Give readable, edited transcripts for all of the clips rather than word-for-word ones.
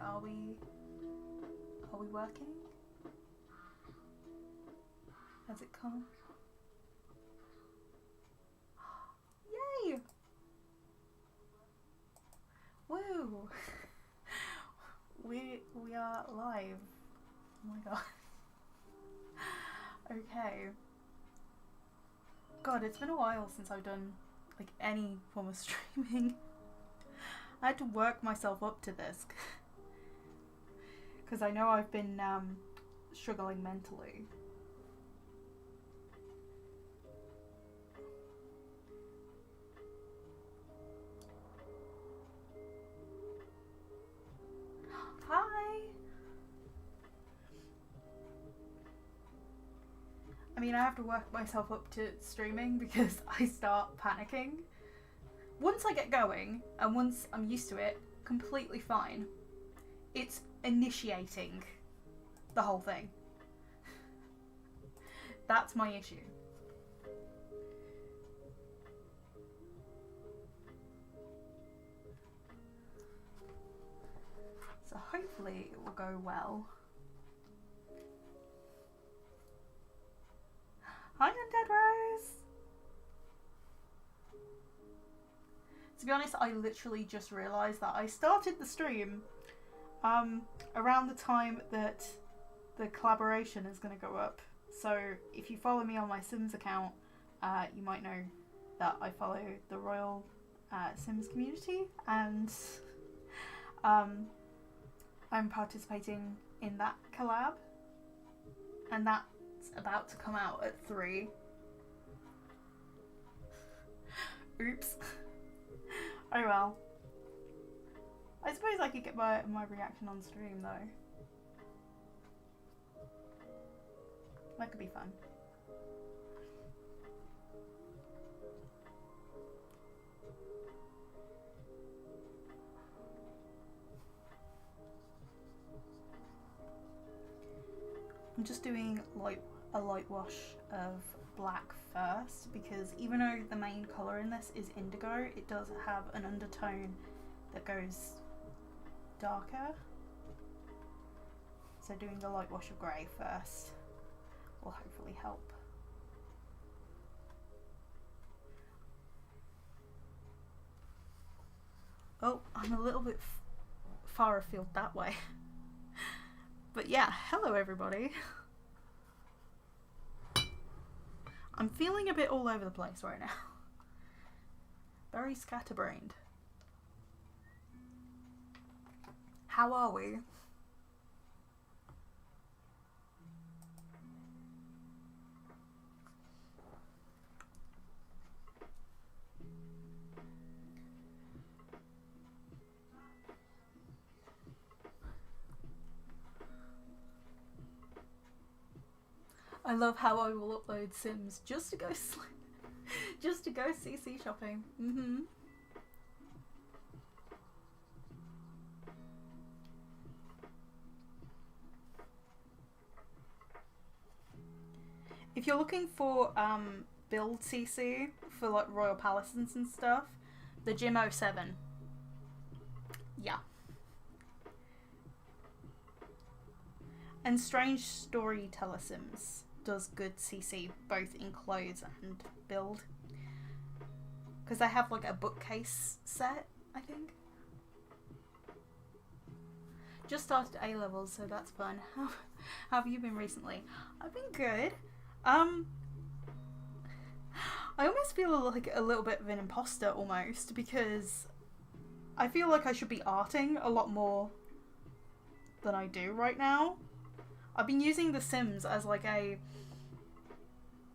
are we working? Has it come? Yay! Woo! we are live. Oh my god. Okay. God, it's been a while since I've done like any form of streaming. I had to work myself up to this because I know I've been struggling mentally. Hi! I mean, I have to work myself up to streaming because I start panicking. Once I get going, and once I'm used to it, completely fine. It's initiating the whole thing. That's my issue. So hopefully it will go well. Hi, Undead Rose! To be honest, I literally just realised that I started the stream around the time that the collaboration is going to go up. So if you follow me on my Sims account, you might know that I follow the Royal Sims community, and I'm participating in that collab, and that's about to come out at 3. Oops. Oh well. I suppose I could get my reaction on stream though. That could be fun. I'm just doing a light wash of black first, because even though the main colour in this is indigo, it does have an undertone that goes darker. So doing the light wash of grey first will hopefully help. Oh, I'm a little bit far afield that way. But yeah, hello everybody. I'm feeling a bit all over the place right now. Very scatterbrained. How are we? I love how I will upload Sims just to go just to go CC shopping. If you're looking for build CC for like Royal Palaces and stuff, the Gym 07. Yeah. And Strange Storyteller Sims does good CC both in clothes and build, because they have like a bookcase set, I think. Just started A-levels, so that's fun. How have you been recently? I've been good. I almost feel like a little bit of an imposter almost, because I feel like I should be arting a lot more than I do right now. I've been using The Sims as like a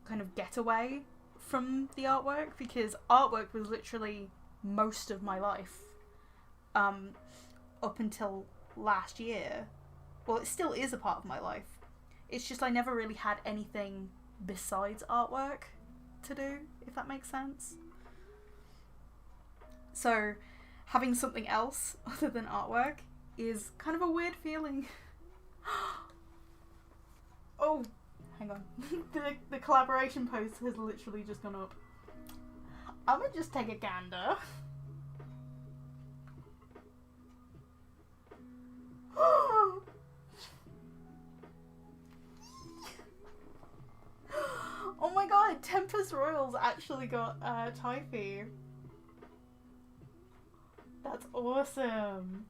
kind of getaway from the artwork, because artwork was literally most of my life up until last year. Well, it still is a part of my life. It's just I never really had anything besides artwork to do, if that makes sense. So having something else other than artwork is kind of a weird feeling. Oh, hang on. the collaboration post has literally just gone up. I'm gonna just take a gander. Oh my god, Tempest Royals actually got Typhy. That's awesome.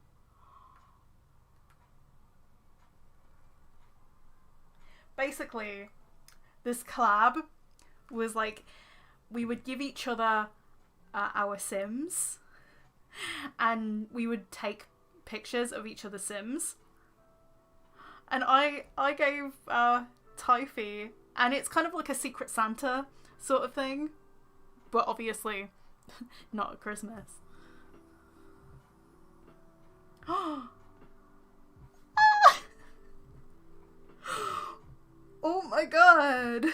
Basically, this collab was like, we would give each other our Sims, and we would take pictures of each other's Sims. And I gave Typhy, and it's kind of like a Secret Santa sort of thing, but obviously not at Christmas. Oh my god!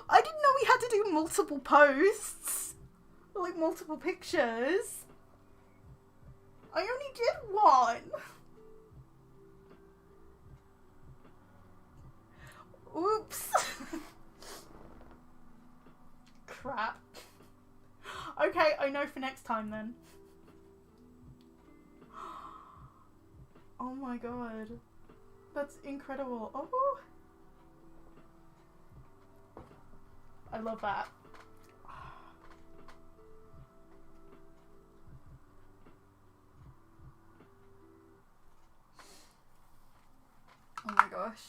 I didn't know we had to do multiple posts, like multiple pictures. I only did one. Oops. Crap. Okay, I know for next time then. Oh my god. That's incredible. Oh. I love that. Oh my gosh.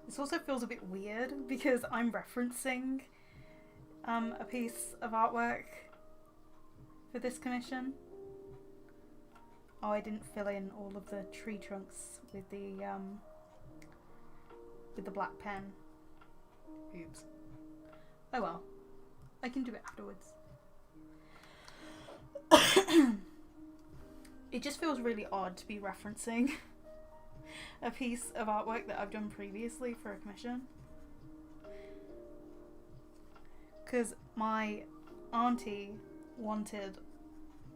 This also feels a bit weird because I'm referencing a piece of artwork for this commission. Oh, I didn't fill in all of the tree trunks with the black pen. Oops. Oh well. I can do it afterwards. It just feels really odd to be referencing a piece of artwork that I've done previously for a commission. Because my auntie wanted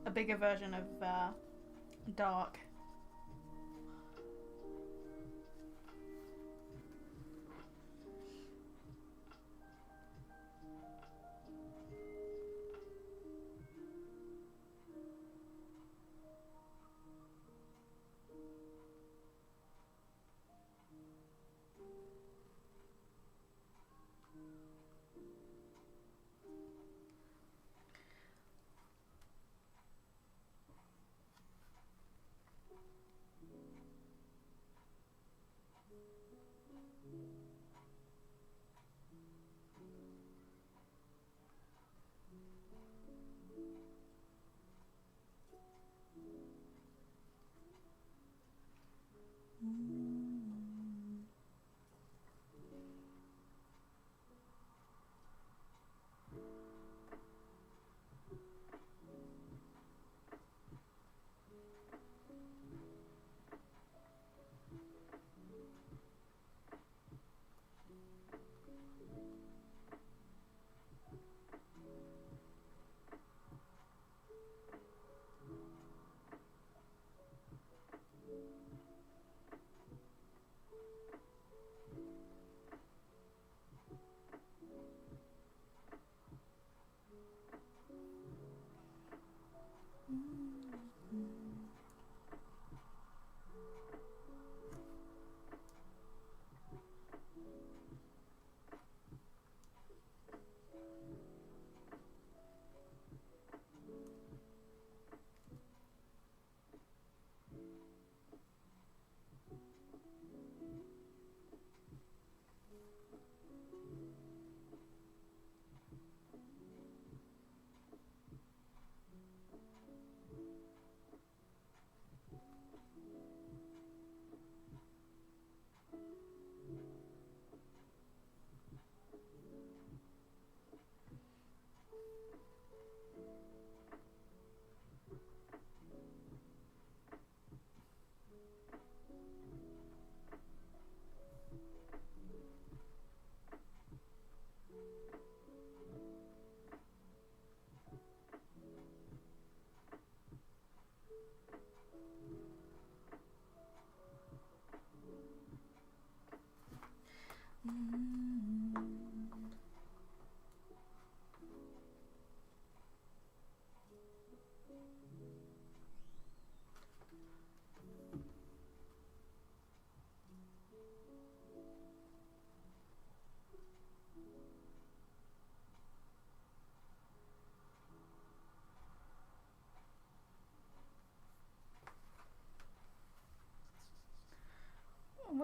a bigger version of Dark.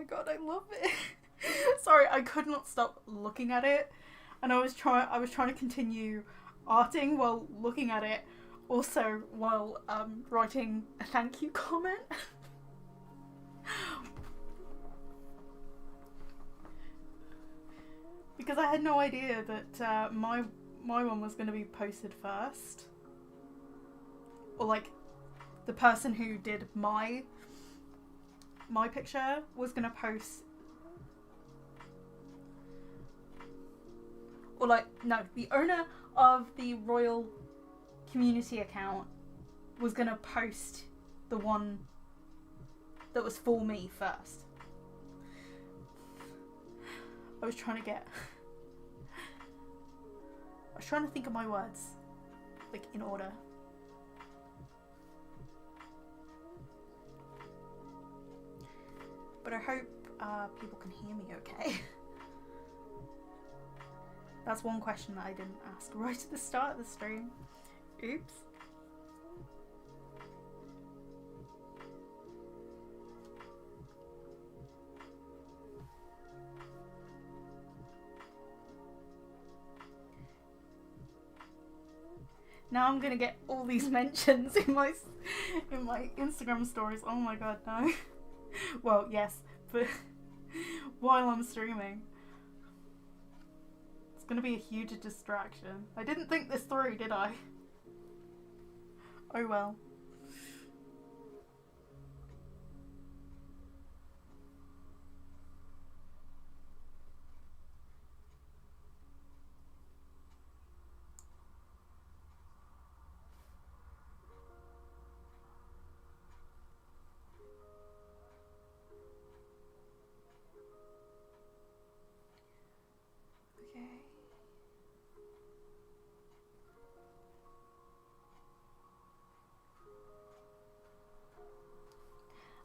my god, I love it. Sorry, I could not stop looking at it, and I was trying to continue arting while looking at it, also while writing a thank you comment. Because I had no idea that my one was going to be posted first, or like the person who did my picture was going to post, or like, no, the owner of the royal community account was going to post the one that was for me first. I was trying to think of my words, like, in order. But I hope people can hear me okay. That's one question that I didn't ask right at the start of the stream. Oops. Now I'm gonna get all these mentions in my Instagram stories. Oh my god, no. Well, yes, but while I'm streaming. It's gonna be a huge distraction. I didn't think this through, did I? Oh well.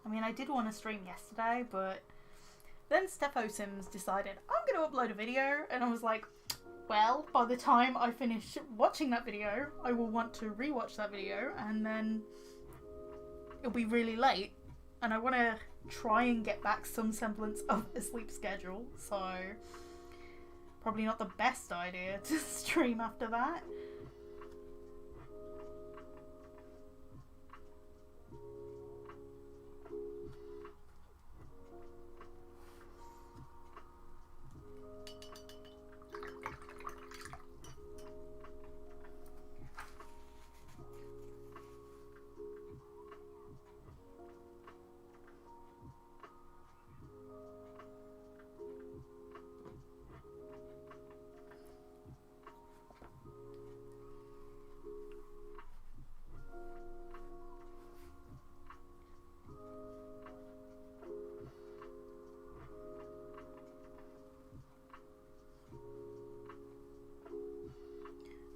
I mean, I did want to stream yesterday, but then Stefo Sims decided, I'm going to upload a video, and I was like, well, by the time I finish watching that video, I will want to rewatch that video, and then it'll be really late, and I want to try and get back some semblance of a sleep schedule, so probably not the best idea to stream after that.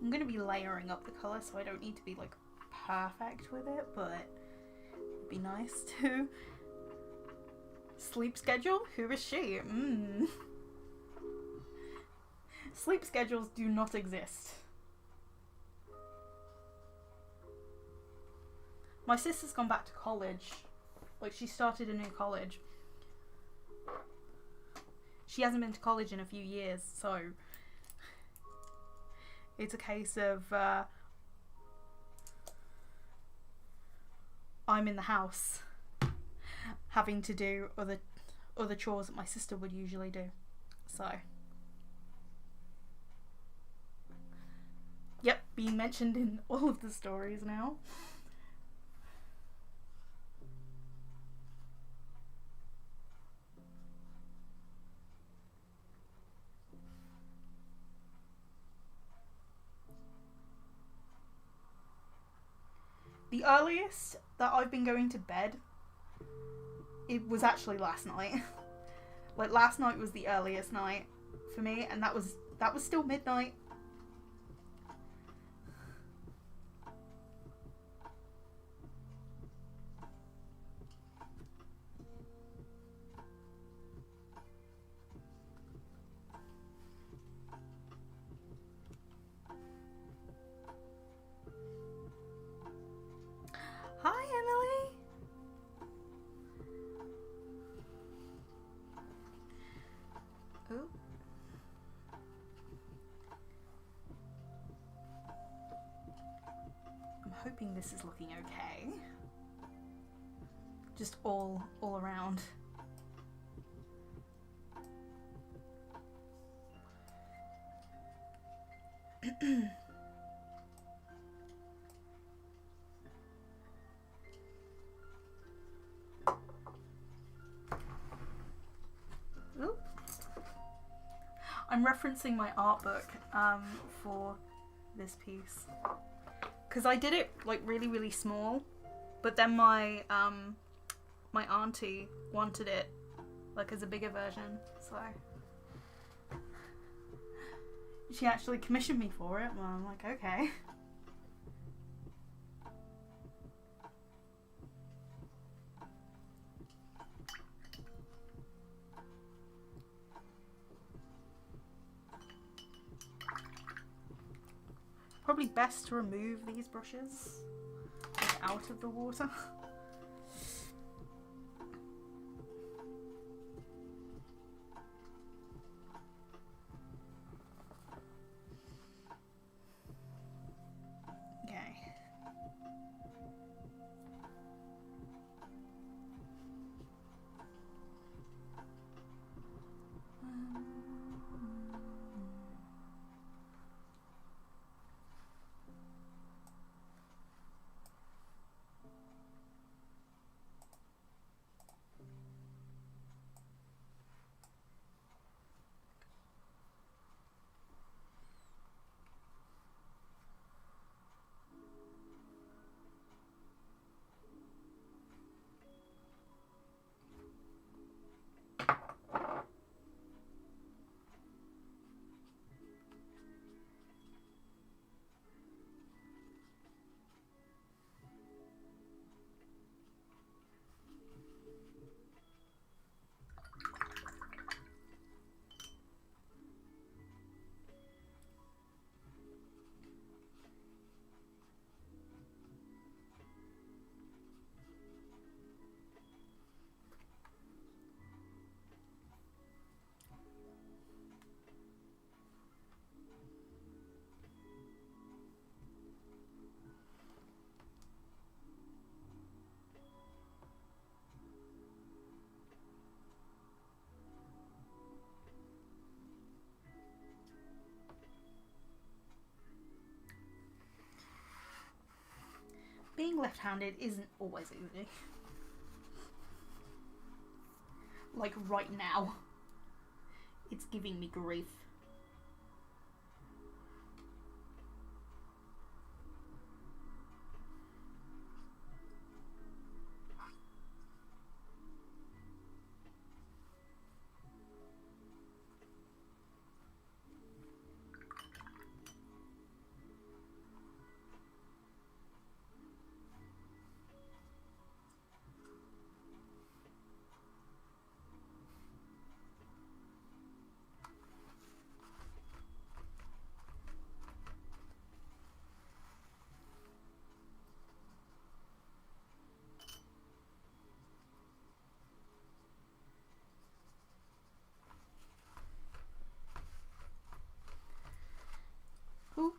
I'm going to be layering up the colour, so I don't need to be like perfect with it, but it'd be nice to. Sleep schedule? Who is she? Sleep schedules do not exist. My sister's gone back to college. Like, she started a new college. She hasn't been to college in a few years, so it's a case of I'm in the house having to do other chores that my sister would usually do. So, yep, being mentioned in all of the stories now. The earliest that I've been going to bed, it was actually last night. Like, last night was the earliest night for me, and that was still midnight. Hi, Emily. hoping this is looking okay. Just all around. Oop. I'm referencing my art book for this piece because I did it like really small, but then my my auntie wanted it like as a bigger version, so she actually commissioned me for it. Well, I'm like, okay. Probably best to remove these brushes out of the water. Being left-handed isn't always easy. Like right now. It's giving me grief. Ooh.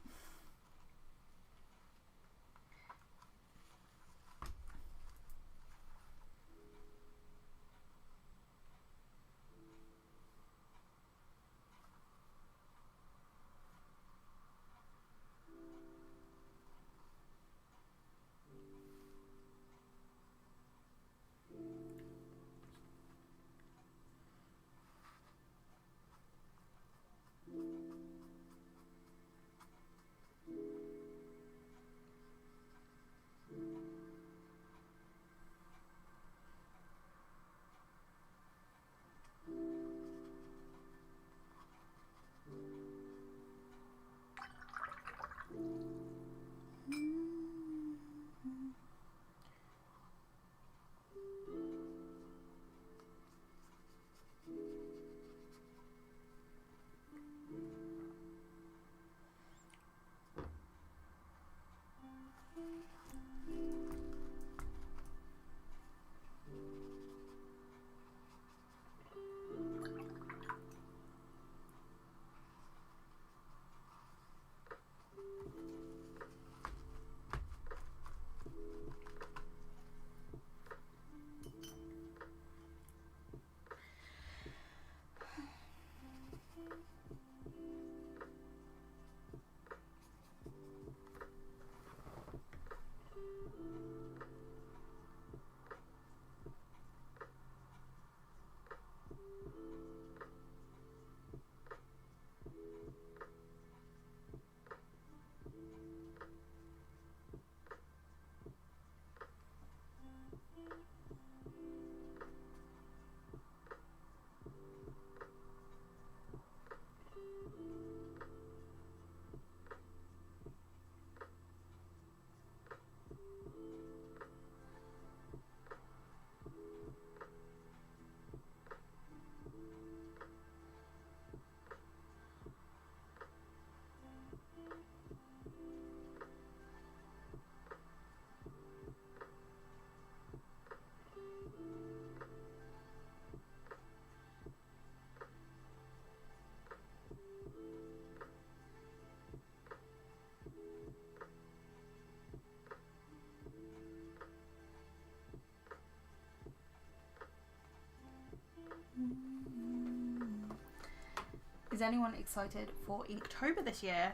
is anyone excited for Inktober this year?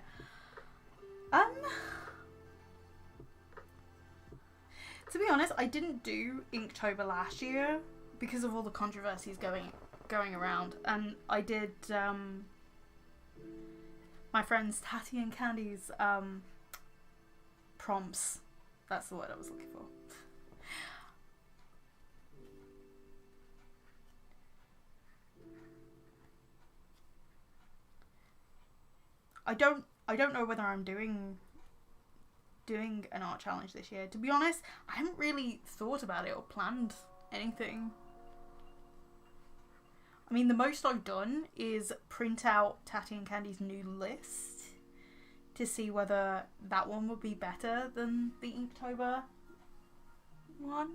To be honest, I didn't do Inktober last year because of all the controversies going around, and I did my friends Tatty and Candy's prompts. That's the word I was looking for. I don't know whether I'm doing an art challenge this year. To be honest, I haven't really thought about it or planned anything. I mean, the most I've done is print out Tatty and Candy's new list to see whether that one would be better than the Inktober one.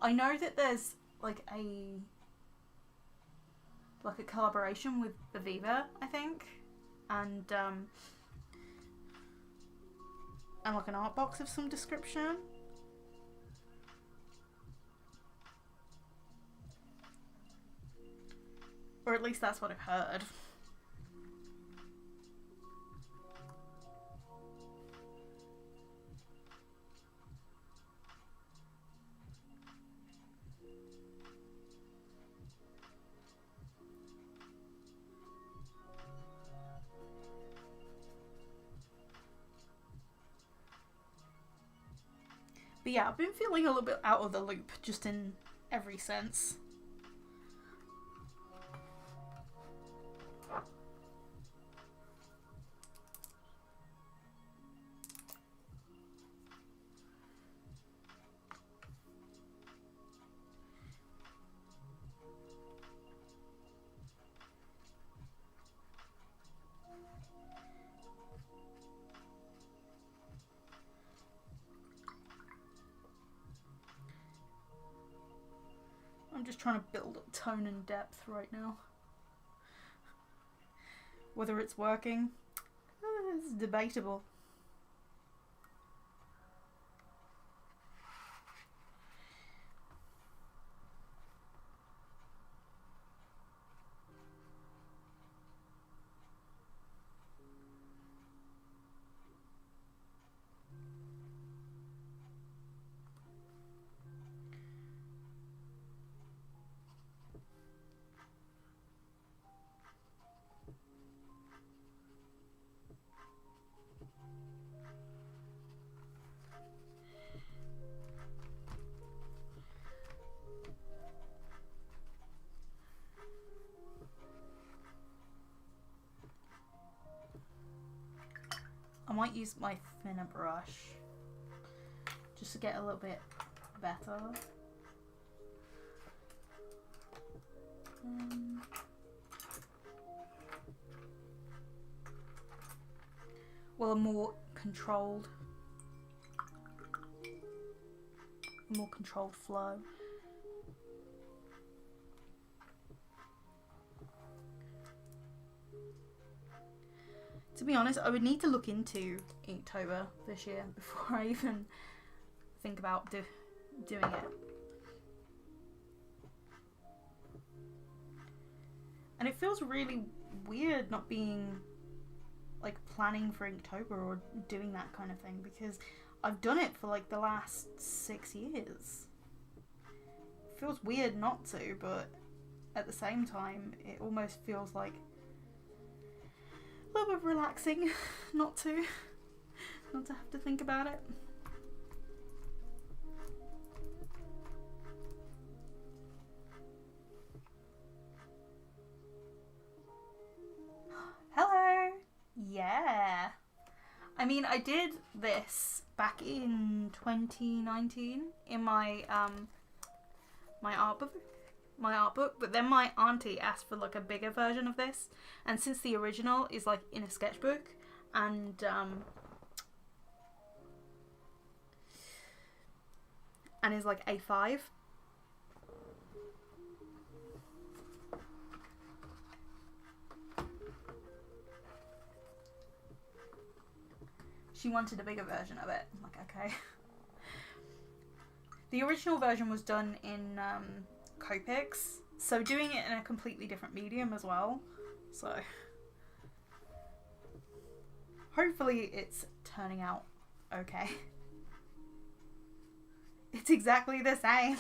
I know that there's like a collaboration with Aviva, I think, and like an art box of some description. Or at least that's what I've heard. But yeah, I've been feeling a little bit out of the loop, just in every sense. I'm just trying to build up tone and depth right now. Whether it's working, it's debatable. I might use my thinner brush just to get a little bit better. Well, a more controlled flow. To be honest, I would need to look into Inktober this year before I even think about doing it. And it feels really weird not being like planning for Inktober or doing that kind of thing, because I've done it for like the last 6 years. It feels weird not to, but at the same time it almost feels like a little bit relaxing not to have to think about it. Hello! Yeah! I mean, I did this back in 2019 in my my art book, but then my auntie asked for like a bigger version of this, and since the original is like in a sketchbook and is like A5, she wanted a bigger version of it. I'm like, okay. The original version was done in Copics, so doing it in a completely different medium as well. So Hopefully it's turning out okay. It's exactly the same.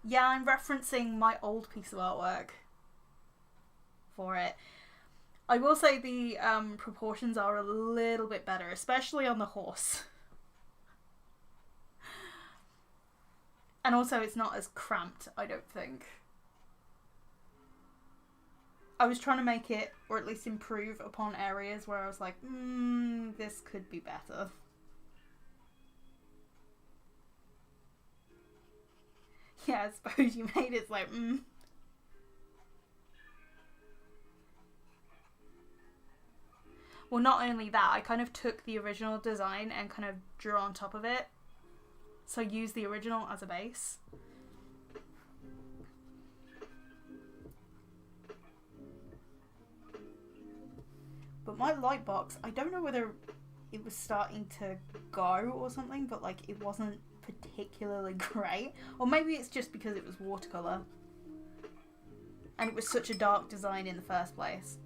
Yeah, I'm referencing my old piece of artwork for it. I will say the proportions are a little bit better, especially on the horse. And also it's not as cramped, I don't think. I was trying to make it, or at least improve upon areas where I was like, this could be better. Yeah, I suppose you made it like, Well, not only that, I kind of took the original design and kind of drew on top of it. So use the original as a base. But my light box, I don't know whether it was starting to go or something, but like it wasn't particularly great. Or maybe it's just because it was watercolour. And it was such a dark design in the first place.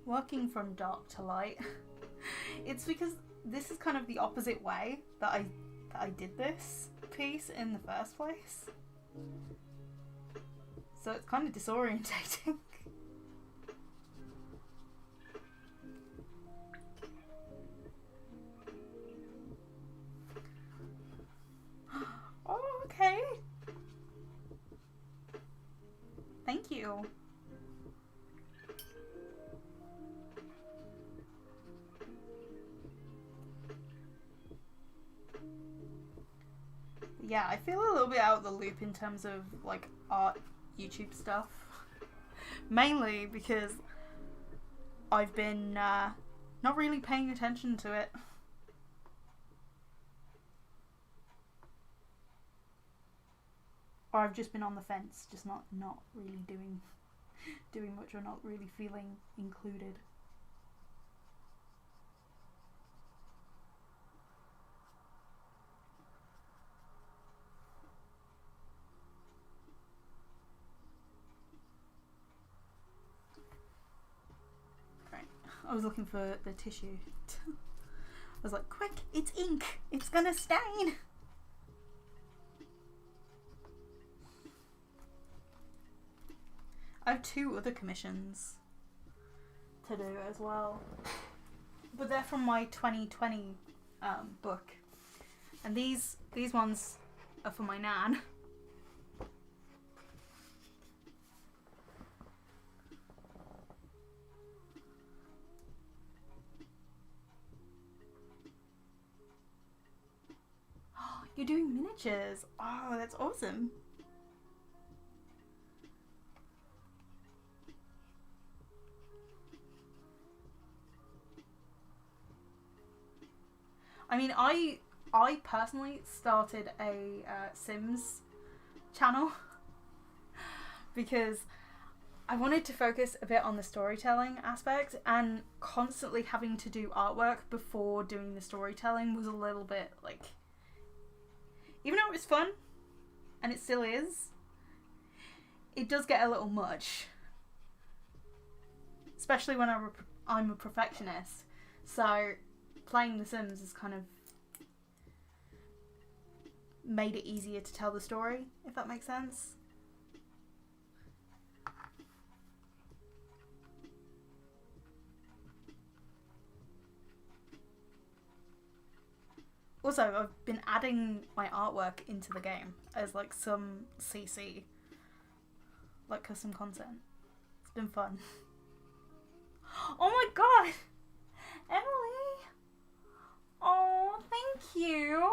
Working from dark to light. It's because this is kind of the opposite way that I did this piece in the first place. So it's kind of disorientating. Oh, okay. Thank you. Yeah, I feel a little bit out of the loop in terms of like art YouTube stuff. Mainly because I've been not really paying attention to it. Or I've just been on the fence, just not really doing much, or not really feeling included. I was looking for the tissue. I was like, quick, it's ink! It's gonna stain! I have 2 other commissions to do as well. But they're from my 2020 book. And these ones are for my nan. You're doing miniatures. Oh, that's awesome. I mean, I personally started a Sims channel because I wanted to focus a bit on the storytelling aspect, and constantly having to do artwork before doing the storytelling was a little bit like, even though it was fun, and it still is, it does get a little much. Especially when I'm a perfectionist. So playing The Sims has kind of made it easier to tell the story, if that makes sense. Also, I've been adding my artwork into the game as like some CC, like custom content. It's been fun. Oh my god! Emily! Oh, thank you!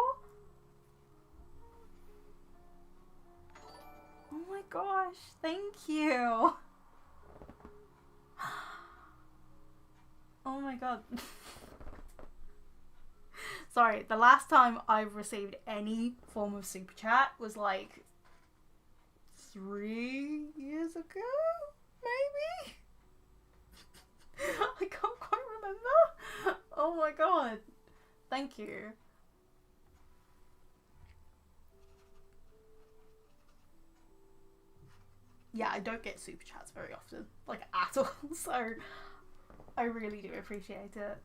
Oh my gosh, thank you! Oh my god. Sorry, the last time I've received any form of super chat was like 3 years ago, maybe? I can't quite remember. Oh my god. Thank you. Yeah, I don't get super chats very often, like at all, so I really do appreciate it.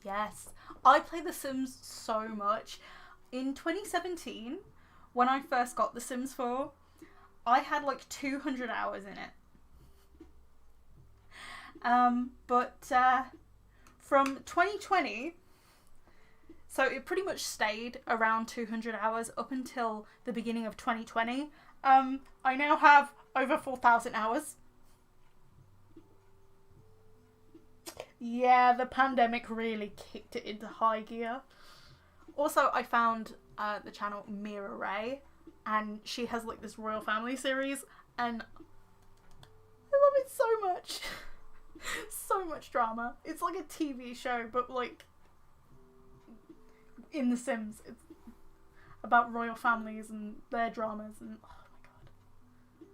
Yes, I play The Sims so much. In 2017, when I first got The Sims 4, I had like 200 hours in it. But from 2020, so it pretty much stayed around 200 hours up until the beginning of 2020. I now have over 4,000 hours. Yeah, the pandemic really kicked it into high gear. Also, I found the channel Marriner, and she has like this royal family series, and I love it so much. So much drama. It's like a TV show, but like in The Sims. It's about royal families and their dramas, and oh my god.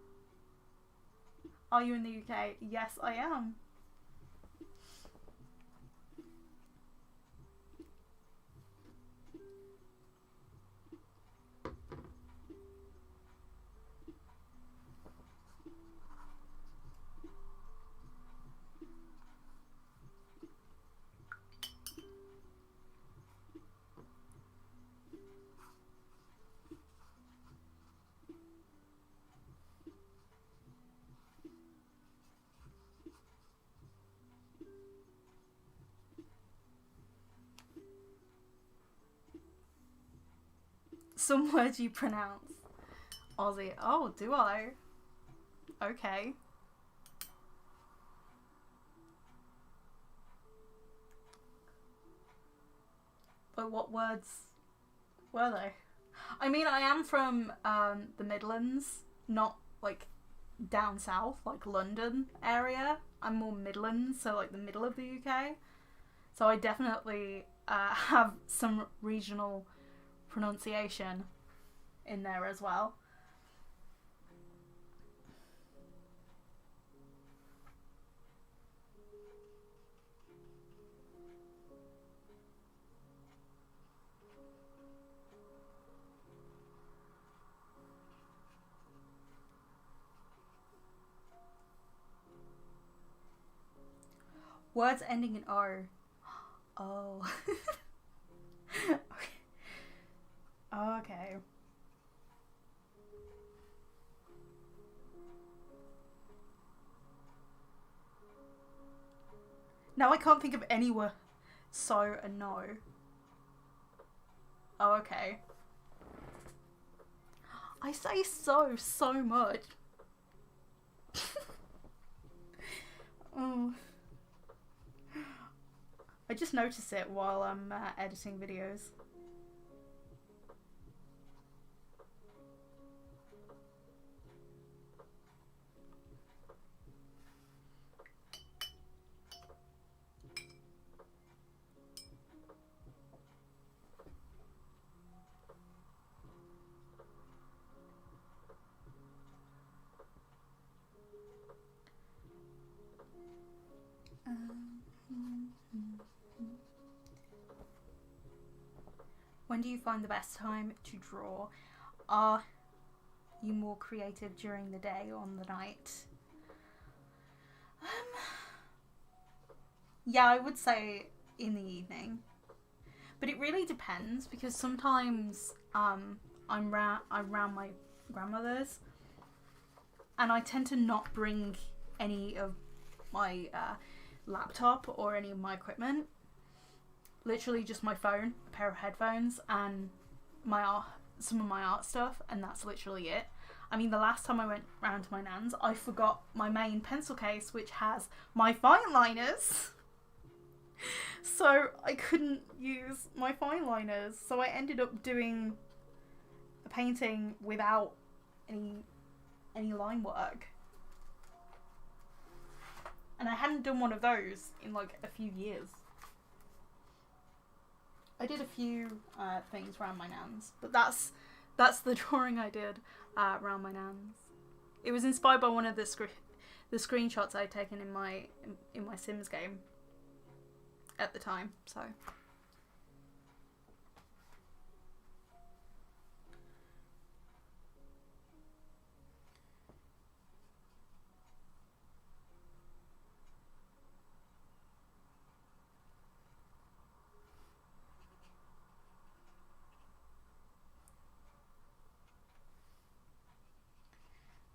Are you in the UK? Yes, I am. Some words you pronounce Aussie. Oh, do I? Okay. But what words were they? I mean, I am from the Midlands, not like down south, like London area. I'm more Midlands, so like the middle of the UK. So I definitely have some regional pronunciation in there as well. Words ending in O. Oh. Okay. Now I can't think of any word. So and no. Oh, okay. I say so much. Oh. I just notice it while I'm editing videos. When do you find the best time to draw? Are you more creative during the day or on the night? Yeah, I would say in the evening. But it really depends because sometimes I'm around my grandmother's and I tend to not bring any of my laptop or any of my equipment. Literally just my phone, a pair of headphones, and some of my art stuff, and that's literally it. I mean, the last time I went round to my nan's, I forgot my main pencil case, which has my fine liners. So I couldn't use my fine liners. So I ended up doing a painting without any line work. And I hadn't done one of those in like a few years. I did a few things around my nan's, but that's the drawing I did around my nan's. It was inspired by one of the screenshots I'd taken in my Sims game at the time. So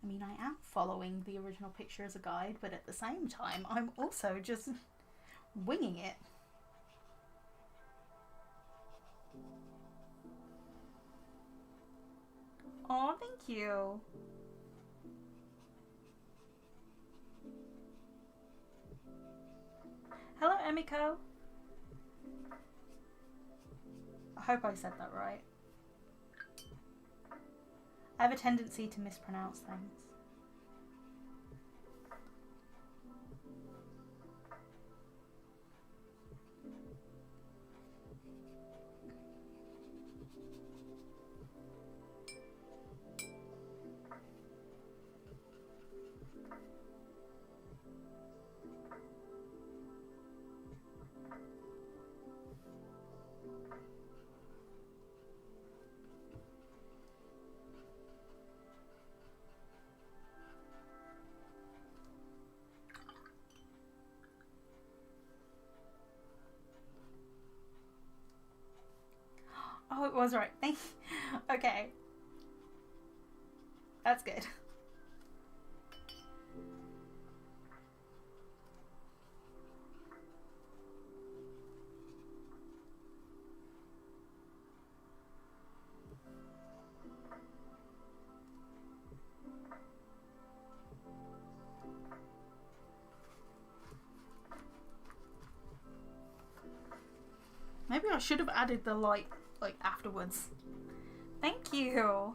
I mean, I am following the original picture as a guide, but at the same time, I'm also just winging it. Oh, thank you. Hello, Emiko. I hope I said that right. I have a tendency to mispronounce things. Oh, it was right. Thank you. Okay. That's good. Maybe I should have added the light like afterwards. Thank you.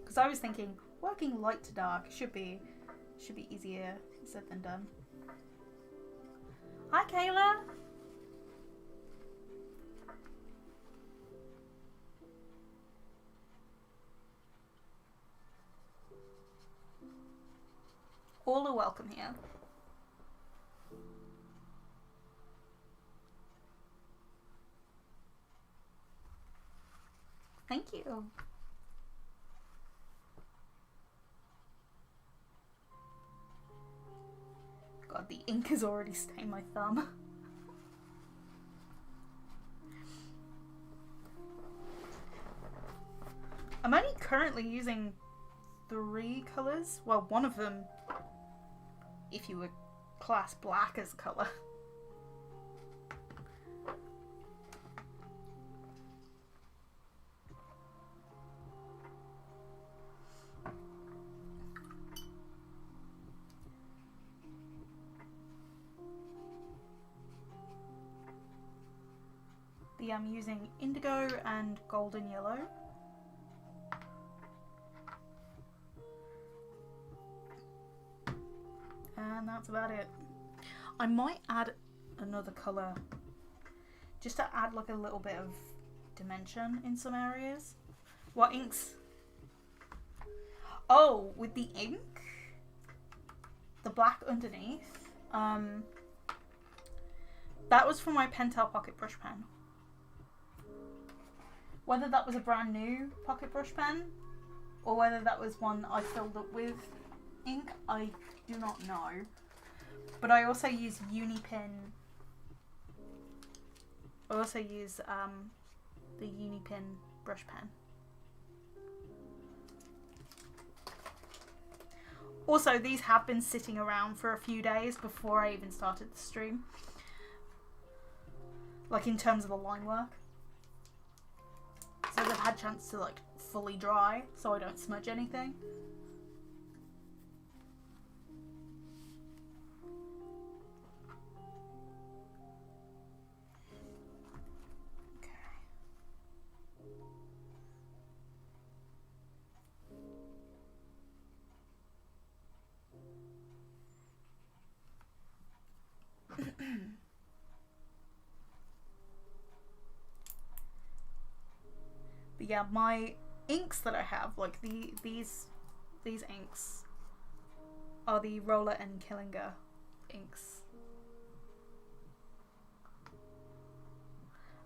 Because I was thinking working light to dark should be easier said than done. Hi, Kayla. All are welcome here. Thank you. God, the ink has already stained my thumb. I'm only currently using 3 colours. Well, one of them, if you would class black as a colour. I'm using indigo and golden yellow. And that's about it. I might add another colour just to add like a little bit of dimension in some areas. What inks? Oh, with the ink? The black underneath. That was from my Pentel Pocket Brush Pen. Whether that was a brand new pocket brush pen or whether that was one I filled up with ink, I do not know. But I also use Unipin. I also use the Unipin brush pen. Also, these have been sitting around for a few days before I even started the stream. Like in terms of the line work. So they've had a chance to like fully dry so I don't smudge anything. But yeah, my inks that I have, like these inks are the Roller and Killinger inks.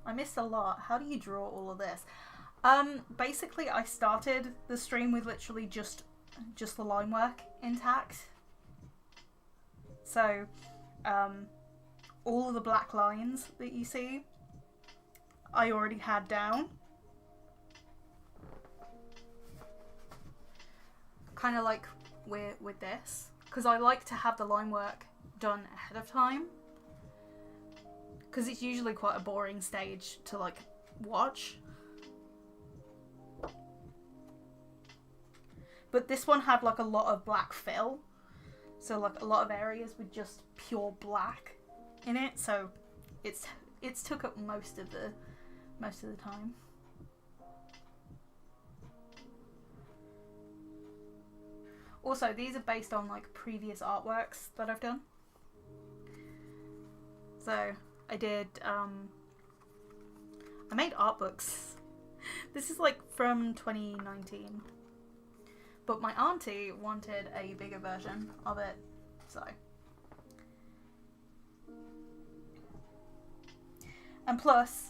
I missed a lot. How do you draw all of this? Basically I started the stream with literally just the line work intact. So all of the black lines that you see I already had down. Kind of like with this, because I like to have the line work done ahead of time, because it's usually quite a boring stage to like watch. But this one had like a lot of black fill, so like a lot of areas with just pure black in it, so it's took up most of the time. Also, these are based on like previous artworks that I've done. So I did, I made art books. This is like from 2019. But my auntie wanted a bigger version of it, so. And plus,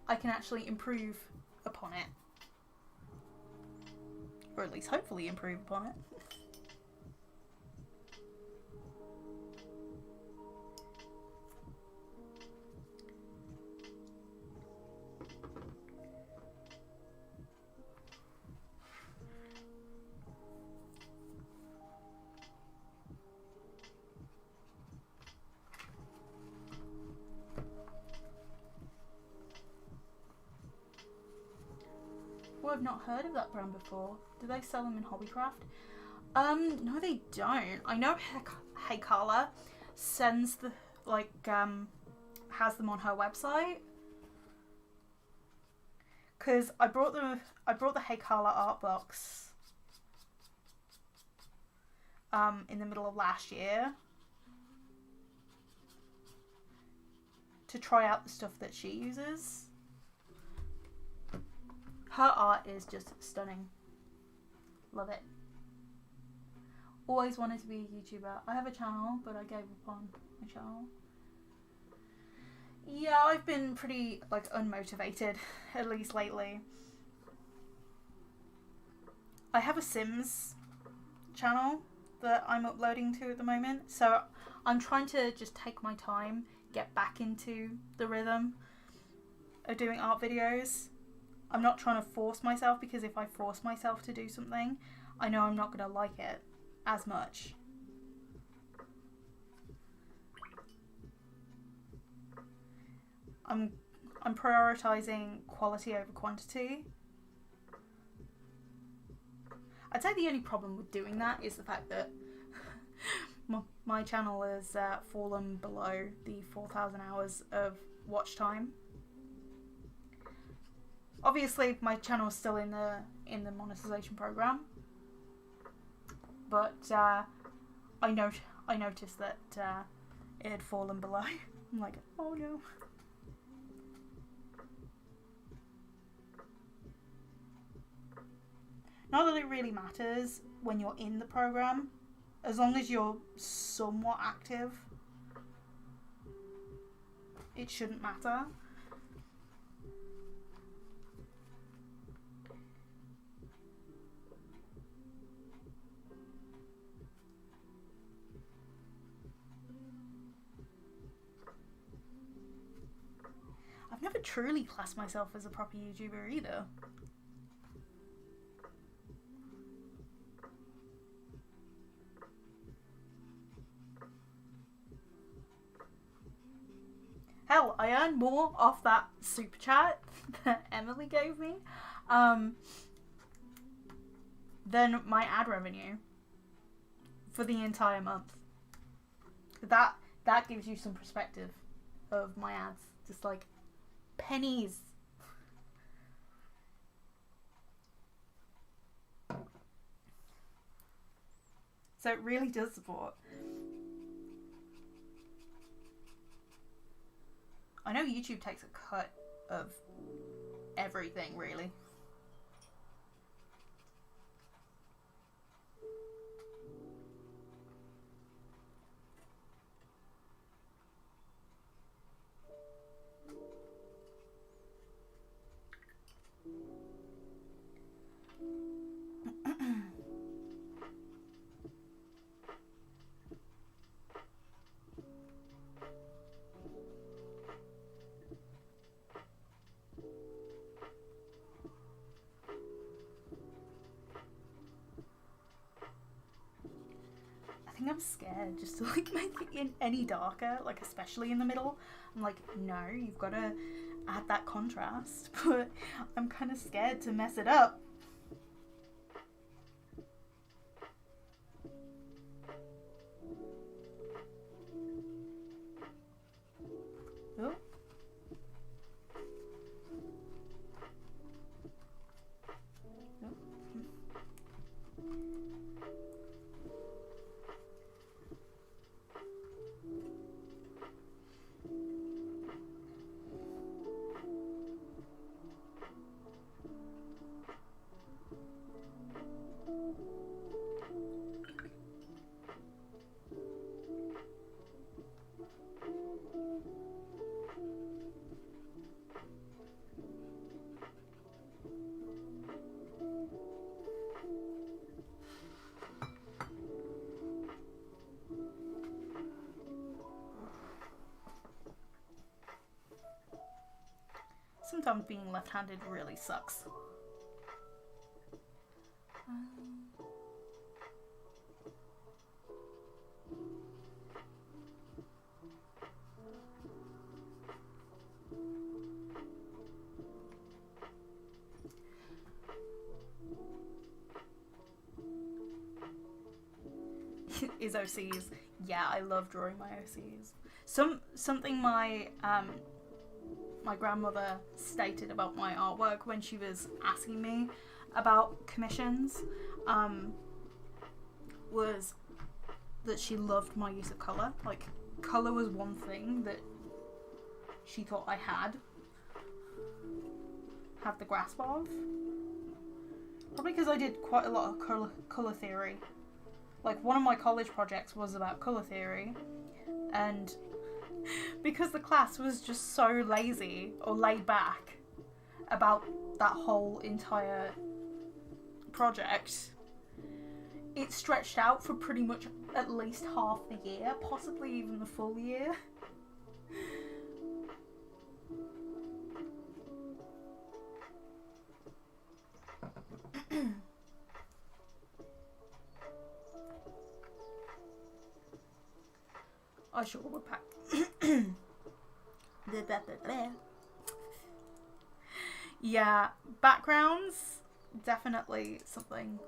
I can actually improve upon it. Or at least hopefully improve upon it. I've not heard of that brand before. Do they sell them in Hobbycraft? No they don't. I know Hey Carla sends the, like, has them on her website. Cause I brought the Hey Carla art box in the middle of last year to try out the stuff that she uses. Her art is just stunning. Love it. Always wanted to be a YouTuber. I have a channel, but I gave up on my channel. Yeah, I've been pretty, like, unmotivated, at least lately. I have a Sims channel that I'm uploading to at the moment, so I'm trying to just take my time, get back into the rhythm of doing art videos. I'm not trying to force myself, because if I force myself to do something, I know I'm not going to like it as much. I'm prioritizing quality over quantity. I'd say the only problem with doing that is the fact that my channel has fallen below the 4,000 hours of watch time. Obviously, my channel is still in the monetization program, but I noticed that it had fallen below. I'm like, oh no. Not that it really matters when you're in the program, as long as you're somewhat active, it shouldn't matter. never truly classed myself as a proper YouTuber either. Hell, I earned more off that super chat that Emily gave me than my ad revenue for the entire month. That gives you some perspective of my ads. Just like pennies. So it really does support. I know YouTube takes a cut of everything, really. I think I'm scared just to like make it any darker, like especially in the middle. I'm like, no, you've got to add that contrast, but I'm kind of scared to mess it up. Oh. Sometimes being left-handed really sucks. Is OCs. Yeah, I love drawing my OCs. Something my my grandmother stated about my artwork when she was asking me about commissions was that she loved my use of colour. Like, colour was one thing that she thought I had the grasp of. Probably because I did quite a lot of colour theory. Like, one of my college projects was about colour theory, and because the class was just so lazy or laid back about that whole entire project, it stretched out for pretty much at least half the year, possibly even the full year. I sure would pack. Yeah, backgrounds, definitely something.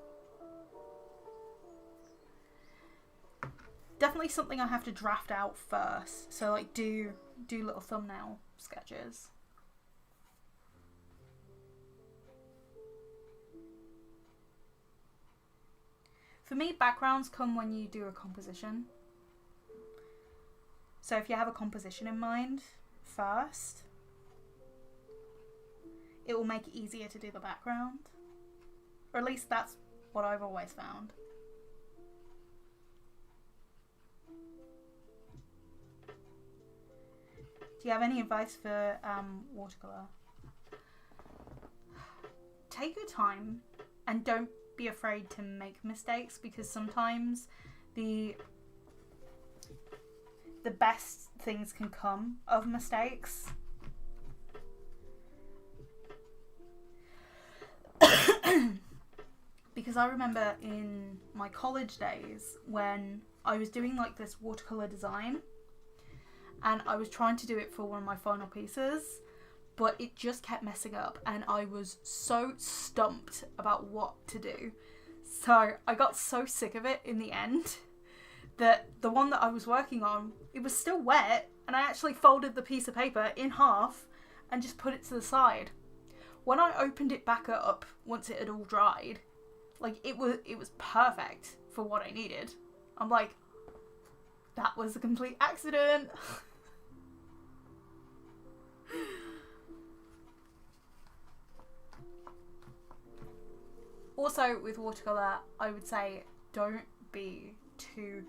Definitely something I have to draft out first. So like do little thumbnail sketches. For me, backgrounds come when you do a composition. So if you have a composition in mind first, it will make it easier to do the background. Or at least that's what I've always found. Do you have any advice for watercolour? Take your time and don't be afraid to make mistakes, because sometimes the best things can come of mistakes. Because I remember in my college days when I was doing like this watercolor design and I was trying to do it for one of my final pieces, but it just kept messing up and I was so stumped about what to do. So I got so sick of it in the end that the one that I was working on, it was still wet, and I actually folded the piece of paper in half and just put it to the side. When I opened it back up once it had all dried, like it was perfect for what I needed. I'm like, that was a complete accident. Also, with watercolor, I would say don't be too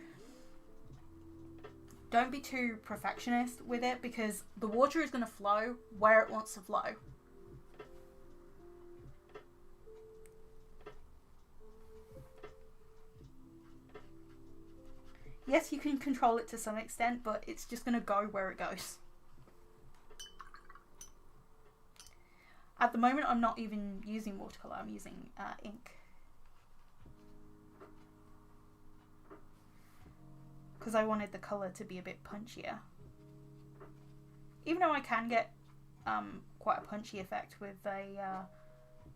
perfectionist with it, because the water is going to flow where it wants to flow. Yes, you can control it to some extent, but it's just going to go where it goes. At the moment, I'm not even using watercolor, I'm using ink. Because I wanted the colour to be a bit punchier. Even though I can get quite a punchy effect with a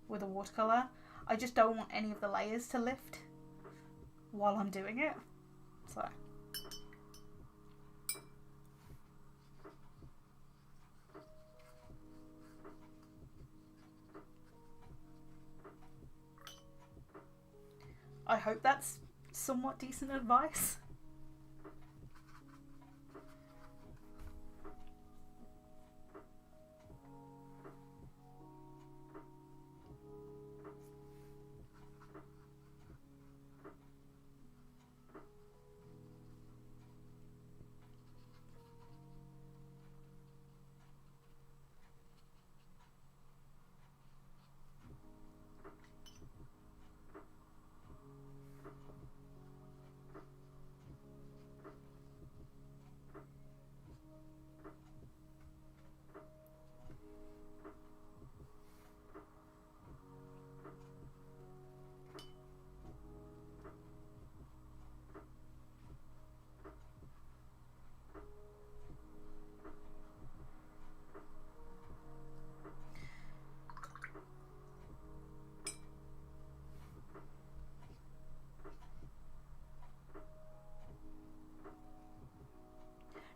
watercolour, I just don't want any of the layers to lift while I'm doing it. So. I hope that's somewhat decent advice.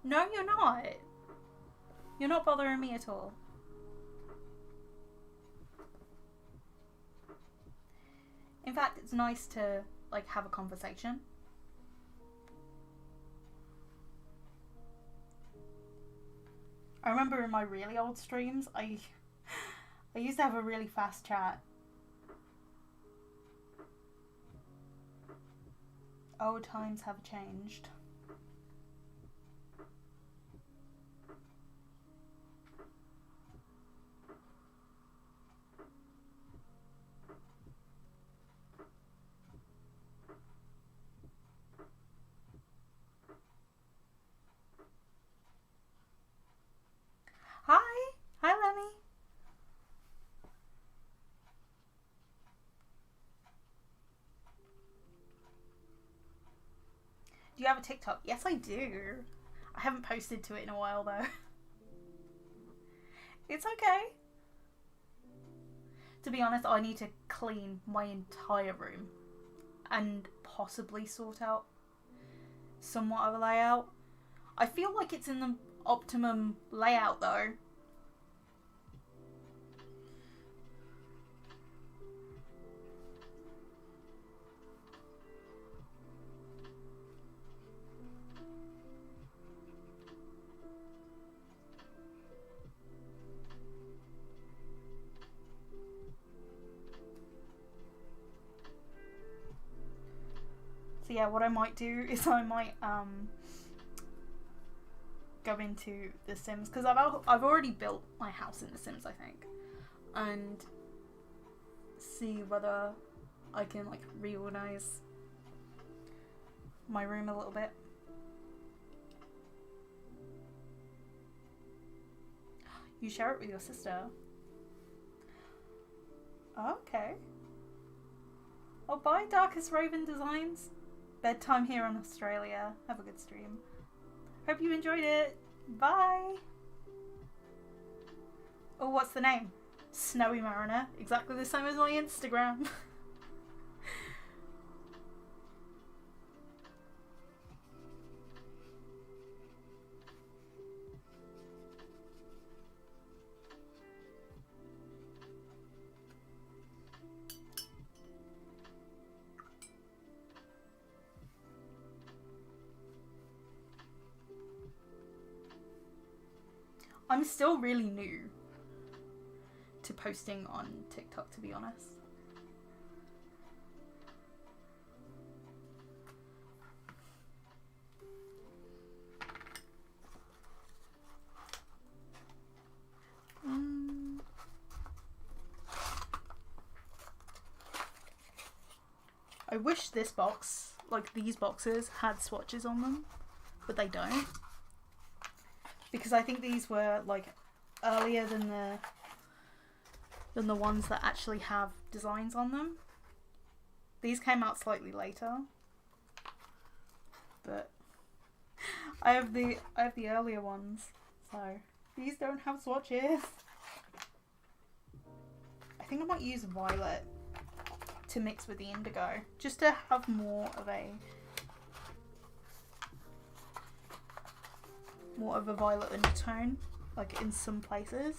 No, you're not. You're not bothering me at all. In fact, it's nice to, like, have a conversation. I remember in my really old streams, I used to have a really fast chat. Oh, times have changed. Hi, Lemmy. Do you have a TikTok? Yes, I do. I haven't posted to it in a while though. It's okay. To be honest, I need to clean my entire room and possibly sort out somewhat of a layout. I feel like it's in the optimum layout though. So yeah, what I might do is I might go into The Sims, because I've already built my house in The Sims, I think, and see whether I can like reorganize my room a little bit. You share it with your sister. Okay. Oh, bye, Darkest Raven Designs. Bedtime here in Australia. Have a good stream. Hope you enjoyed it. Bye. Oh, what's the name? Snowy Marriner. Exactly the same as my Instagram. I'm still really new to posting on TikTok, to be honest. I wish this box, like these boxes, had swatches on them, but they don't. Because I think these were like earlier than the ones that actually have designs on them. These came out slightly later, but I have the earlier ones, so these don't have swatches. I think I might use violet to mix with the indigo, just to have more of a violet undertone, like in some places.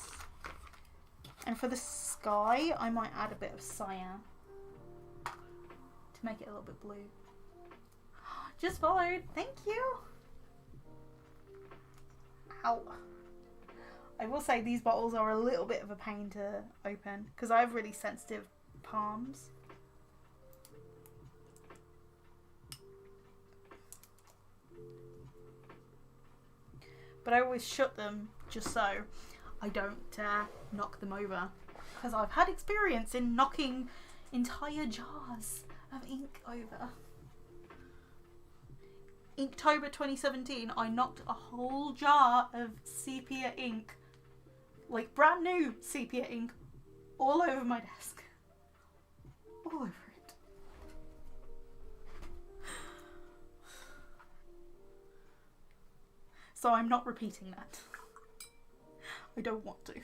And for the sky, I might add a bit of cyan to make it a little bit blue. Just followed. Thank you. Ow. I will say these bottles are a little bit of a pain to open because I have really sensitive palms. But I always shut them just so I don't knock them over, because I've had experience in knocking entire jars of ink over. Inktober 2017, I knocked a whole jar of sepia ink, like brand new sepia ink, all over my desk. All over it. So I'm not repeating that. I don't want to.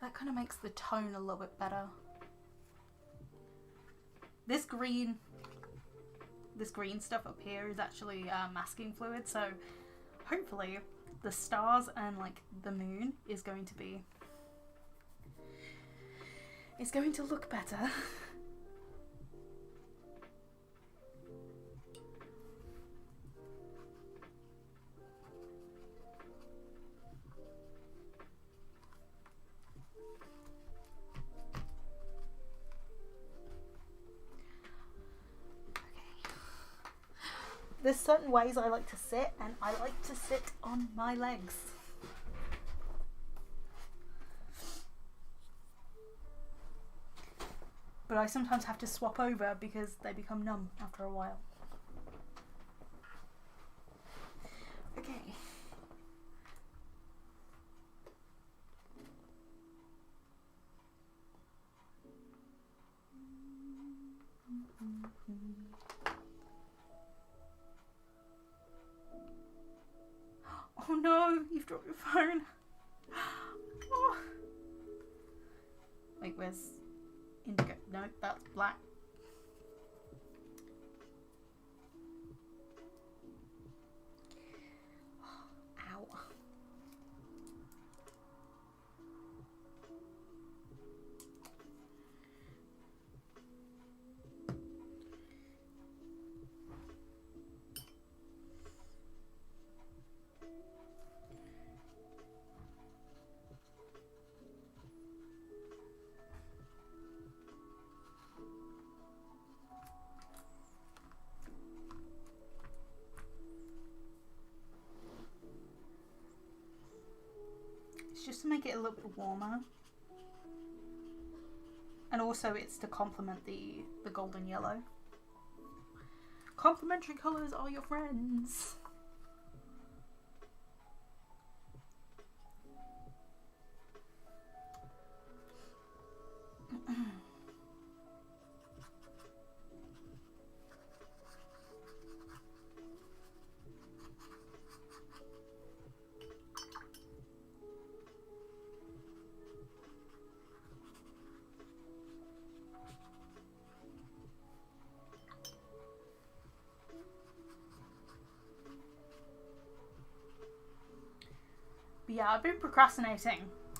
That kind of makes the tone a little bit better. This green stuff up here is actually masking fluid, so hopefully the stars and like the moon is going to look better. There's certain ways I like to sit, and I like to sit on my legs. But I sometimes have to swap over because they become numb after a while. Okay. Oh no, you've dropped your phone. Oh. Wait, where's indigo? No, that's black. Ow. just to make it a little bit warmer. And also it's to complement the golden yellow. Complementary colours are your friends. Yeah, I've been procrastinating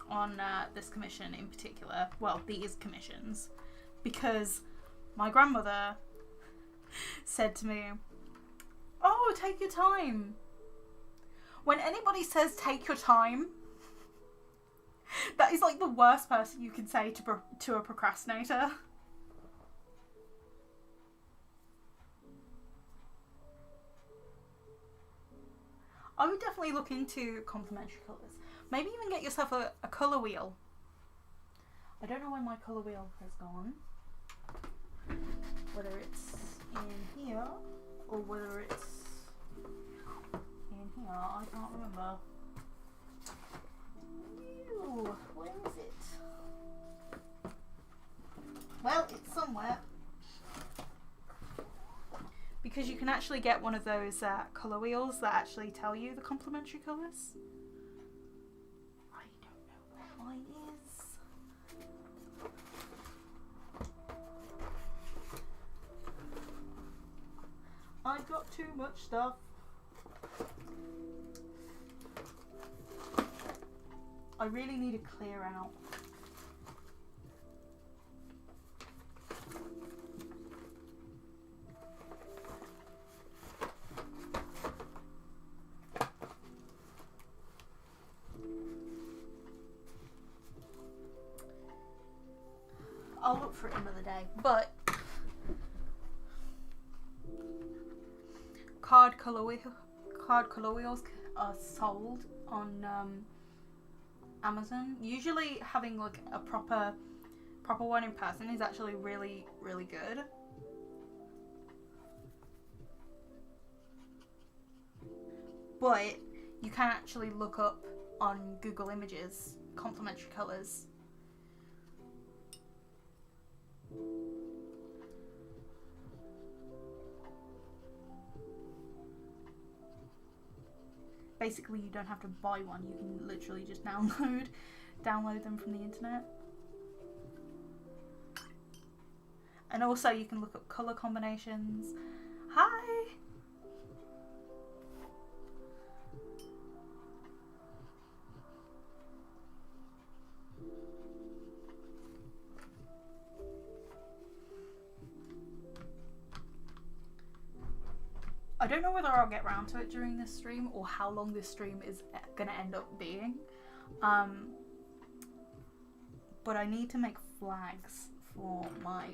on this commission in particular. Well, these commissions. Because my grandmother said to me, oh, take your time. When anybody says take your time, that is like the worst person you can say to a procrastinator. I would definitely look into complementary colours. Maybe even get yourself a colour wheel. I don't know where my colour wheel has gone. Whether it's in here or whether it's in here. I can't remember. Ew, where is it? Well, it's somewhere. Because you can actually get one of those colour wheels that actually tell you the complementary colours. I don't know where mine is. I've got too much stuff. I really need to clear out. I'll look for it another day, but card colour wheels are sold on Amazon. Usually having like a proper one in person is actually really, really good. But you can actually look up on Google Images complementary colours. Basically, you don't have to buy one. You can literally just download them from the internet. And also, you can look up colour combinations. Hi! I don't know whether I'll get round to it during this stream or how long this stream is going to end up being. But I need to make flags for my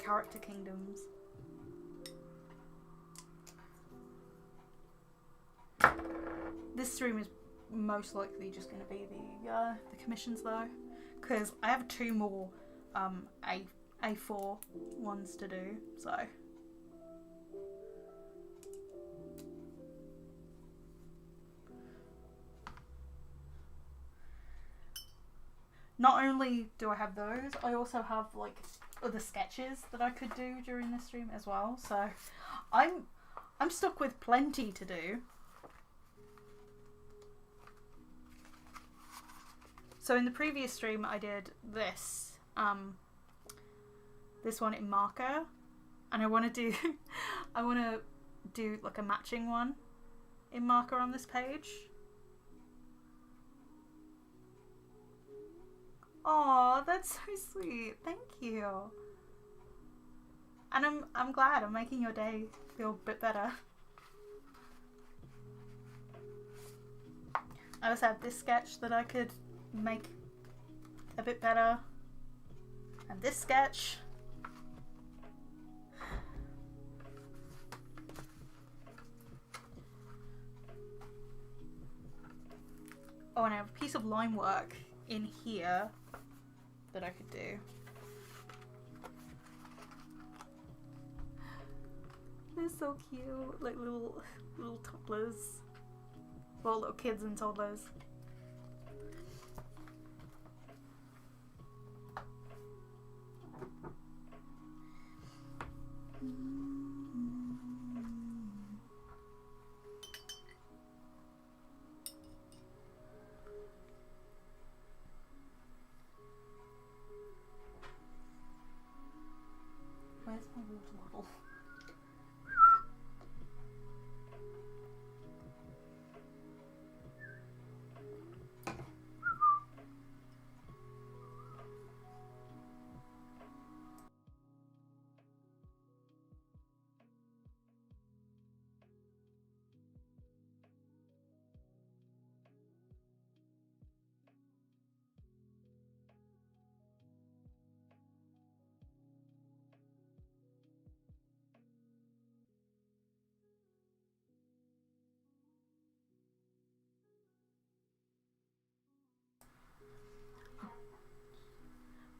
character kingdoms. This stream is most likely just going to be the commissions though, because I have 2 more A4 ones to do, so. Not only do I have those, I also have like other sketches that I could do during this stream as well. So I'm stuck with plenty to do. So in the previous stream I did this one in marker, and I want to do like a matching one in marker on this page. Oh, that's so sweet. Thank you. And I'm glad I'm making your day feel a bit better. I also have this sketch that I could make a bit better. And this sketch. Oh, and I have a piece of line work in here that I could do. They're so cute, like little toddlers. Well, little kids and toddlers. Where's my water bottle?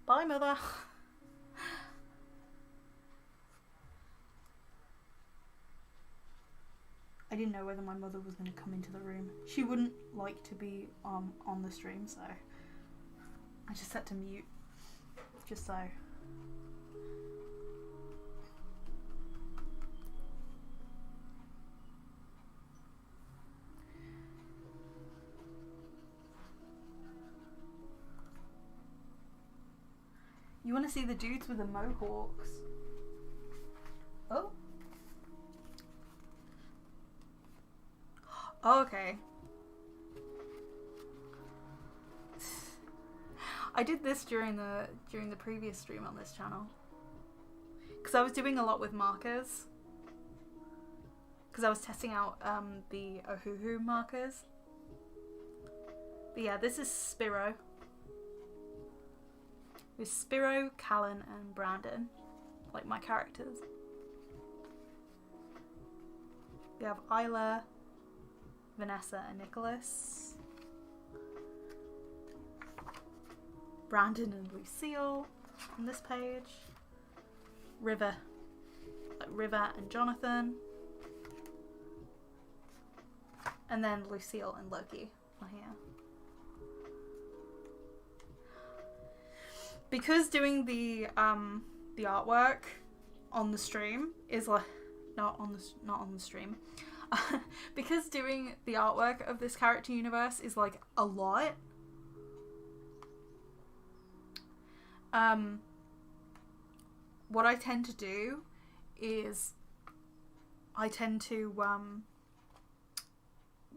Bye, Mother. I didn't know whether my mother was going to come into the room. She wouldn't like to be on the stream, so I just set to mute, just so. You want to see the dudes with the mohawks? Oh. Oh, okay. I did this during the previous stream on this channel, because I was doing a lot with markers, because I was testing out the Ohuhu markers. But yeah, this is Spiro. With Spiro, Callan, and Brandon, like my characters. We have Isla, Vanessa, and Nicholas. Brandon and Lucille on this page. River, like River and Jonathan. And then Lucille and Loki are here. Because doing the artwork on the stream is like not on the stream. Because doing the artwork of this character universe is like a lot. What I tend to do is I tend to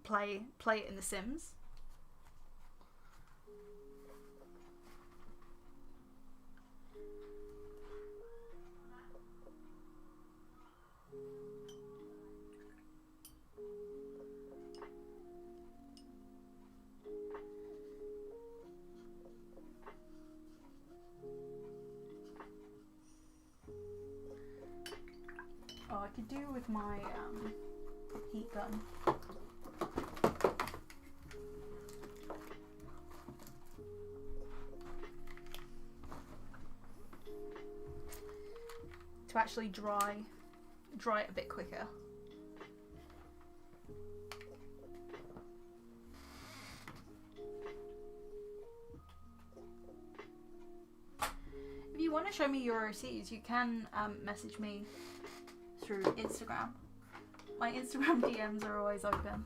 play it in The Sims. Oh, I could do with my heat gun. To actually dry it a bit quicker. If you want to show me your OCs, you can message me through Instagram. My Instagram DMs are always open.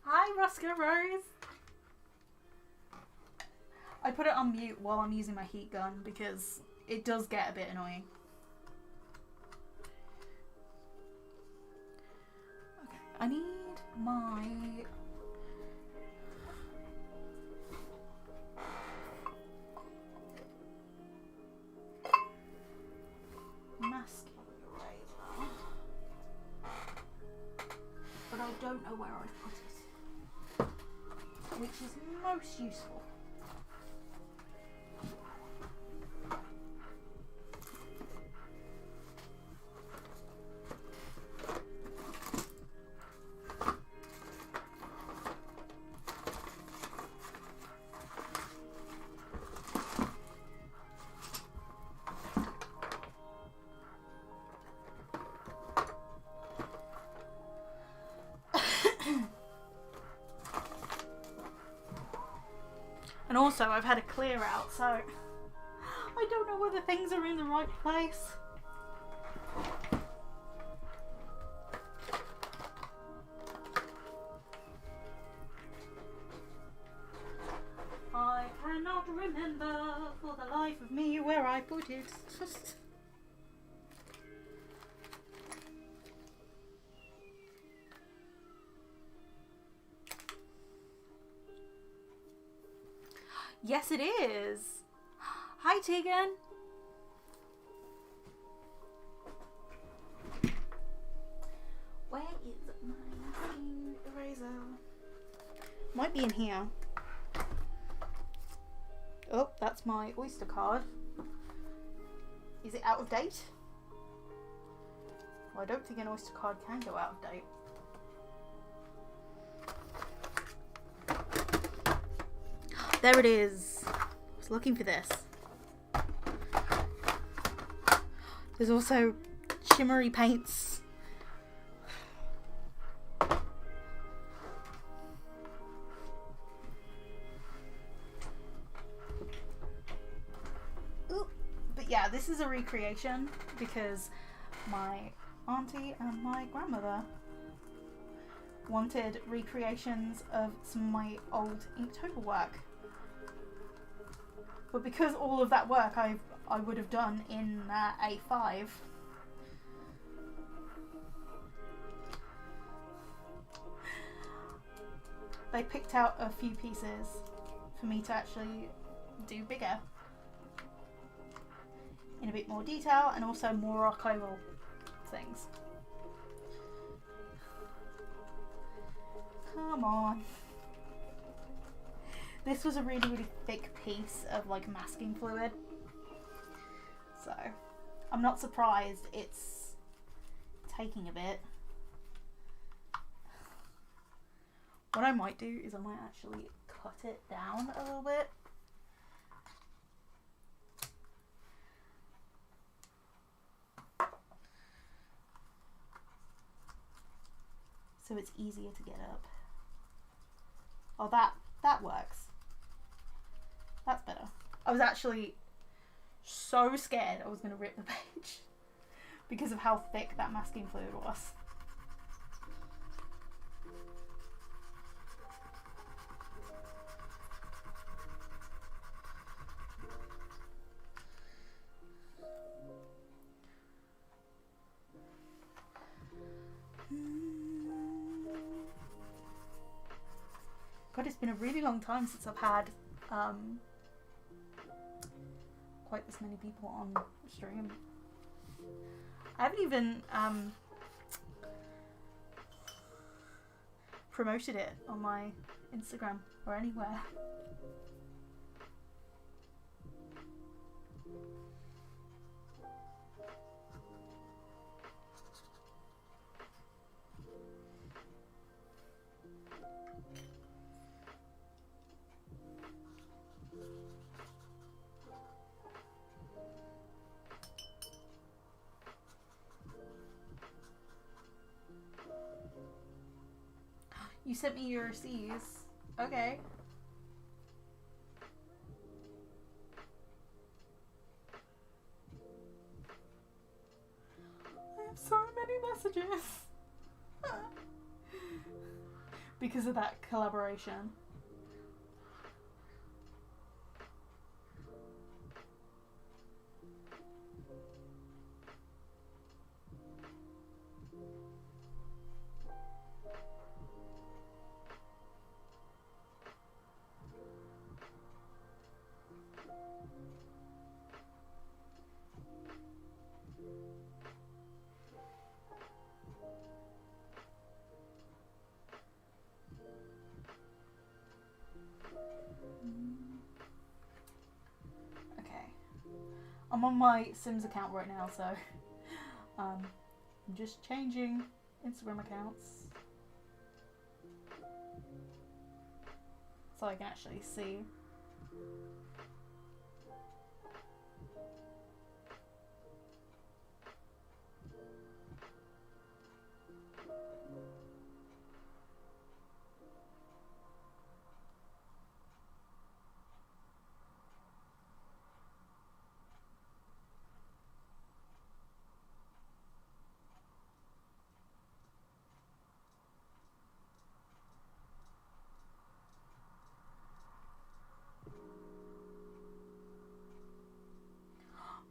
Hi, Roscoe Rose. I put it on mute while I'm using my heat gun because it does get a bit annoying. Okay, I need my... masking eraser. But I don't know where I've put it. Which is most useful. And also, I've had a clear out, so I don't know whether things are in the right place. I cannot remember for the life of me where I put it. Yes, it is. Hi, Tegan. Where is my masking eraser? Might be in here. Oh, that's my Oyster card. Is it out of date? Well, I don't think an Oyster card can go out of date. There it is. I was looking for this. There's also shimmery paints. Ooh. But yeah, this is a recreation because my auntie and my grandmother wanted recreations of some of my old Inktober work. But because all of that work I would have done in A5, they picked out a few pieces for me to actually do bigger, in a bit more detail, and also more archival things. Come on. This was a really, really thick piece of like masking fluid. So I'm not surprised it's taking a bit. What I might do is I might actually cut it down a little bit. So it's easier to get up. Oh, that works. That's better. I was actually so scared I was going to rip the page because of how thick that masking fluid was. God, it's been a really long time since I've had quite this many people on stream. I haven't even promoted it on my Instagram or anywhere. You sent me your C's. Okay. I have so many messages. because of that collaboration. Okay, I'm on my Sims account right now, so I'm just changing Instagram accounts so I can actually see.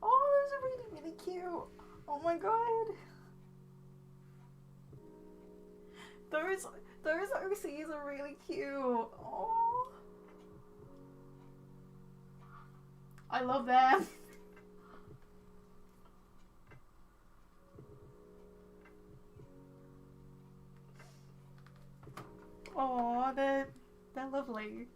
Oh, those are really, really cute. Oh my god. Those OCs are really cute. Oh, I love them. Oh, they're lovely.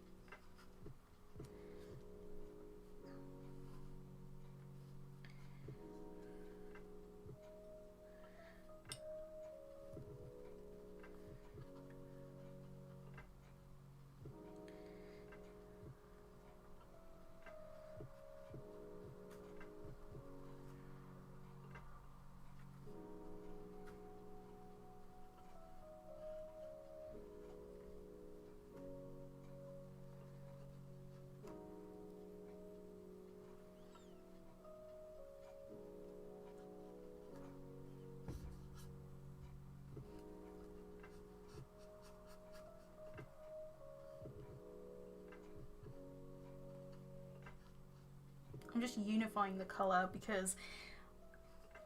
I'm just unifying the colour because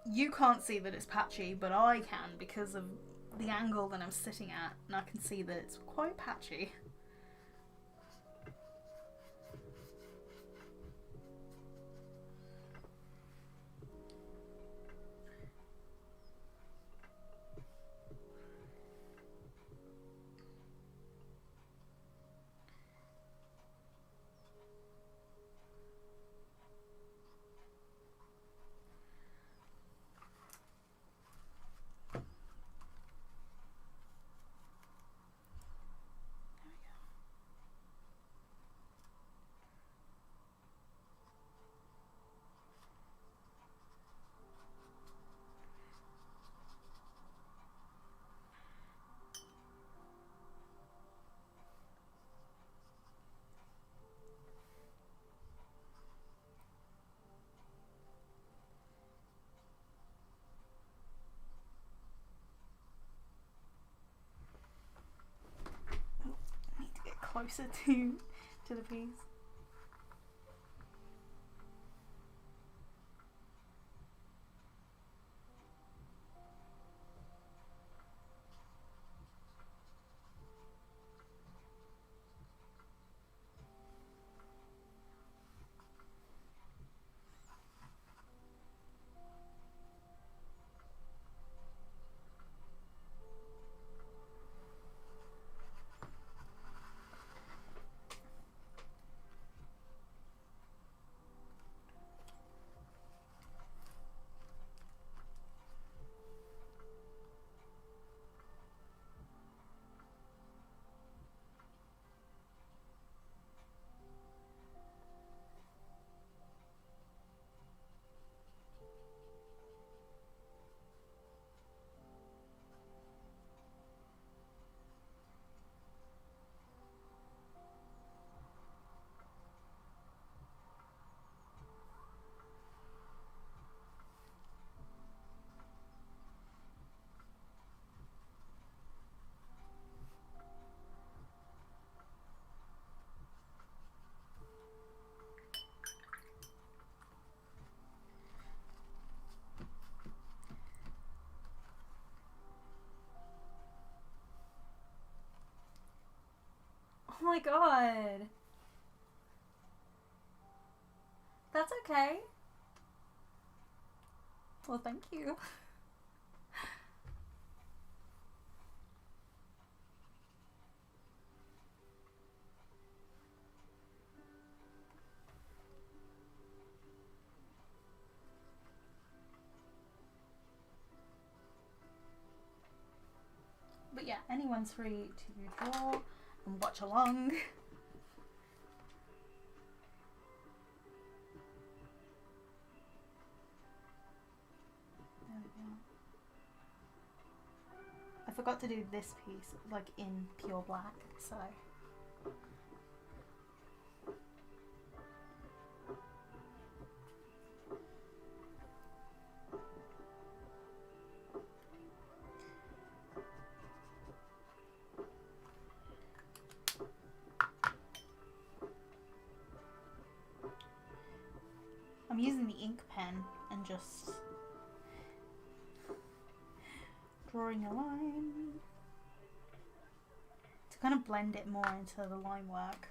you can't see that it's patchy, but I can because of the angle that I'm sitting at, and I can see that it's quite patchy. Closer to the piece. my god. That's okay. Well, thank you. But yeah, anyone's free to draw and watch along. There we go. I forgot to do this piece like in pure black, so. I'm using the ink pen and just drawing a line to kind of blend it more into the line work.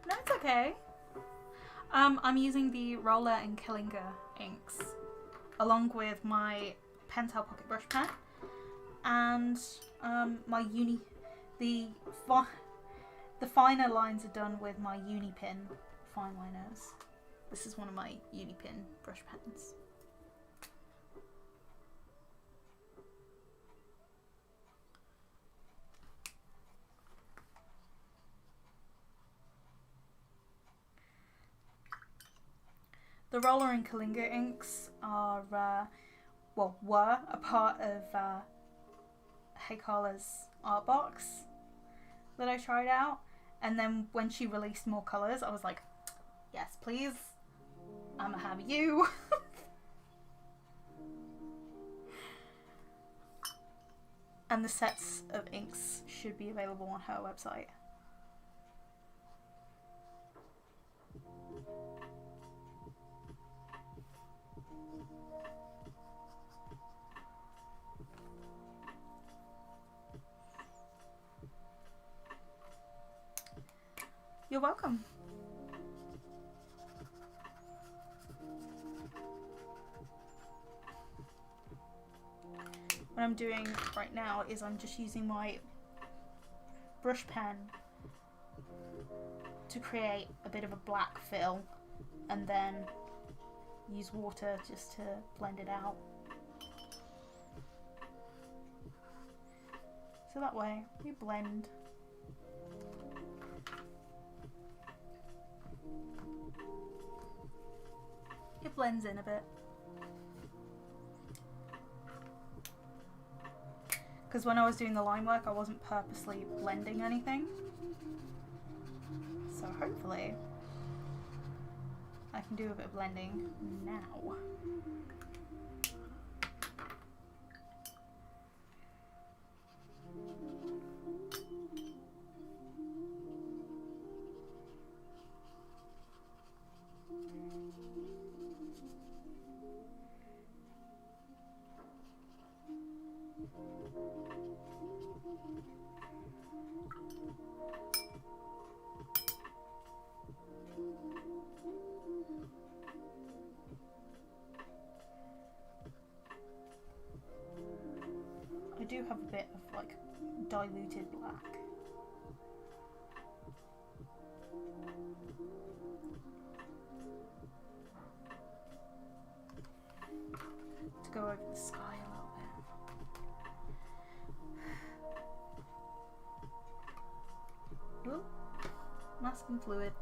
No, it's okay. I'm using the Roller and Killinger inks along with my Pentel Pocket Brush Pen and my the finer lines are done with my Unipin fine liners. This is one of my Unipin brush pens. The Roller and Killinger inks are, were a part of Hey Carla's art box that I tried out. And then when she released more colours, I was like, yes, please, I'ma have you. And the sets of inks should be available on her website. You're welcome. What I'm doing right now is I'm just using my brush pen to create a bit of a black fill and then use water just to blend it out. So that way we blend. It blends in a bit. Because when I was doing the line work, I wasn't purposely blending anything. So hopefully I can do a bit of blending now. I do have a bit of like diluted black. To go over the sky a little bit. Ooh, masking fluid.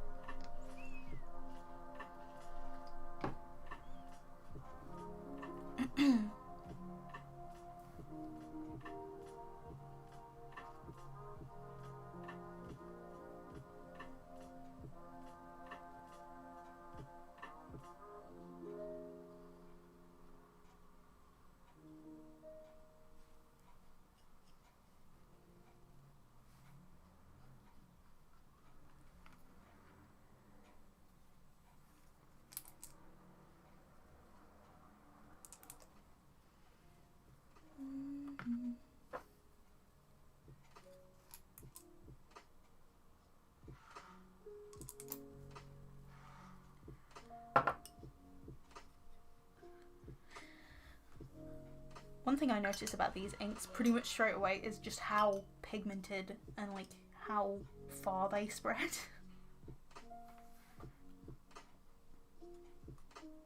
One thing I noticed about these inks pretty much straight away is just how pigmented and like how far they spread.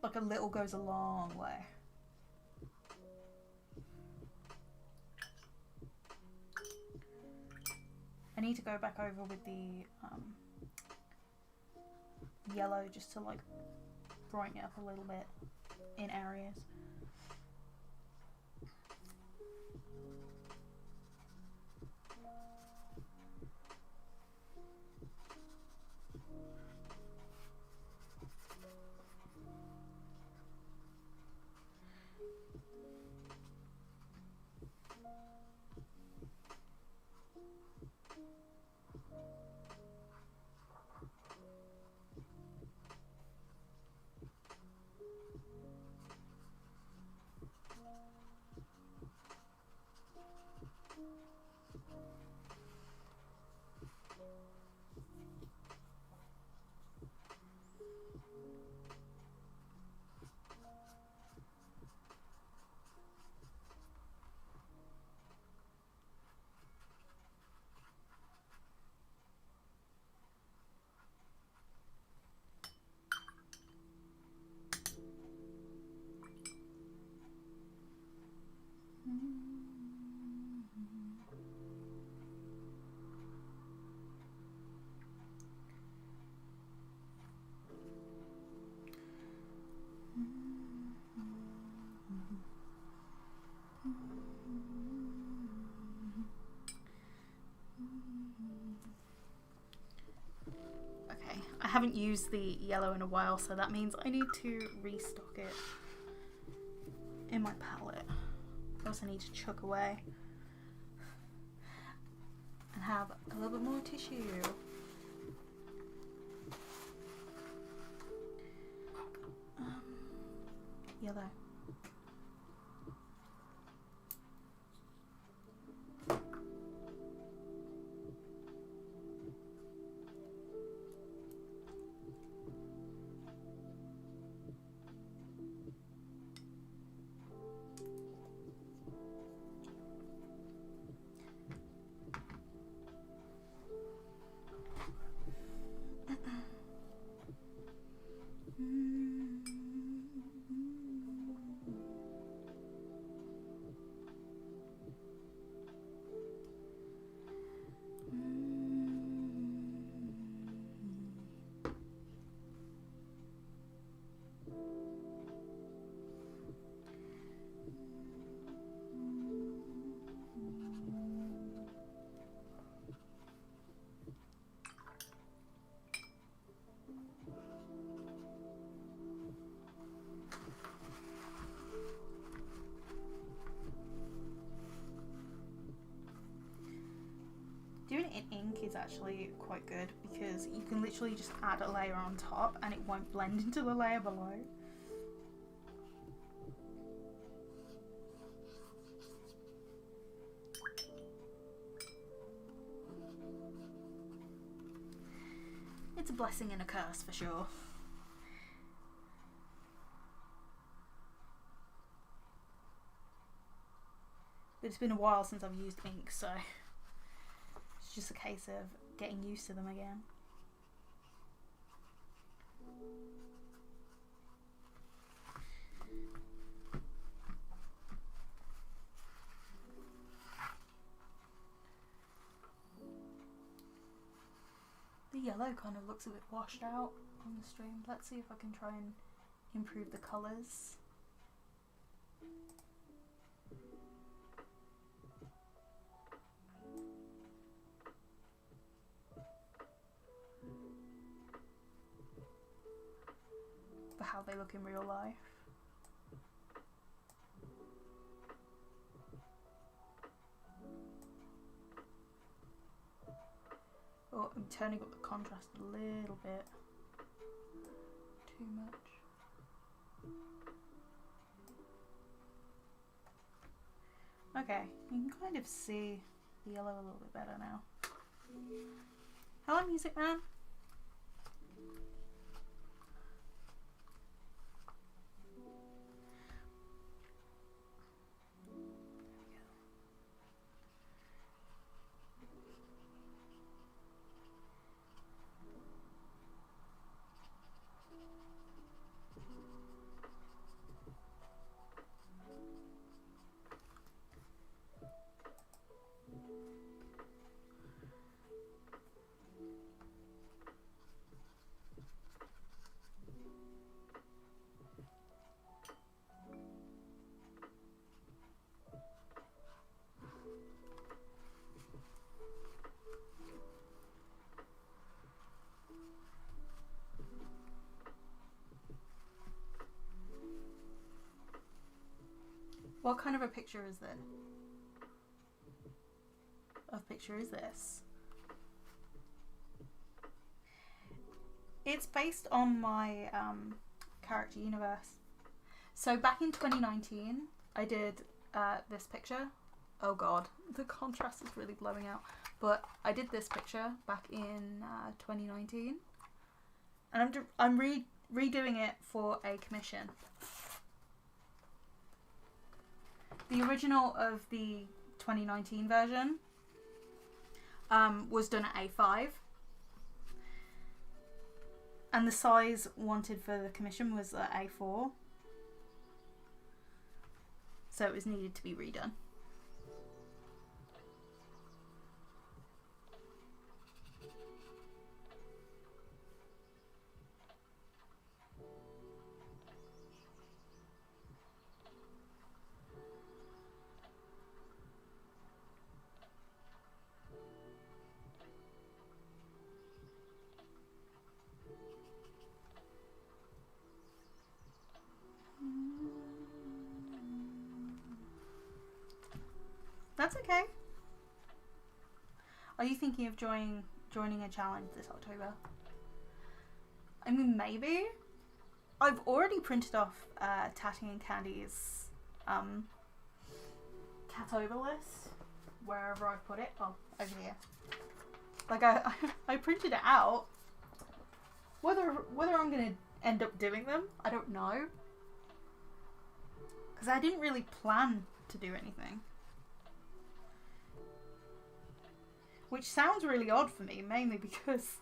Like a little goes a long way. I need to go back over with the yellow just to like brighten it up a little bit in areas. I haven't used the yellow in a while, so that means I need to restock it in my palette. I also need to chuck away and have a little bit more tissue. Yellow. Doing it in ink is actually quite good because you can literally just add a layer on top and it won't blend into the layer below. It's a blessing and a curse for sure. But it's been a while since I've used ink, so it's just a case of getting used to them again. The yellow kind of looks a bit washed out on the stream. Let's see if I can try and improve the colours. For how they look in real life. Oh, I'm turning up the contrast a little bit. Too much. Okay, you can kind of see the yellow a little bit better now. Hello, Music Man. What kind of a picture is this? It's based on my character universe. So back in 2019, I did this picture. Oh god, the contrast is really blowing out. But I did this picture back in 2019, and I'm redoing it for a commission. The original of the 2019 version was done at A5, and the size wanted for the commission was at A4, so it was needed to be redone. That's okay. Are you thinking of joining a challenge this October? I mean, maybe. I've already printed off Tatty and Candy's cat over list, wherever I put it. Oh, over here. Like I printed it out. Whether I'm gonna end up doing them, I don't know. Because I didn't really plan to do anything. Which sounds really odd for me, mainly because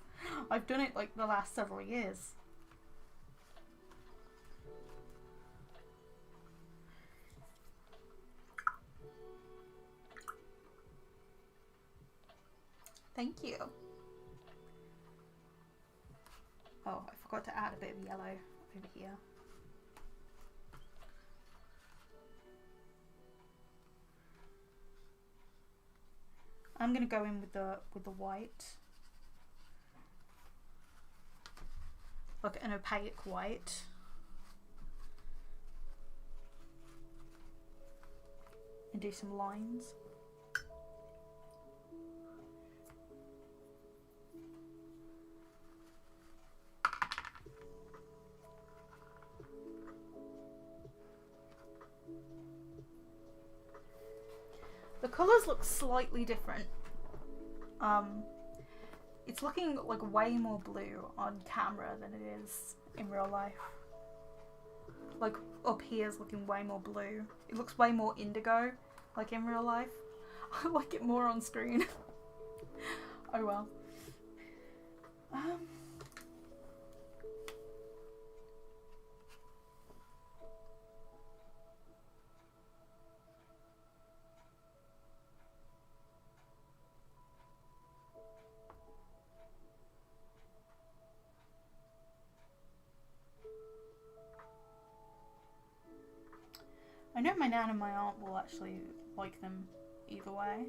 I've done it like the last several years. Thank you. Oh, I forgot to add a bit of yellow over here. I'm gonna go in with the white, like an opaque white. And do some lines. The colours look slightly different. It's looking like way more blue on camera than it is in real life. Like up here is looking way more blue. It looks way more indigo, like in real life. I like it more on screen. Oh well. I know my nan and my aunt will actually like them either way.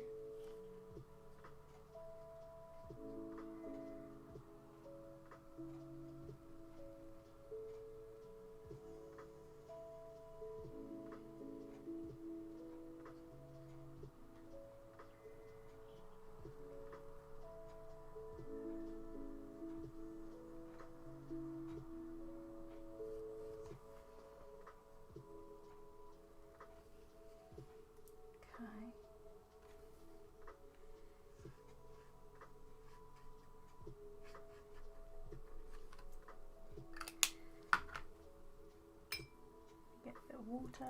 Water.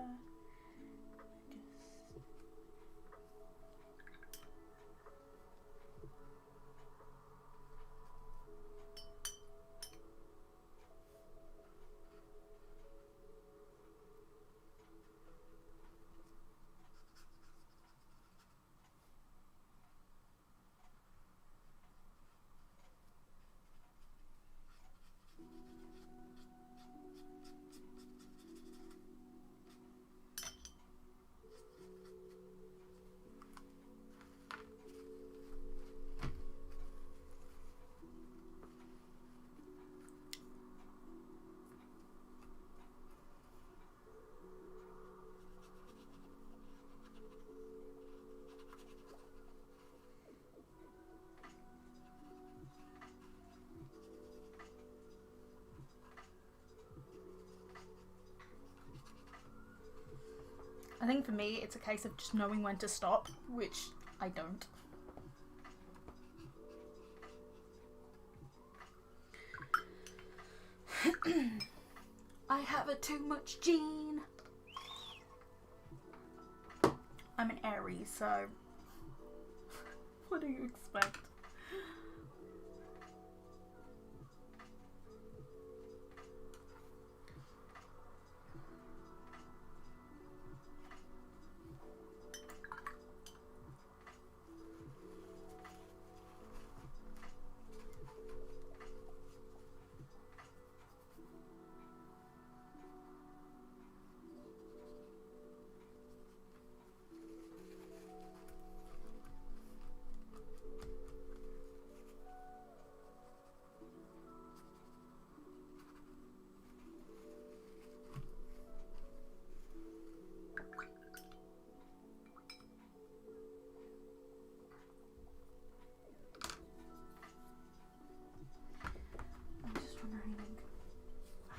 I think for me, it's a case of just knowing when to stop, which I don't. I have a too much gene. I'm an Aries, so what do you expect?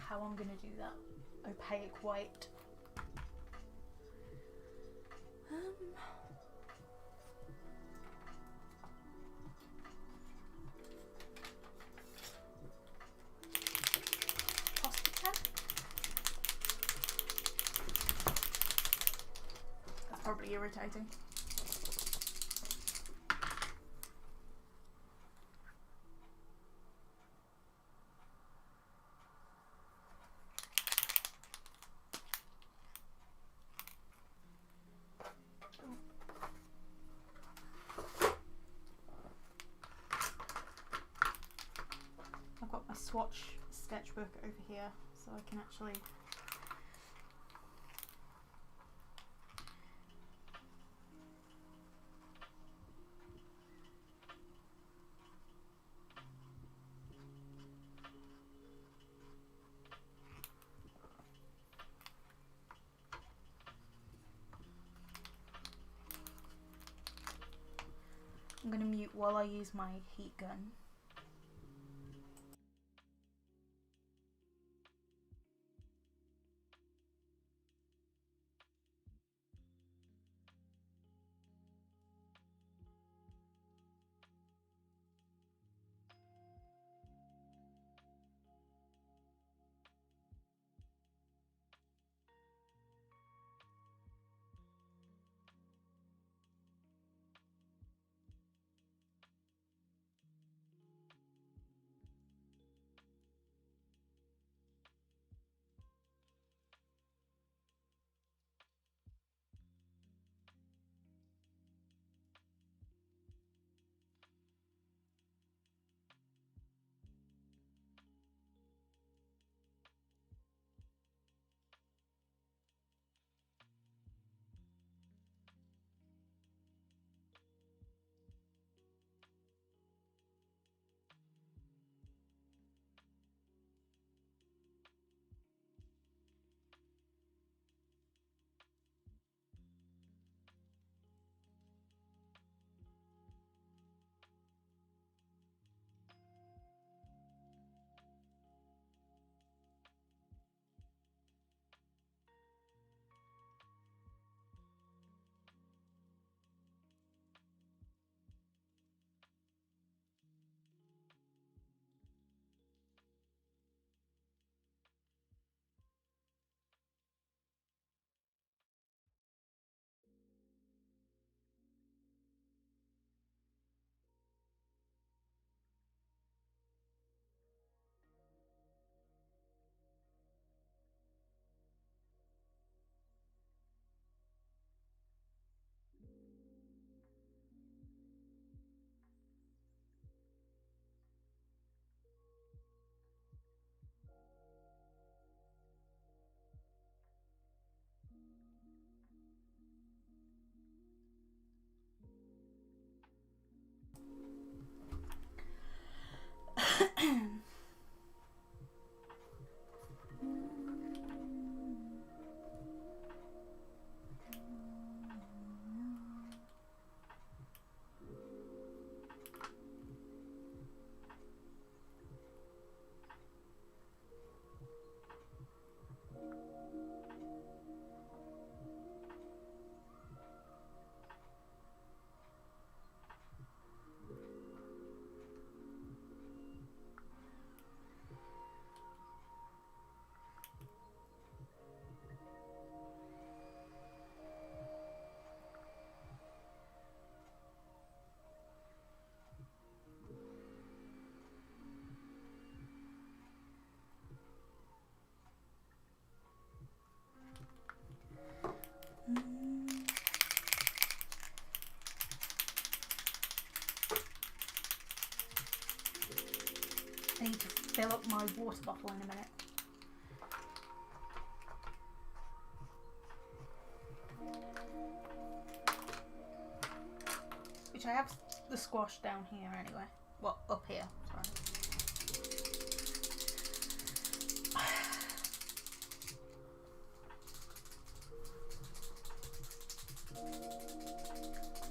How I'm gonna do that opaque white. That's probably irritating. Swatch sketchbook over here so I can actually I'm going to mute while I use my heat gun. I need to fill up my water bottle in a minute. Which I have the squash down here anyway. Well, up here, sorry.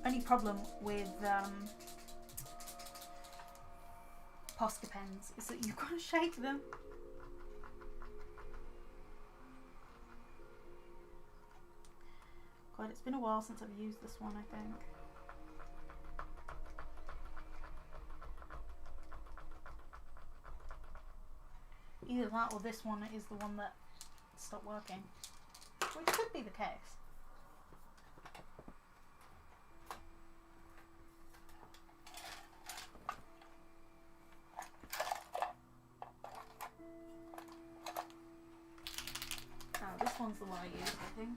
Only problem with Posca pens is that you've got to shake them. God, it's been a while since I've used this one, I think. Either that or this one is the one that stopped working, which could be the case. Oh, this one's the one I use, I think.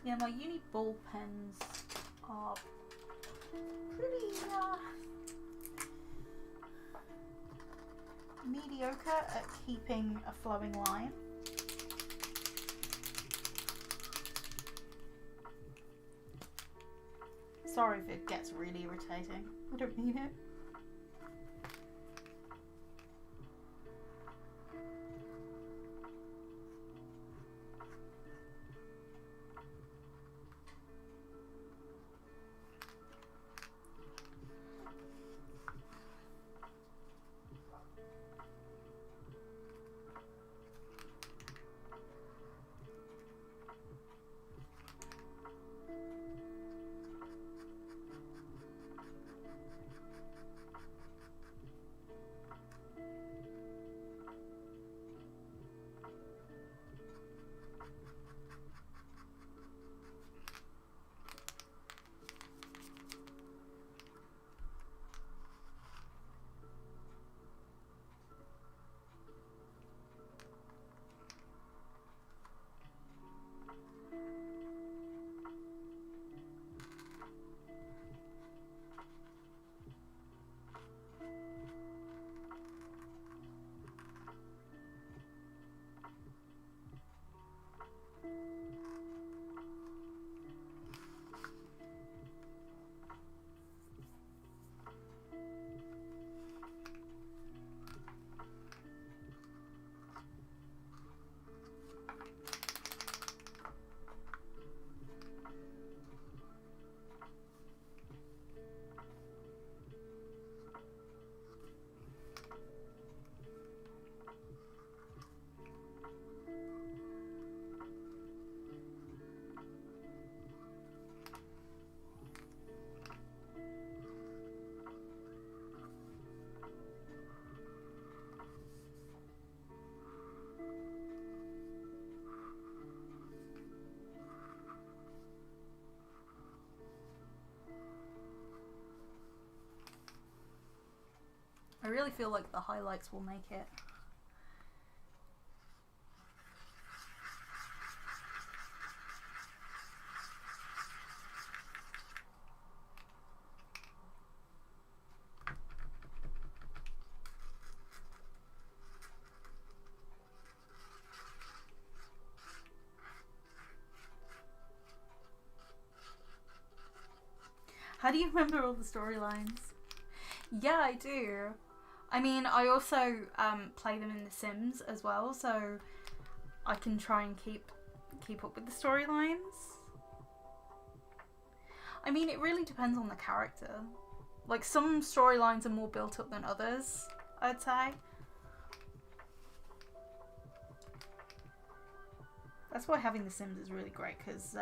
Yeah, my uni ball pens are pretty mediocre at keeping a flowing line. Sorry if it gets really irritating. I don't mean it. I really feel like the highlights will make it. How do you remember all the storylines? Yeah, I do. I mean, I also play them in The Sims as well, so I can try and keep up with the storylines. I mean, it really depends on the character. Like, some storylines are more built up than others, I'd say. That's why having The Sims is really great, because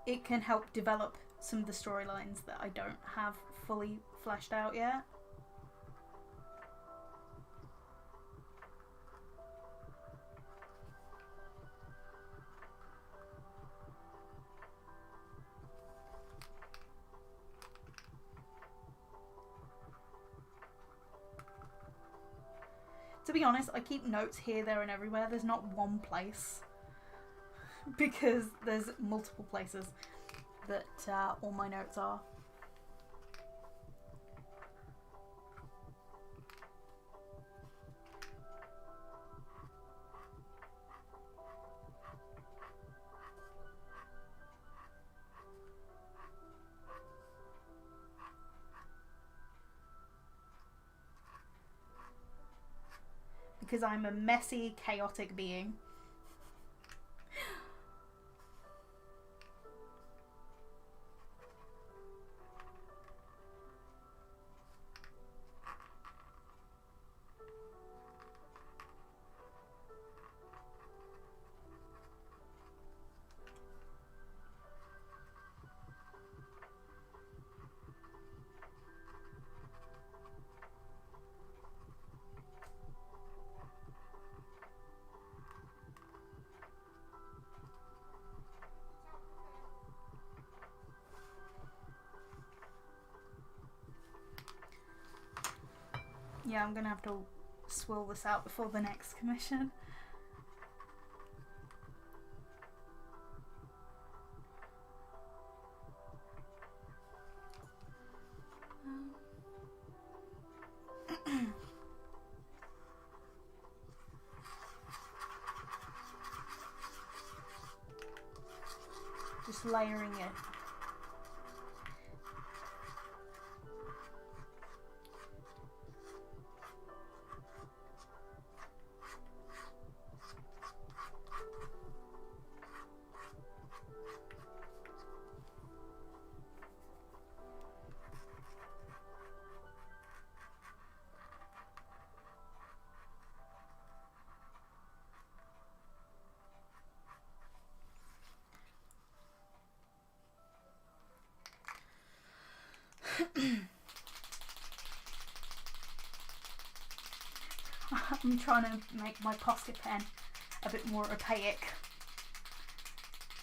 it can help develop some of the storylines that I don't have fully fleshed out yet. To be honest, I keep notes here, there, and everywhere. There's not one place. Because there's multiple places that all my notes are. Because I'm a messy, chaotic being. Yeah, I'm gonna have to swill this out before the next commission. Just layering it. I'm trying to make my Posca pen a bit more opaque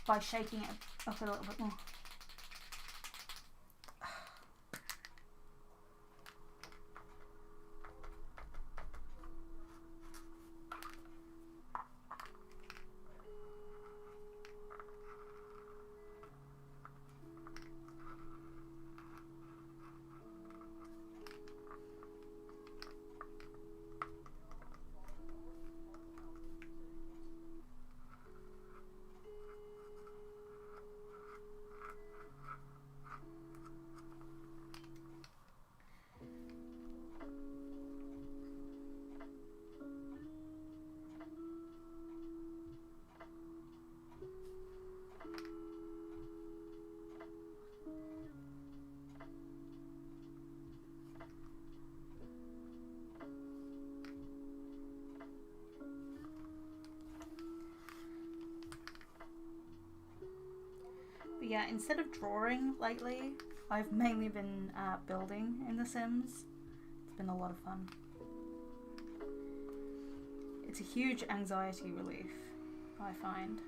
by shaking it up a little bit more. But yeah, instead of drawing lately, I've mainly been building in The Sims. It's been a lot of fun. It's a huge anxiety relief, I find.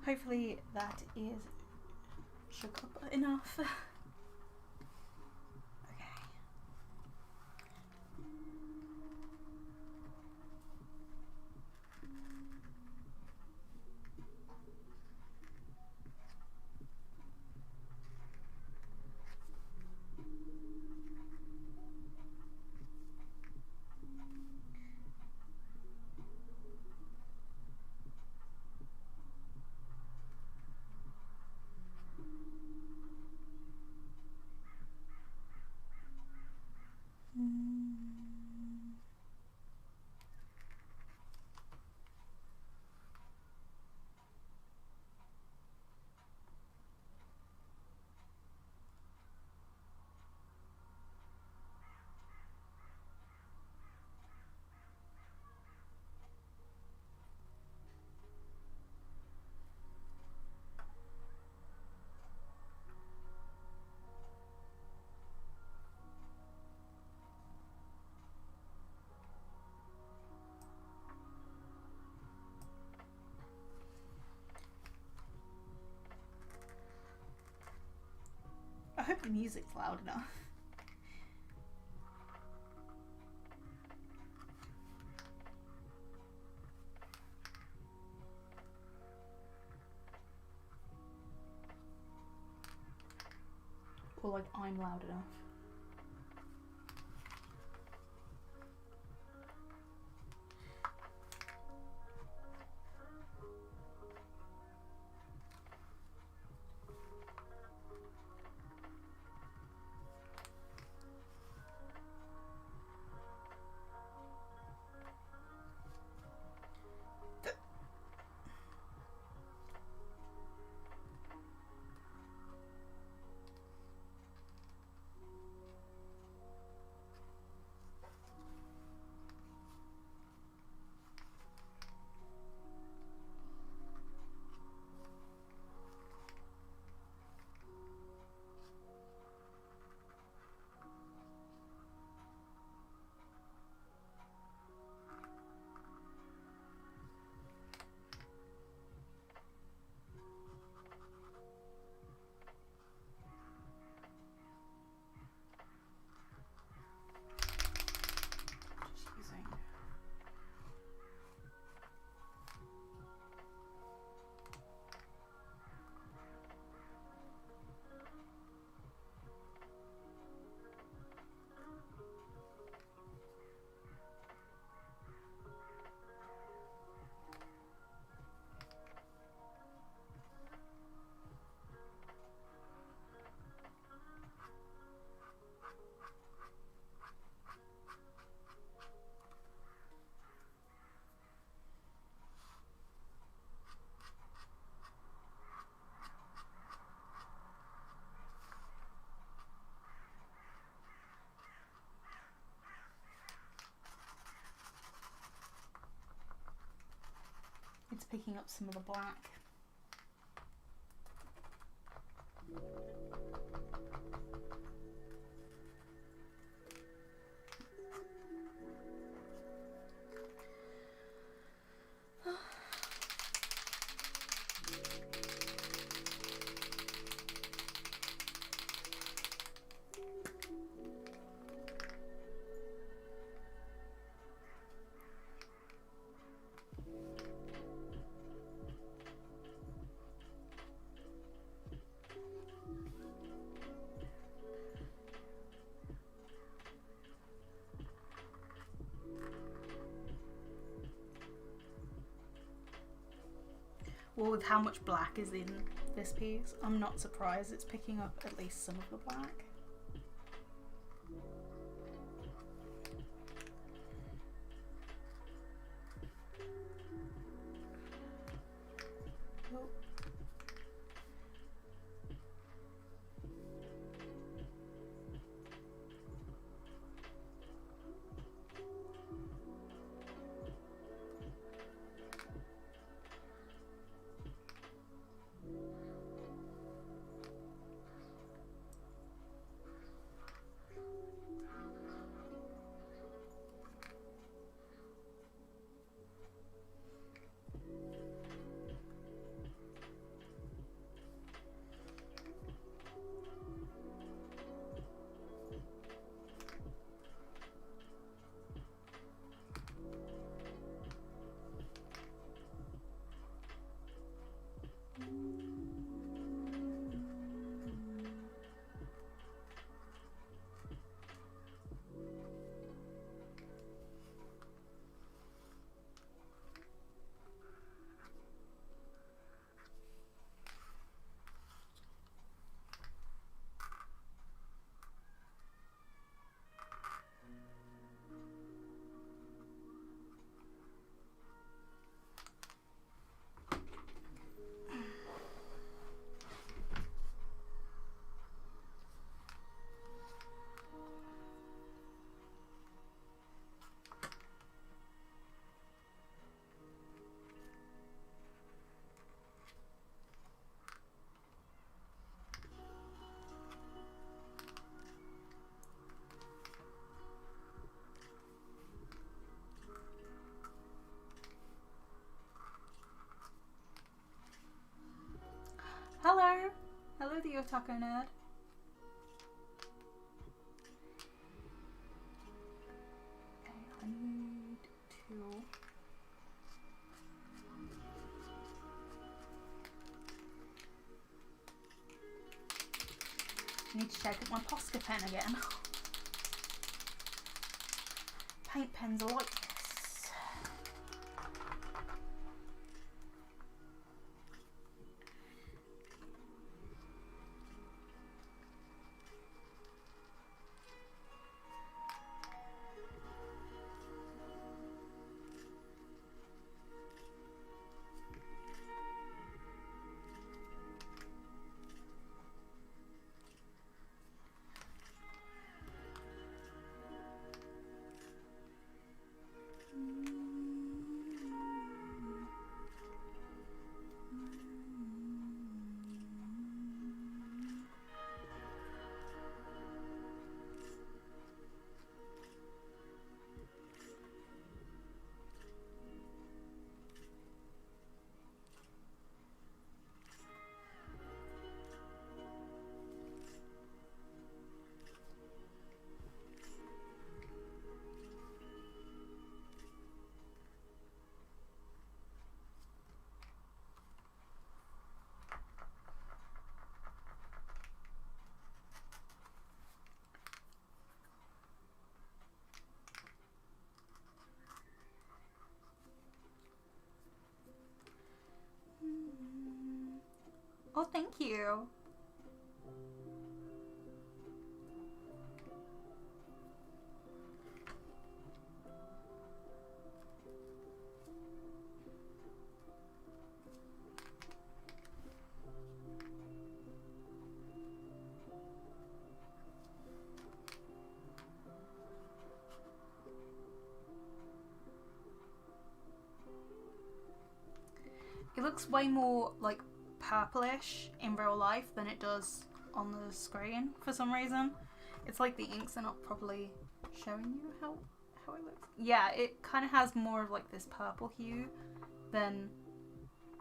Hopefully that is shook up enough. I hope the music's loud enough. Or like I'm loud enough. It's picking up some of the black. Well, with how much black is in this piece, I'm not surprised it's picking up at least some of the black. Oh. Taco Nerd. Okay, I need to... I need to check out my Posca pen again. Paint pens are like this. Oh, thank you. It looks way more like purplish in real life than it does on the screen for some reason. It's like the inks are not properly showing you how it looks. Yeah, it kind of has more of like this purple hue than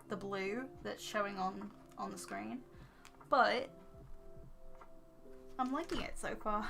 the blue that's showing on the screen. But I'm liking it so far.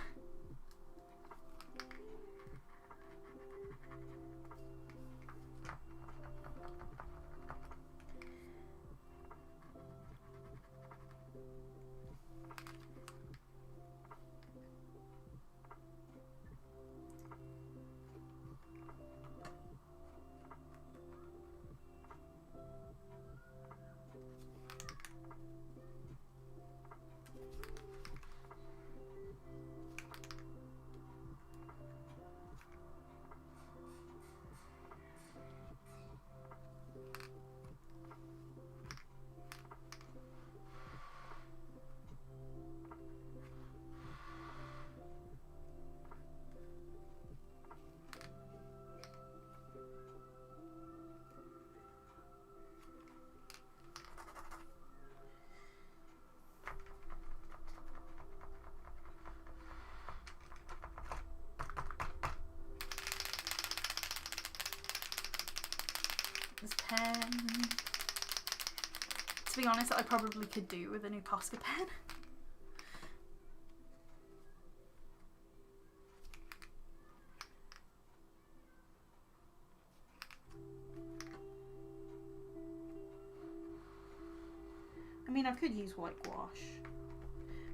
This pen. To be honest, I probably could do with a new Posca pen. I mean, I could use white gouache.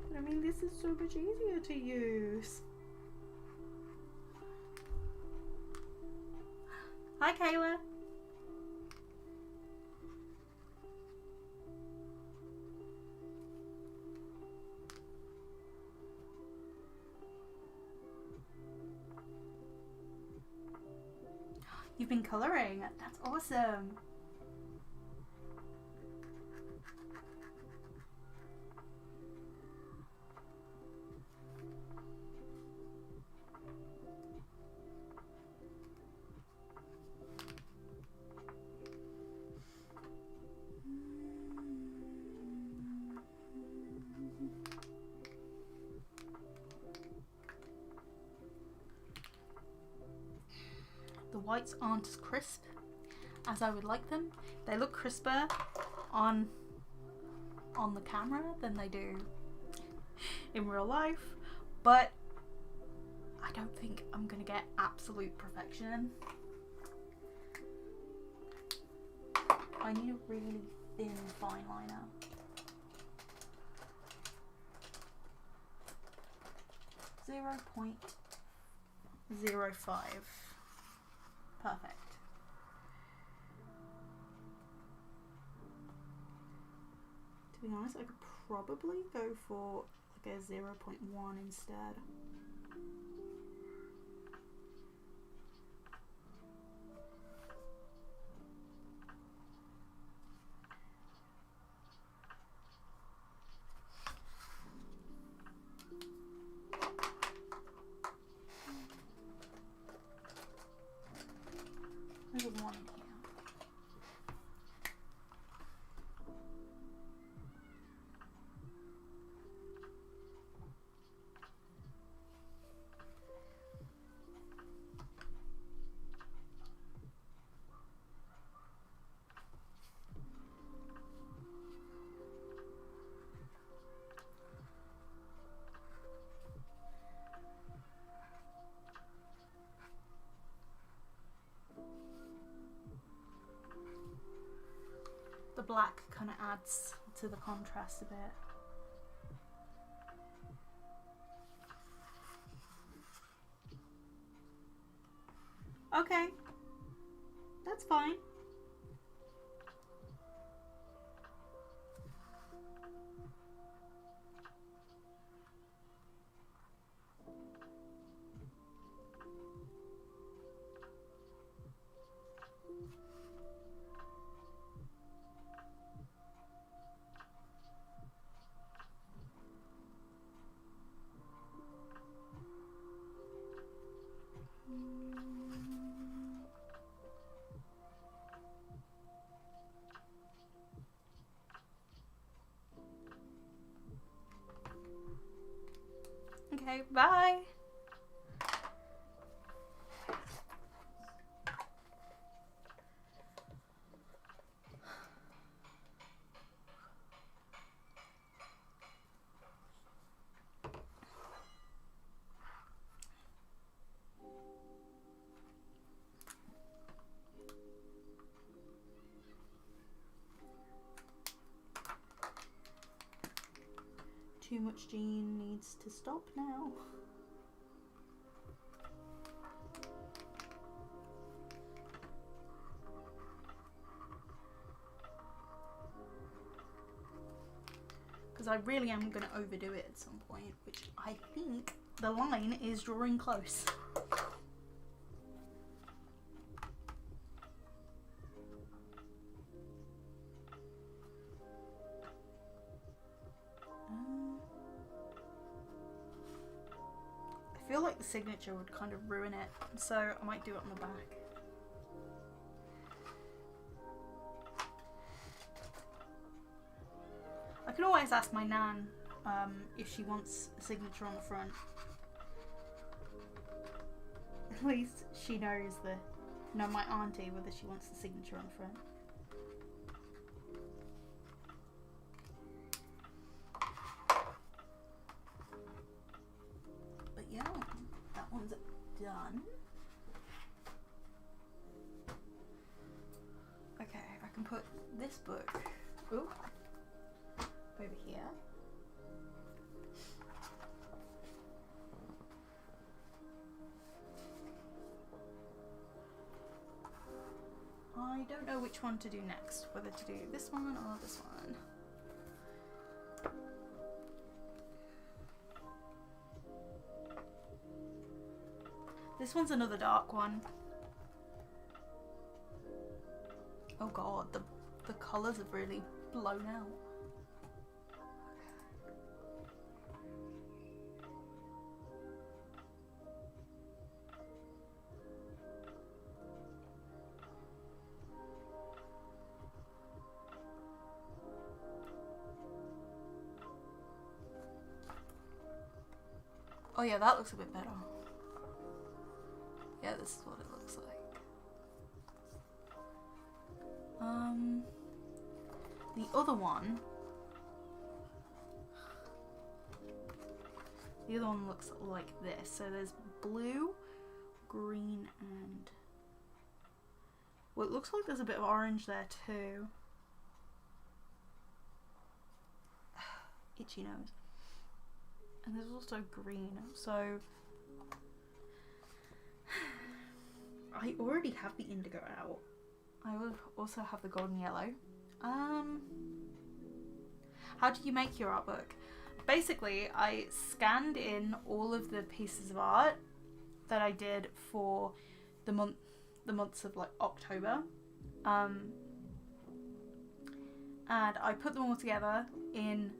But I mean, this is so much easier to use. Hi, Kayla. You've been colouring. That's awesome. The whites aren't as crisp as I would like them. They look crisper on the camera than they do in real life, but I don't think I'm gonna get absolute perfection. I need a really thin fine liner. .05. Perfect. To be honest, I could probably go for like a 0.1 instead. There's a 1 in here. The black kind of adds to the contrast a bit. Okay, that's fine. Okay, bye. Too much gene needs to stop now. Because I really am going to overdo it at some point, which I think the line is drawing close. I feel like the signature would kind of ruin it, so I might do it on the back. I can always ask my nan if she wants a signature on the front. At least she knows my auntie, whether she wants the signature on the front. But yeah, that one's done. Okay, I can put this book over here. I don't know which one to do next, whether to do this one or this one. This one's another dark one. Oh god, the colours have really blown out. Oh yeah, that looks a bit better. Yeah, this is what it looks like. The other one The other one looks like this. So there's blue, green, and... well, it looks like there's a bit of orange there too. Itchy nose. And there's also green. So... I already have the indigo out. I will also have the golden yellow. How do you make your art book? Basically, I scanned in all of the pieces of art that I did for the months of like October, and I put them all together in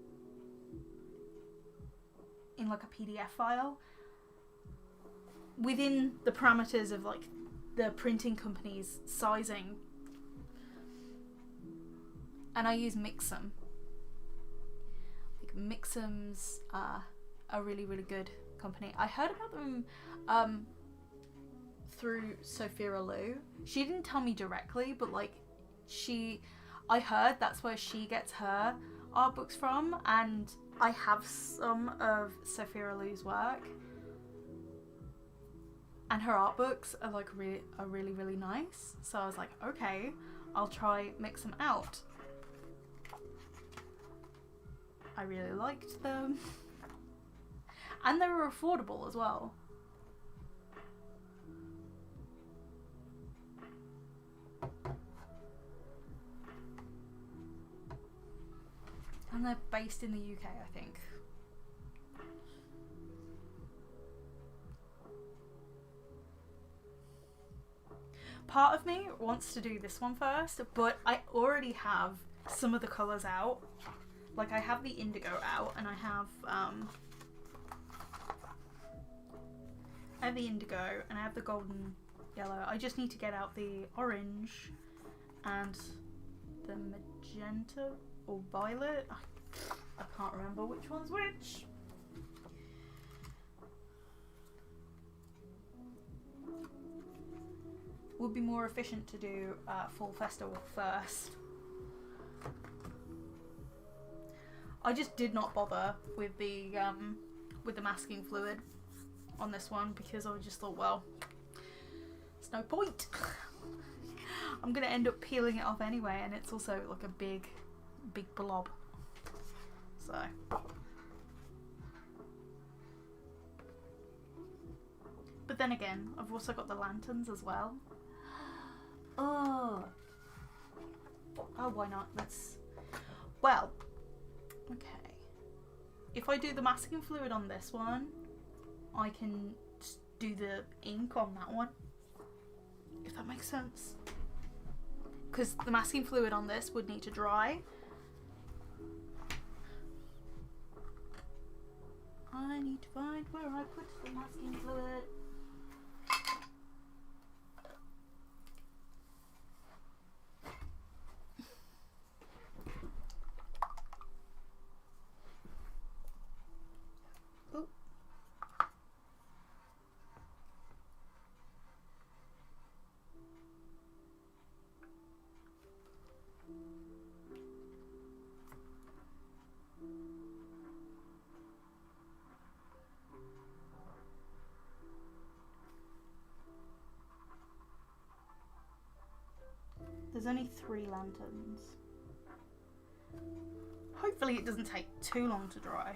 like a PDF file within the parameters of like the printing company's sizing, and I use Mixam. Like Mixam's a really good company. I heard about them through Sophia Lou. She didn't tell me directly, but like I heard that's where she gets her art books from, and I have some of Sophia Lou's work. And her art books are like really nice. So I was like, okay, I'll try mix them out. I really liked them. And they were affordable as well. And they're based in the UK, I think. Part of me wants to do this one first, but I already have some of the colours out. Like I have the indigo out, and I have the indigo, and I have the golden yellow. I just need to get out the orange and the magenta or violet. I can't remember which one's which. Would be more efficient to do Fall Festival first. I just did not bother with the masking fluid on this one because I just thought, well, there's no point. I'm gonna end up peeling it off anyway, and it's also like a big blob. So. But then again, I've also got the lanterns as well. Oh, why not? Well, okay. If I do the masking fluid on this one, I can just do the ink on that one. If that makes sense. Because the masking fluid on this would need to dry. I need to find where I put the masking fluid. There's only 3 lanterns. Hopefully it doesn't take too long to dry.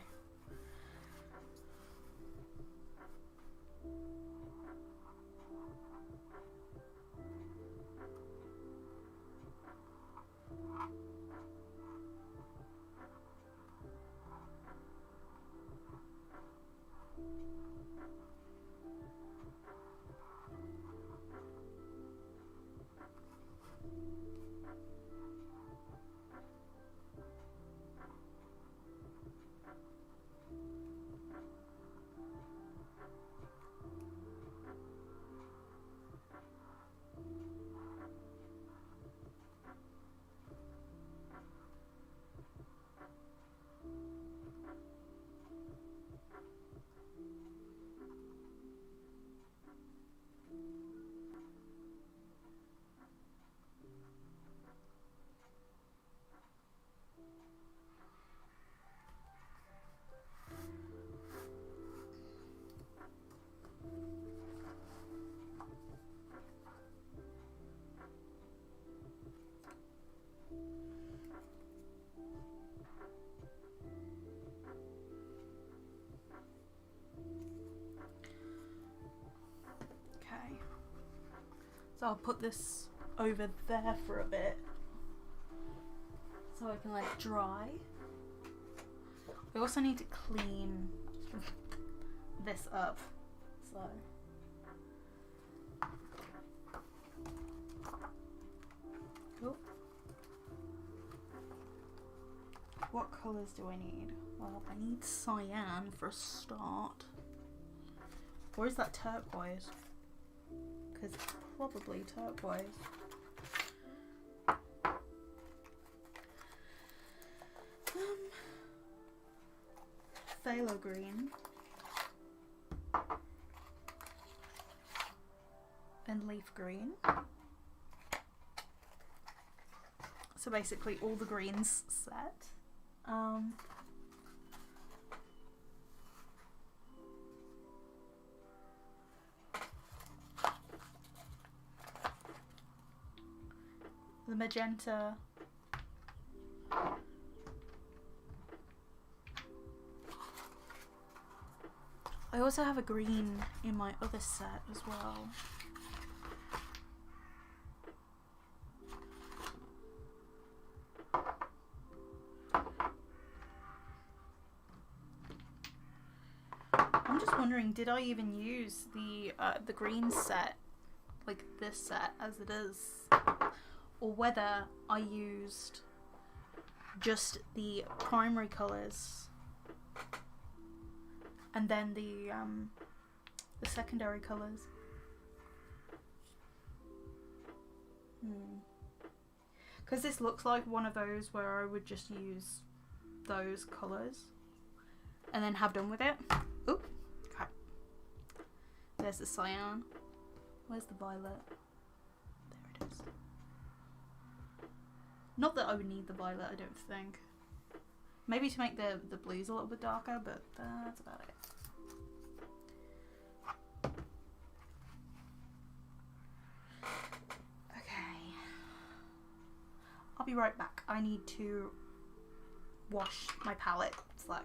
So I'll put this over there for a bit so I can let it dry. We also need to clean this up, so oh. What colours do I need? Well, I need cyan for a start. Or is that turquoise? Because it's probably turquoise. Phthalo green. And leaf green. So basically all the greens set. The magenta. I also have a green in my other set as well. I'm just wondering, did I even use the green set, like this set as it is, or whether I used just the primary colours and then the secondary colours. Because this looks like one of those where I would just use those colours and then have done with it. Oop. Okay. There's the cyan. Where's the violet? There it is. Not that I would need the violet, I don't think. Maybe to make the blues a little bit darker, but that's about it. Okay. I'll be right back. I need to wash my palette, so.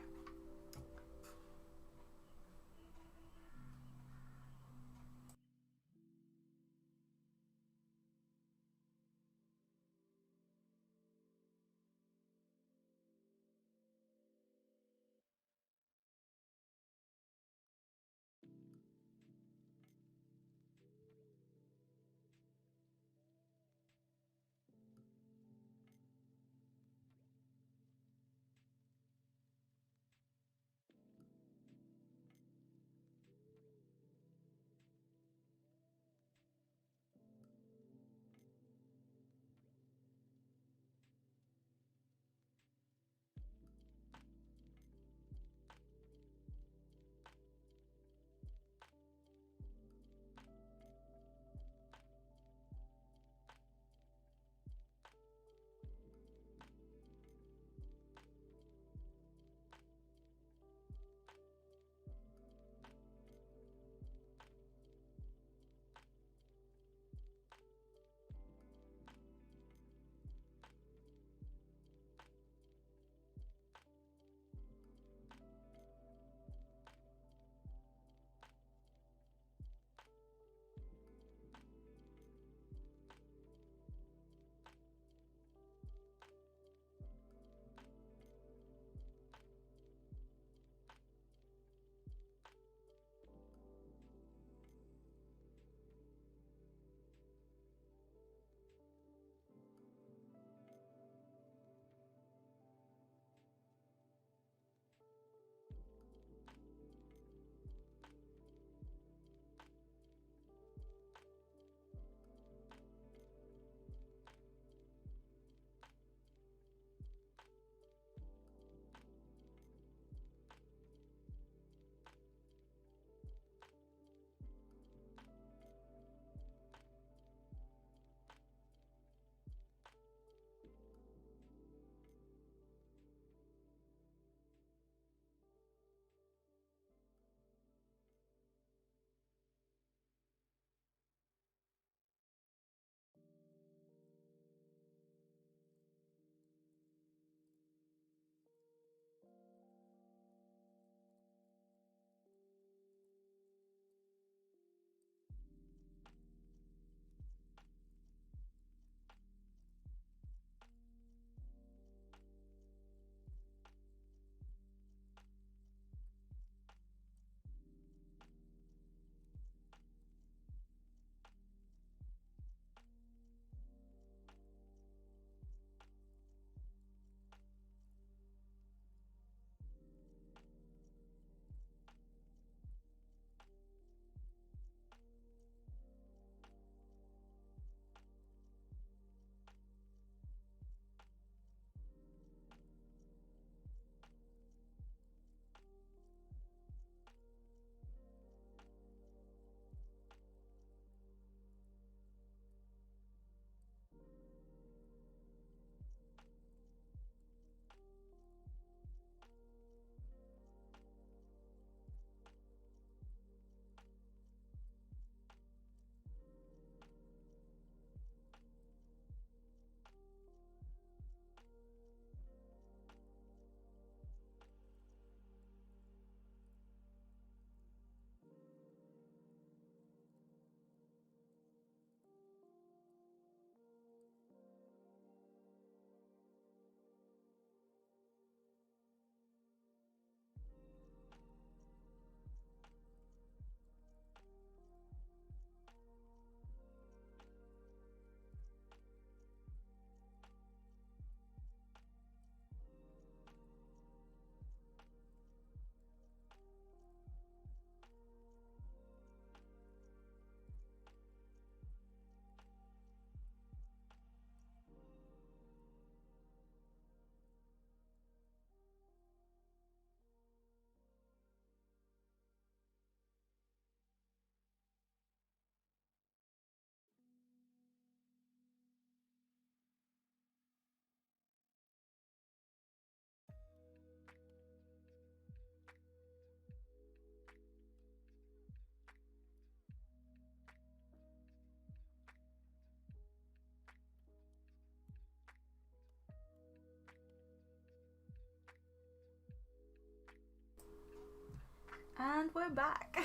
And we're back.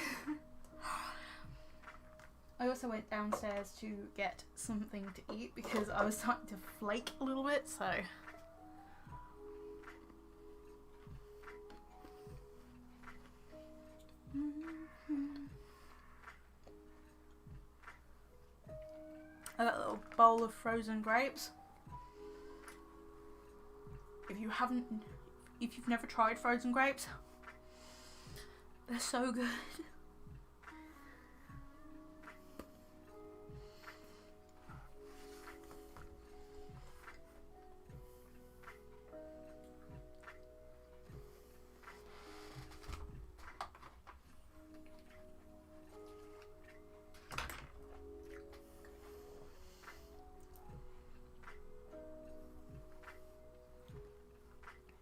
I also went downstairs to get something to eat because I was starting to flake a little bit, so. I got a little bowl of frozen grapes. If you've never tried frozen grapes, they're so good.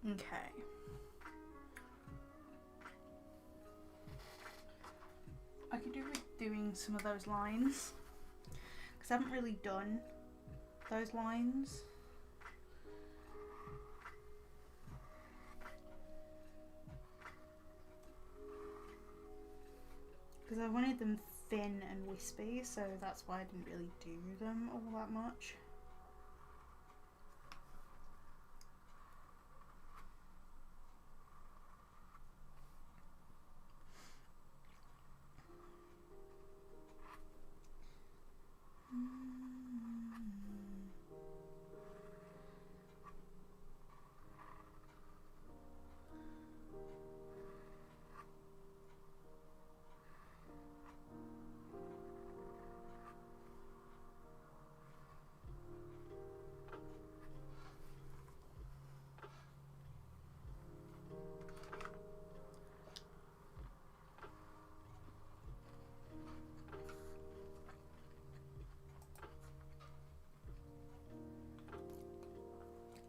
Okay. I could do with doing some of those lines because I haven't really done those lines. Because I wanted them thin and wispy, so that's why I didn't really do them all that much.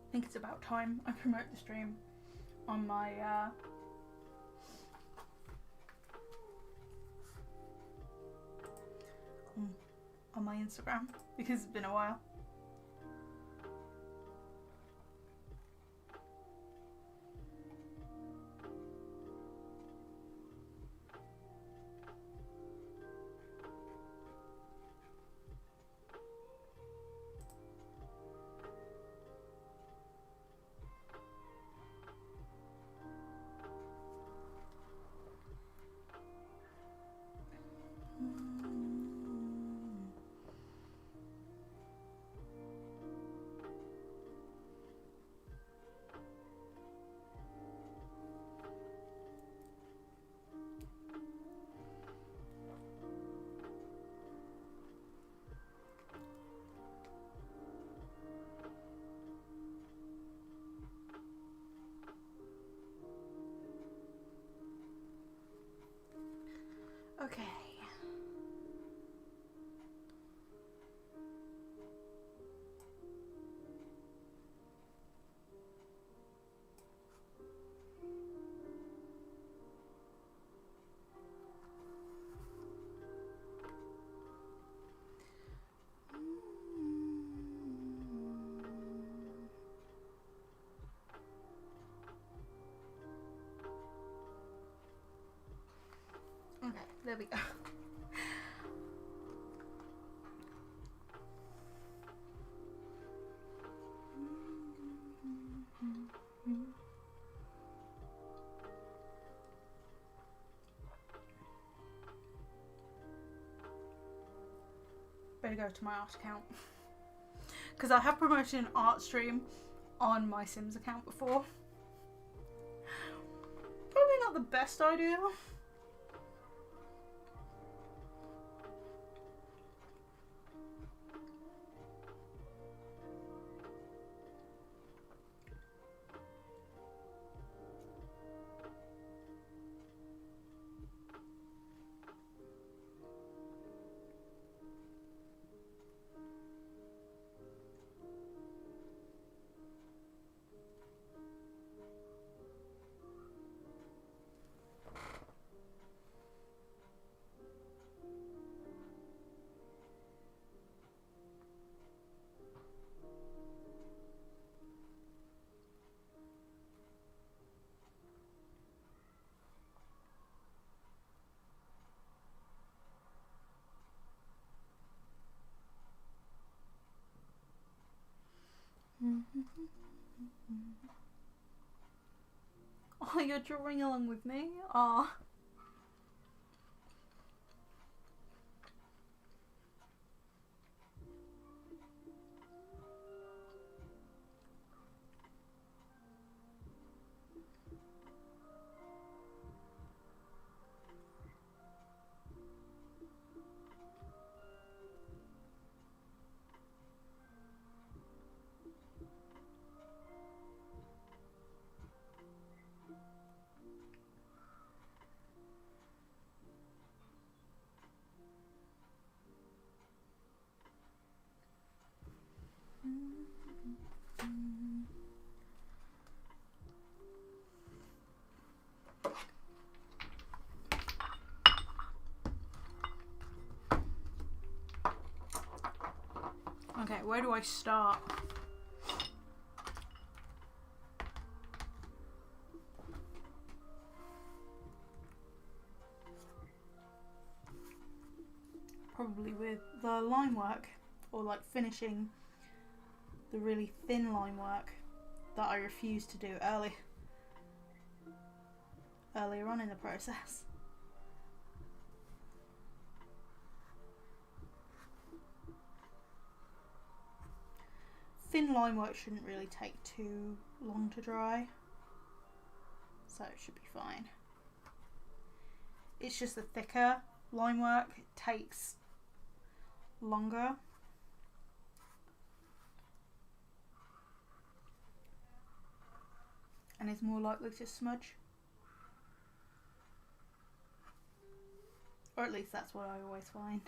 I think it's about time I promote the stream on my on my Instagram because it's been a while. Okay. Okay, there we go. Better go to my art account because I have promoted an art stream on my Sims account before. Probably not the best idea. Oh, you're drawing along with me? Oh. Okay, where do I start? Probably with the line work, or like finishing the really thin line work that I refused to do earlier on in the process. Thin line work shouldn't really take too long to dry, so it should be fine. It's just the thicker line work takes longer. And is more likely to smudge. Or at least that's what I always find.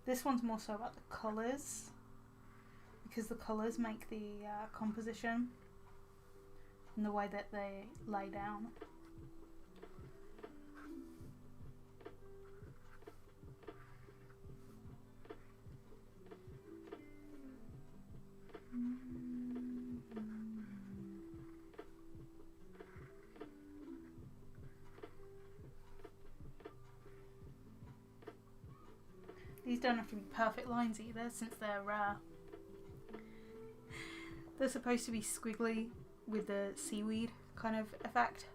This one's more so about the colours, because the colours make the composition and the way that they lay down. These don't have to be perfect lines either, since they're supposed to be squiggly with the seaweed kind of effect.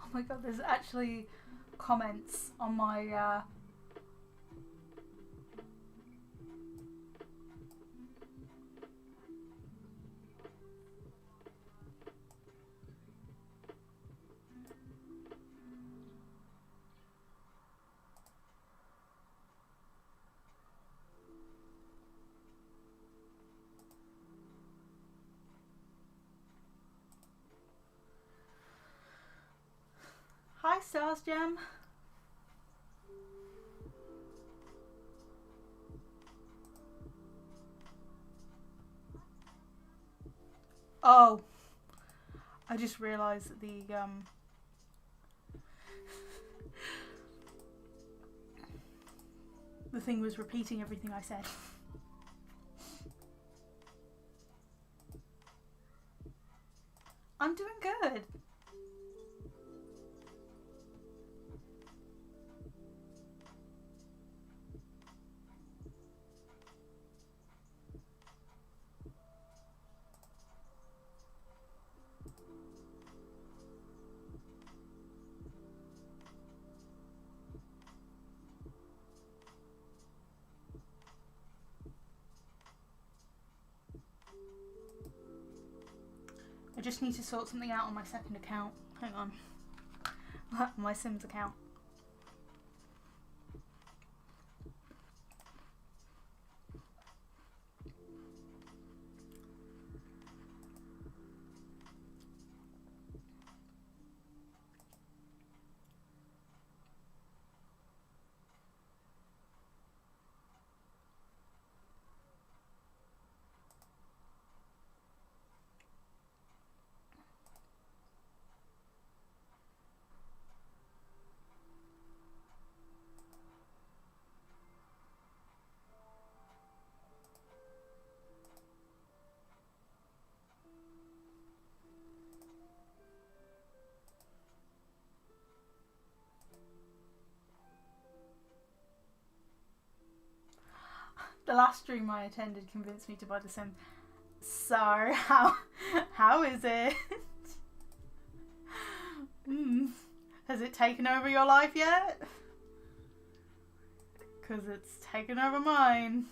Oh my god, there's actually comments on my Hi Stars Gem. Oh, I just realised that the thing was repeating everything I said. I'm doing good. I just need to sort something out on my second account. Hang on. My Sims account. The last stream I attended convinced me to buy The Sims. So, how is it? Has it taken over your life yet? Because it's taken over mine.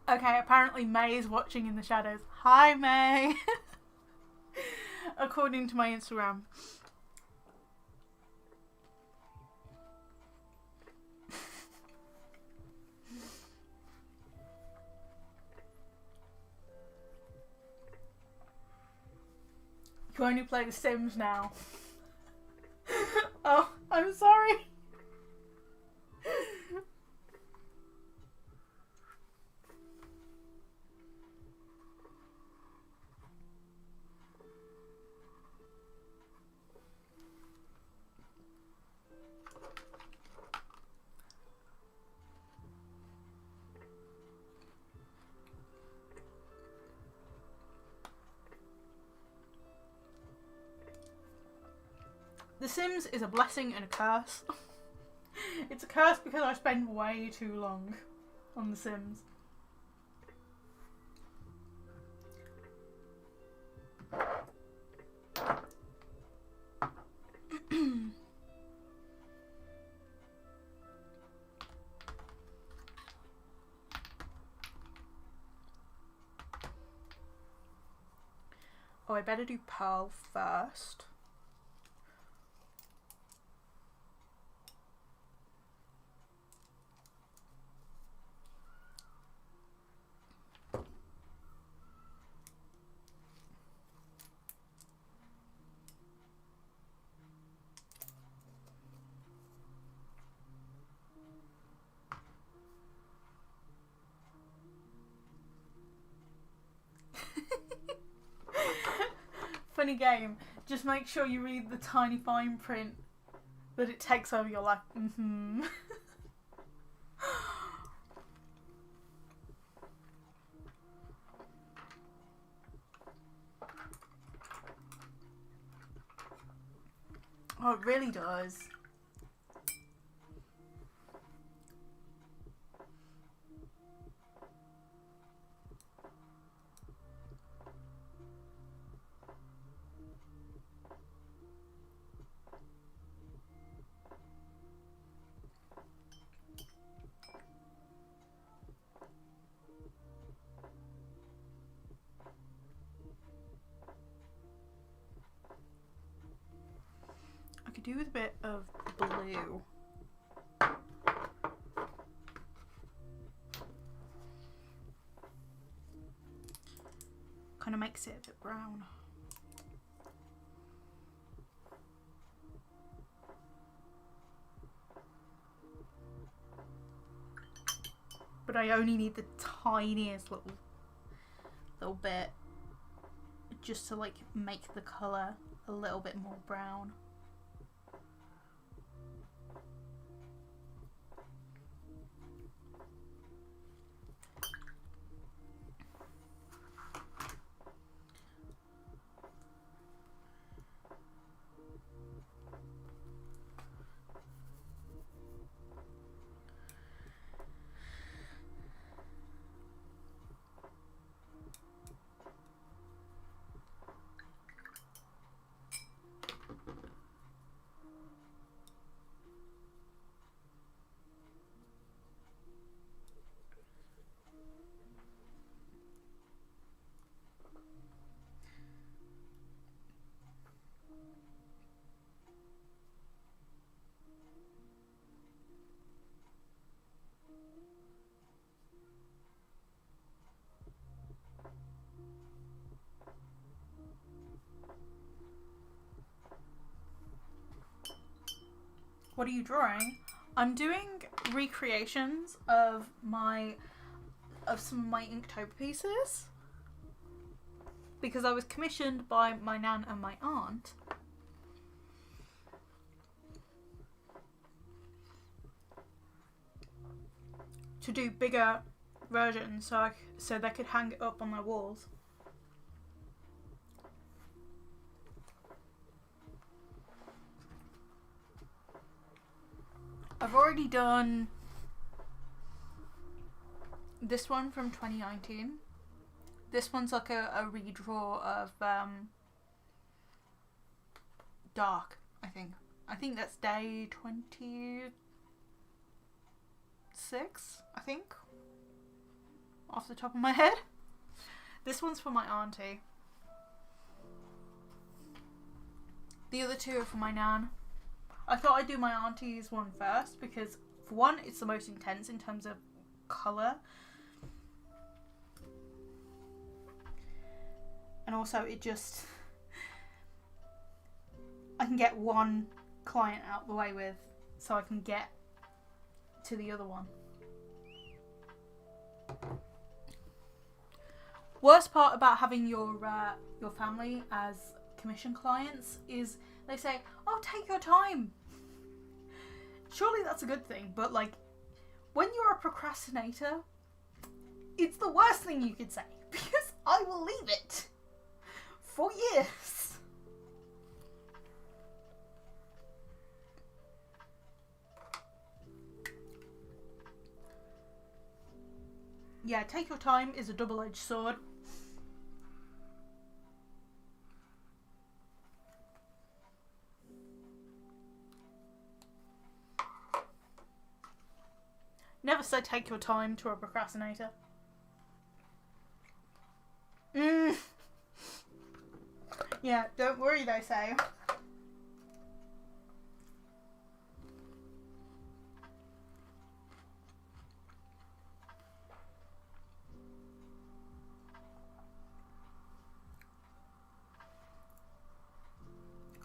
Okay, apparently May is watching in the shadows. Hi, May! According to my Instagram. You only play The Sims now. Oh, I'm sorry. The Sims is a blessing and a curse. It's a curse because I spend way too long on The Sims. Oh, I better do Pearl first. Funny game. Just make sure you read the tiny fine print that it takes over your life. Oh, it really does. I could do with a bit of blue. Kind of makes it a bit brown. But I only need the tiniest little little bit just to like make the colour a little bit more brown. What are you drawing? I'm doing recreations of some of my Inktober pieces because I was commissioned by my nan and my aunt to do bigger versions so they could hang it up on their walls. I've already done this one from 2019. This one's like a redraw of Dark, I think. I think that's day 26, I think, off the top of my head. This one's for my auntie. The other two are for my nan. I thought I'd do my auntie's one first because, for one, it's the most intense in terms of colour. And also, I can get one client out the way with, so I can get to the other one. Worst part about having your family as commission clients is they say, oh, take your time. Surely that's a good thing, but like, when you're a procrastinator, it's the worst thing you could say, because I will leave it for years. Yeah, take your time is a double-edged sword. Never say take your time to a procrastinator. Yeah, don't worry, they say.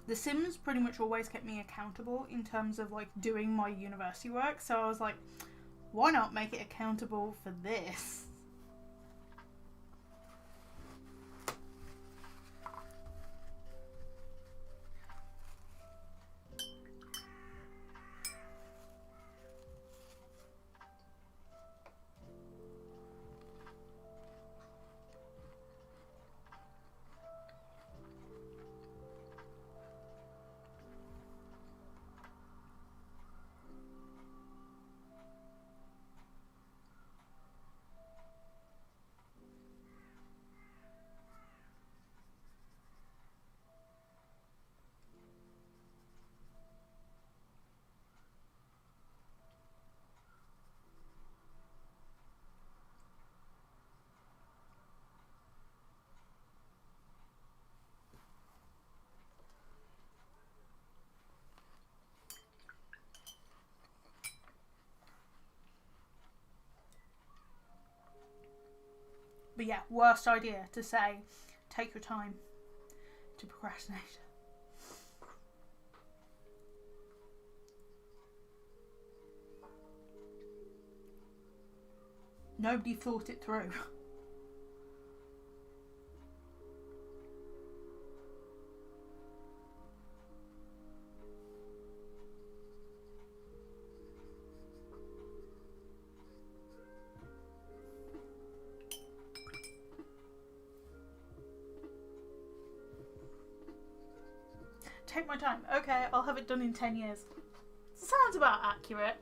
The Sims pretty much always kept me accountable in terms of like doing my university work, so I was like, why not make it accountable for this? But yeah, worst idea to say, take your time to procrastinate. Nobody thought it through. Take my time. Okay, I'll have it done in 10 years. Sounds about accurate.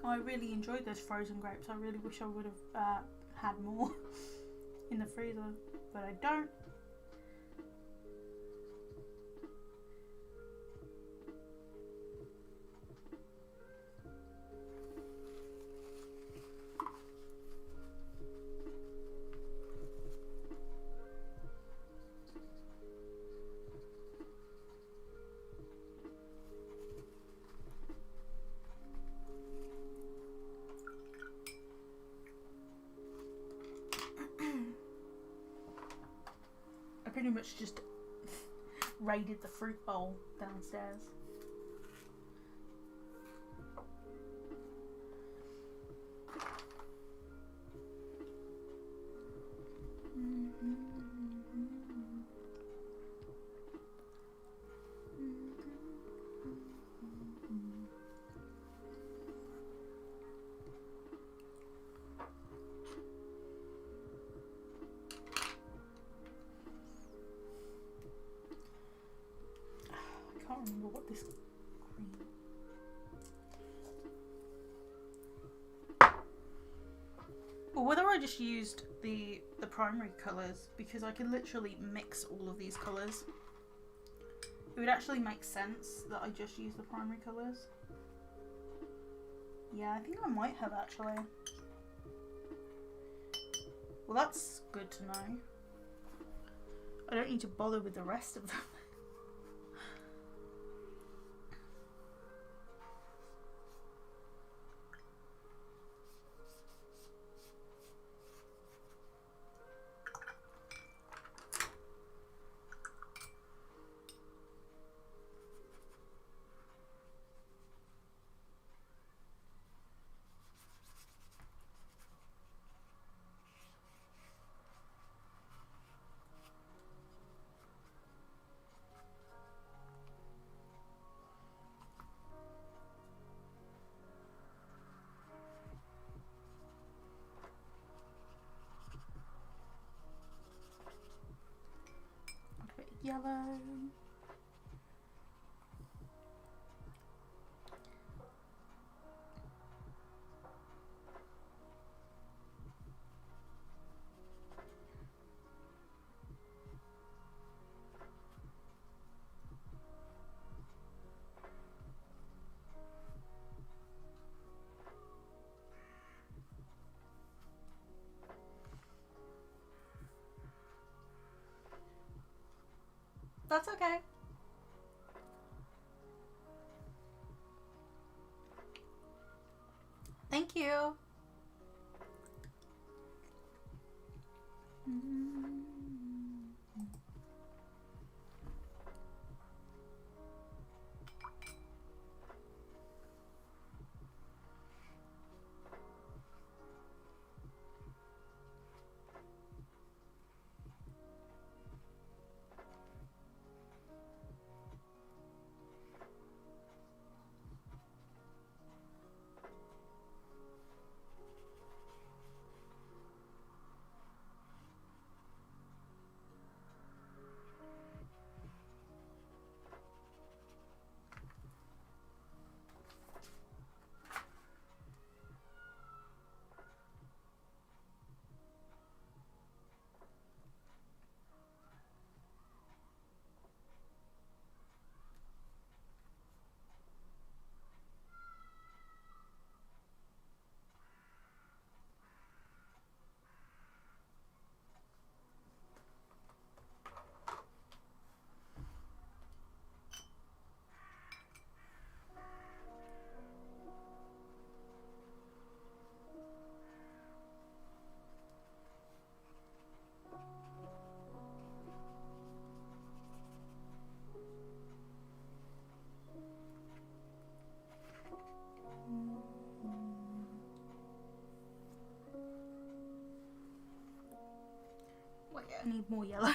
I really enjoyed those frozen grapes. I really wish I would have had more in the freezer, but I don't. Pretty much just raided the fruit bowl downstairs. I can't remember what this green. Or whether I just used the primary colours, because I can literally mix all of these colours. It would actually make sense that I just use the primary colours. Yeah, I think I might have actually. Well, that's good to know. I don't need to bother with the rest of them. Yellow. That's okay. Thank you. Wait, I need more yellow.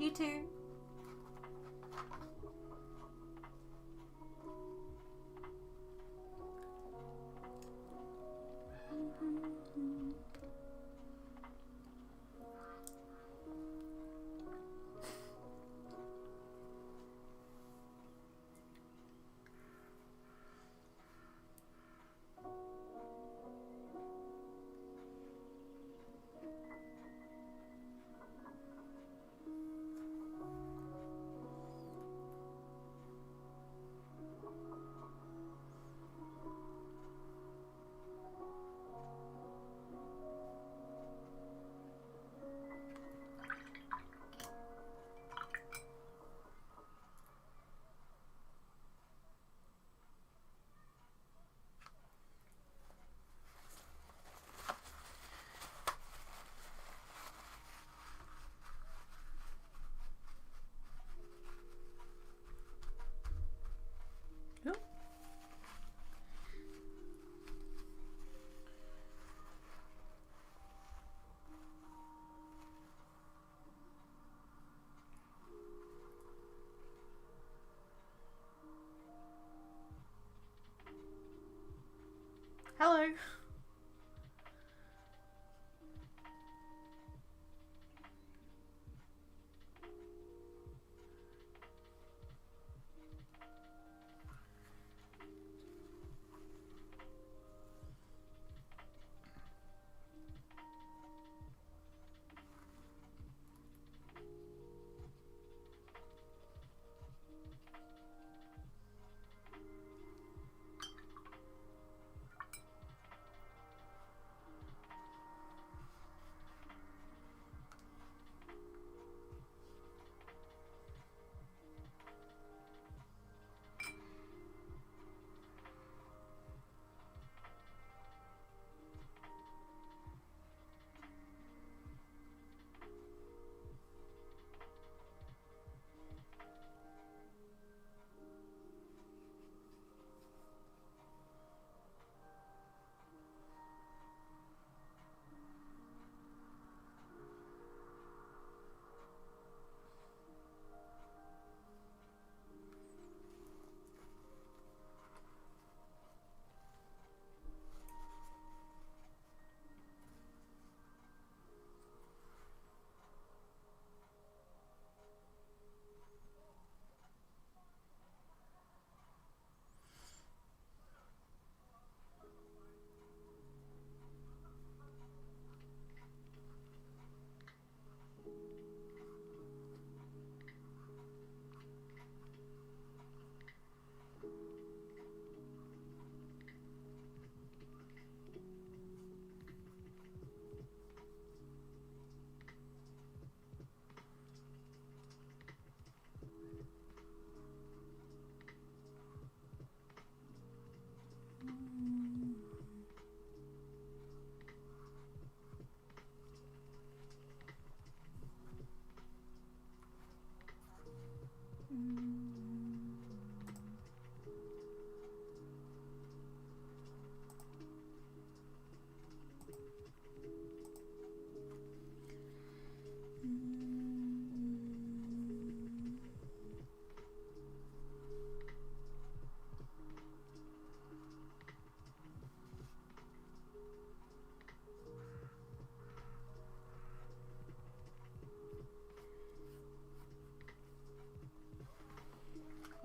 You too. Hello.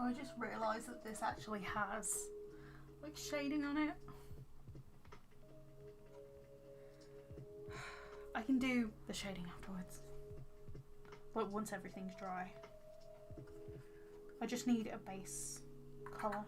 I just realised that this actually has like shading on it. I can do the shading afterwards, like once everything's dry. I just need a base colour.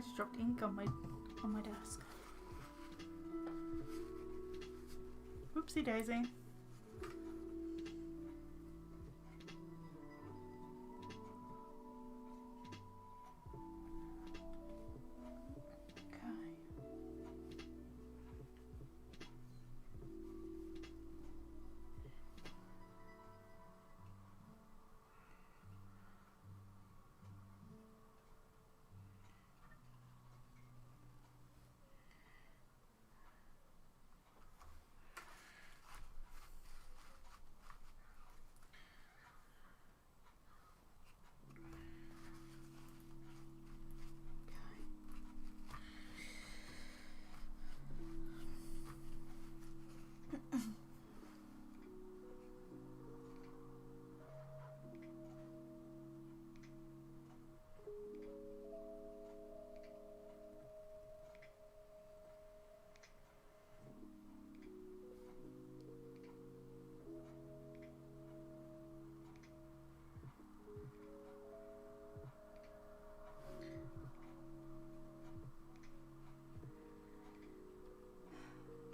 just dropped ink on my desk. Whoopsie daisy.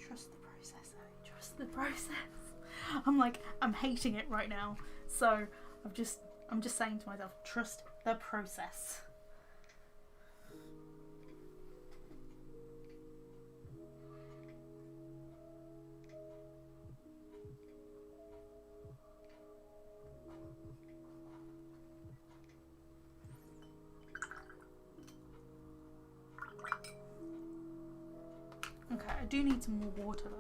Trust the process, eh? Trust the process. I'm hating it right now. So I'm just saying to myself, trust the process. Okay, I do need some more water though.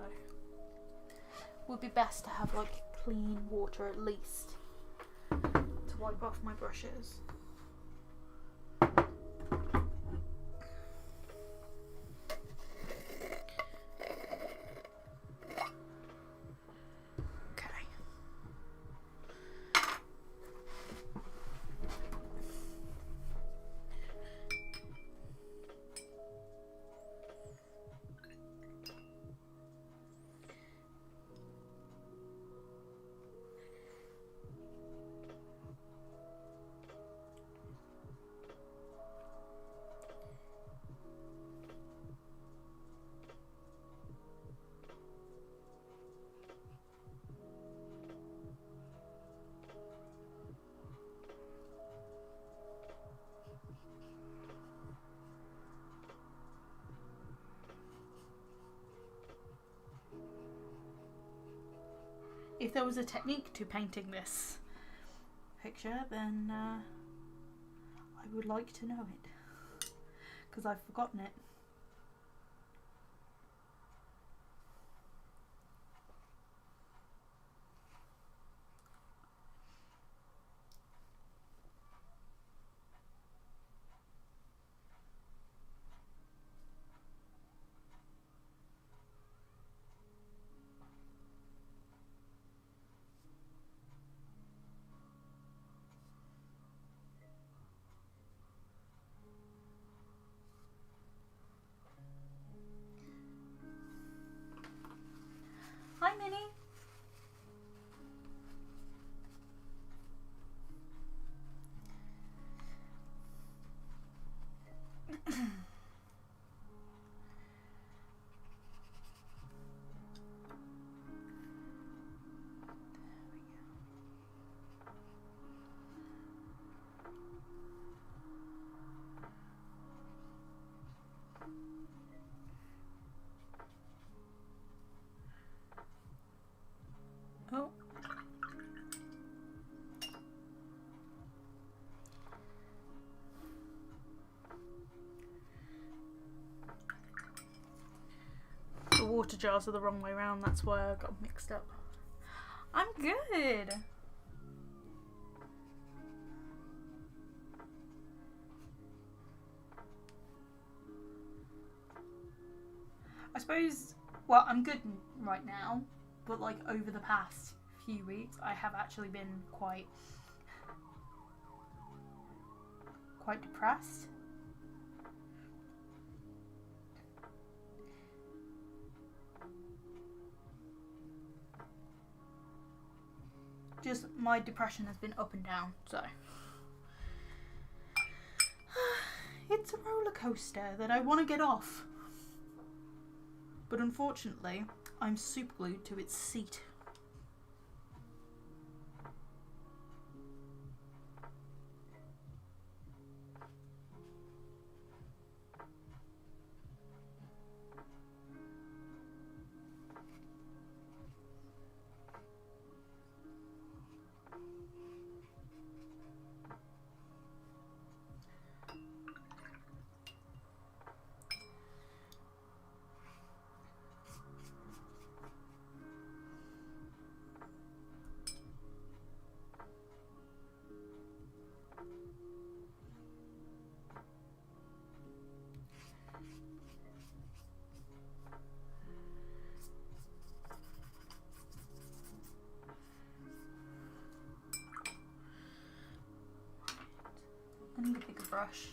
Would be best to have like clean water at least to wipe off my brushes. If there was a technique to painting this picture, then I would like to know it, because I've forgotten it. Hi, Minnie. Oh. The water jars are the wrong way around, that's why I got mixed up. I'm good. I suppose, well, I'm good right now, but like over the past few weeks I have actually been quite depressed. Just my depression has been up and down, so it's it's a roller coaster that I want to get off. But unfortunately, I'm super glued to its seat. I need a bigger brush.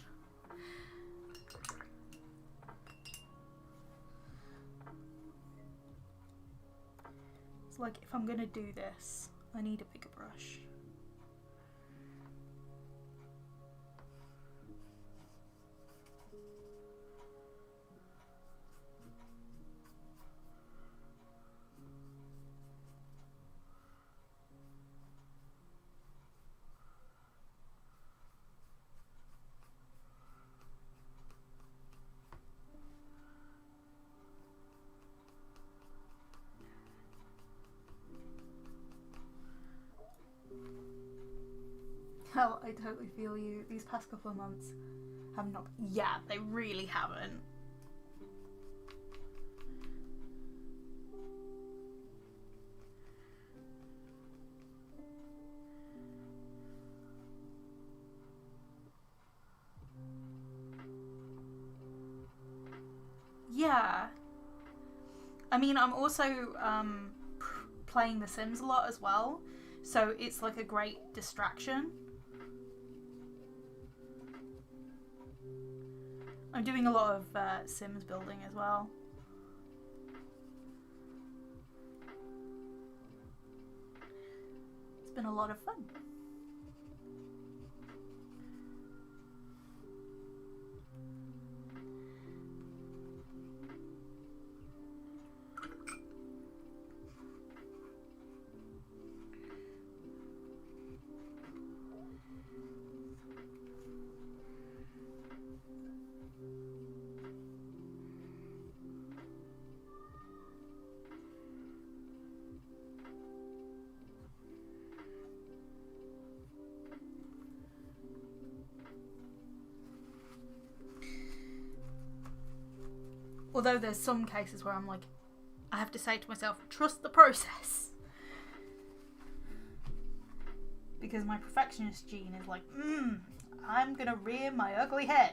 It's like if I'm gonna do this, I need a bigger brush. Hell, I totally feel you. These past couple of months have not... Yeah, they really haven't. Yeah. I mean, I'm also playing The Sims a lot as well, so it's like a great distraction. I'm doing a lot of Sims building as well. It's been a lot of fun. Although there's some cases where I'm like, I have to say to myself, trust the process. Because my perfectionist gene is like, I'm gonna rear my ugly head.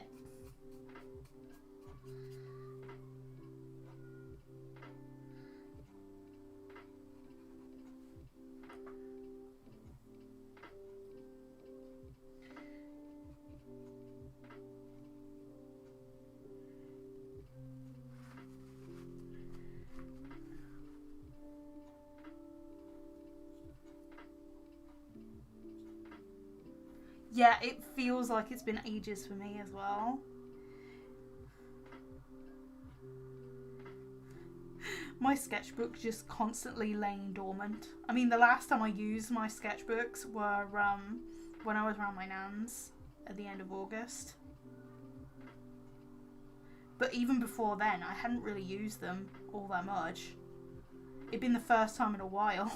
Yeah, it feels like it's been ages for me as well. My sketchbook just constantly laying dormant. I mean, the last time I used my sketchbooks were when I was around my nan's at the end of August. But even before then, I hadn't really used them all that much. It'd been the first time in a while.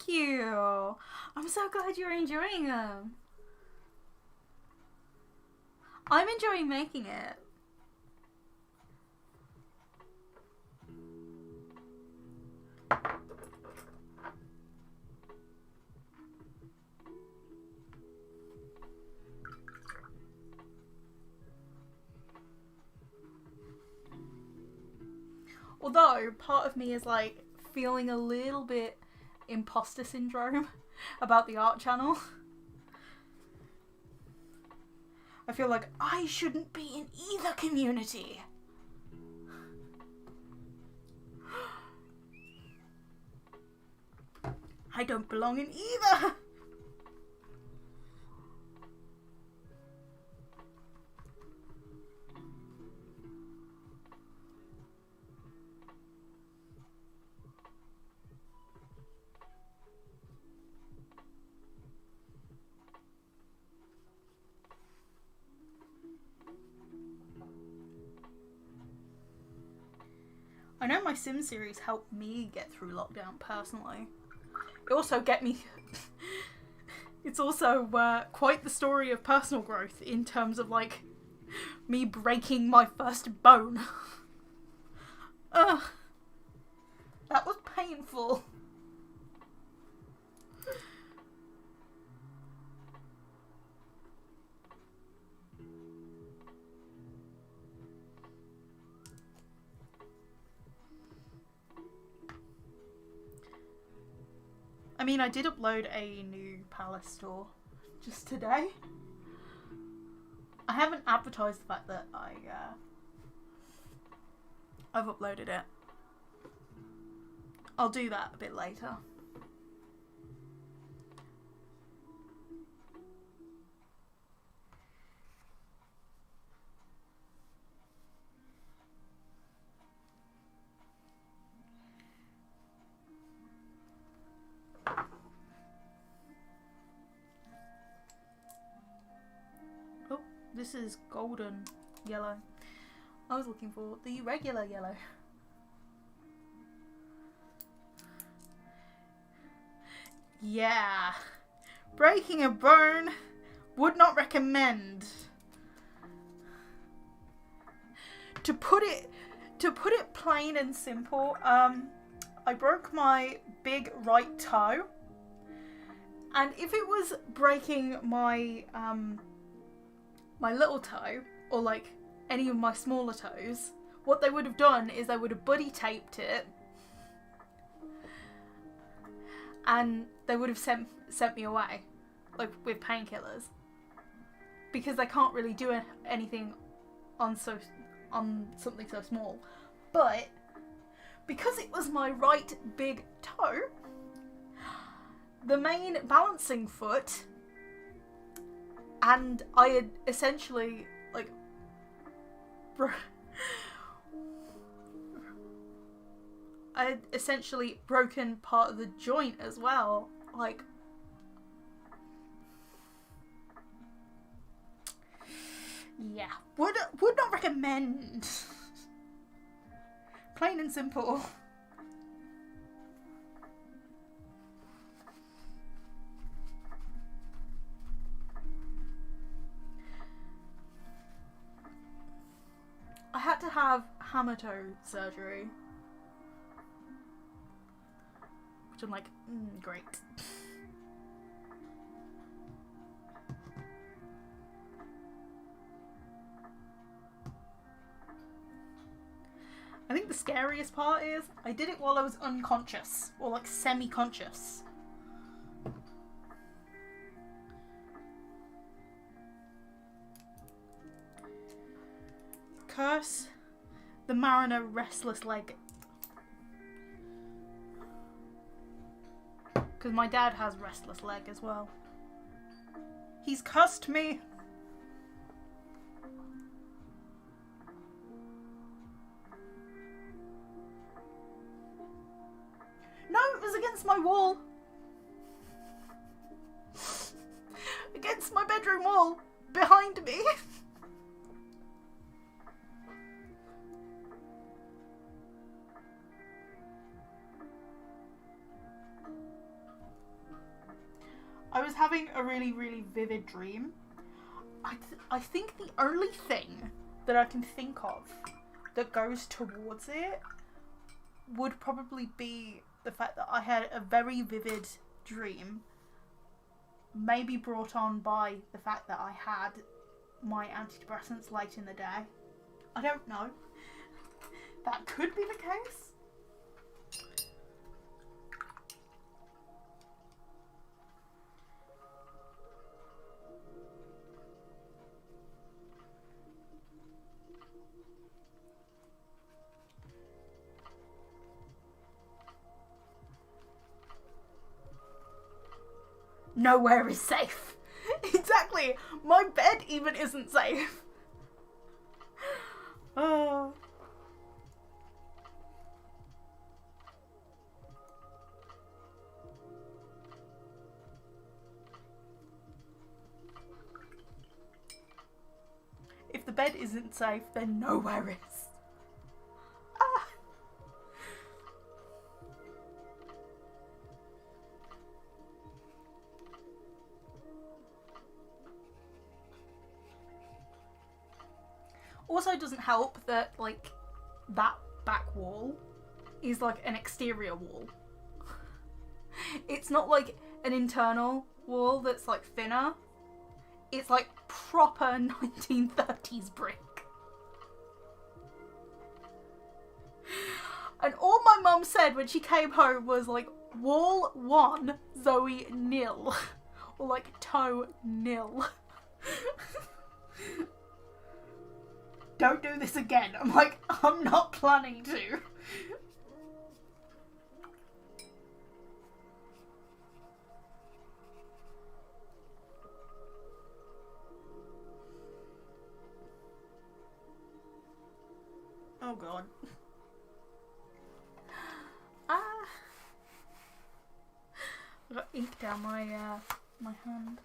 you. I'm so glad you're enjoying them. I'm enjoying making it. Although, part of me is like feeling a little bit imposter syndrome about the art channel. I feel like I shouldn't be in either community. I don't belong in either. I know my Sim series helped me get through lockdown personally. It also get me... It's also quite the story of personal growth in terms of, like, me breaking my first bone. Ugh. That was painful. I mean, I did upload a new Palace store just today. I haven't advertised the fact that I've uploaded it. I'll do that a bit later. This is golden yellow. I was looking for the regular yellow. Yeah. Breaking a bone. Would not recommend. To put it plain and simple, I broke my big right toe. And if it was breaking my my little toe, or like any of my smaller toes, what they would have done is they would have buddy taped it and they would have sent me away, like with painkillers, because they can't really do anything on something so small. But because it was my right big toe, the main balancing foot, and I had essentially, like, I had essentially broken part of the joint as well. Like, yeah, would not recommend. Plain and simple. I had to have hammer toe surgery, which I'm like, great. I think the scariest part is I did it while I was unconscious, or like semi-conscious. Curse the Marriner restless leg. Because my dad has restless leg as well. He's cursed me. No, it was against my wall. Against my bedroom wall. Behind me. I was having a really, really vivid dream. I think the only thing that I can think of that goes towards it would probably be the fact that I had a very vivid dream, maybe brought on by the fact that I had my antidepressants late in the day. I don't know. That could be the case. Nowhere is safe. Exactly. My bed even isn't safe. Oh. If the bed isn't safe, then nowhere is. Ah. Also, it doesn't help that, like, that back wall is, like, an exterior wall. It's not, like, an internal wall that's, like, thinner. It's, like, proper 1930s brick. And all my mum said when she came home was, like, wall 1, Zoe, nil. Or, like, toe, nil. Don't do this again. I'm like, I'm not planning to. Oh god. Ah. I got ink down my my hand.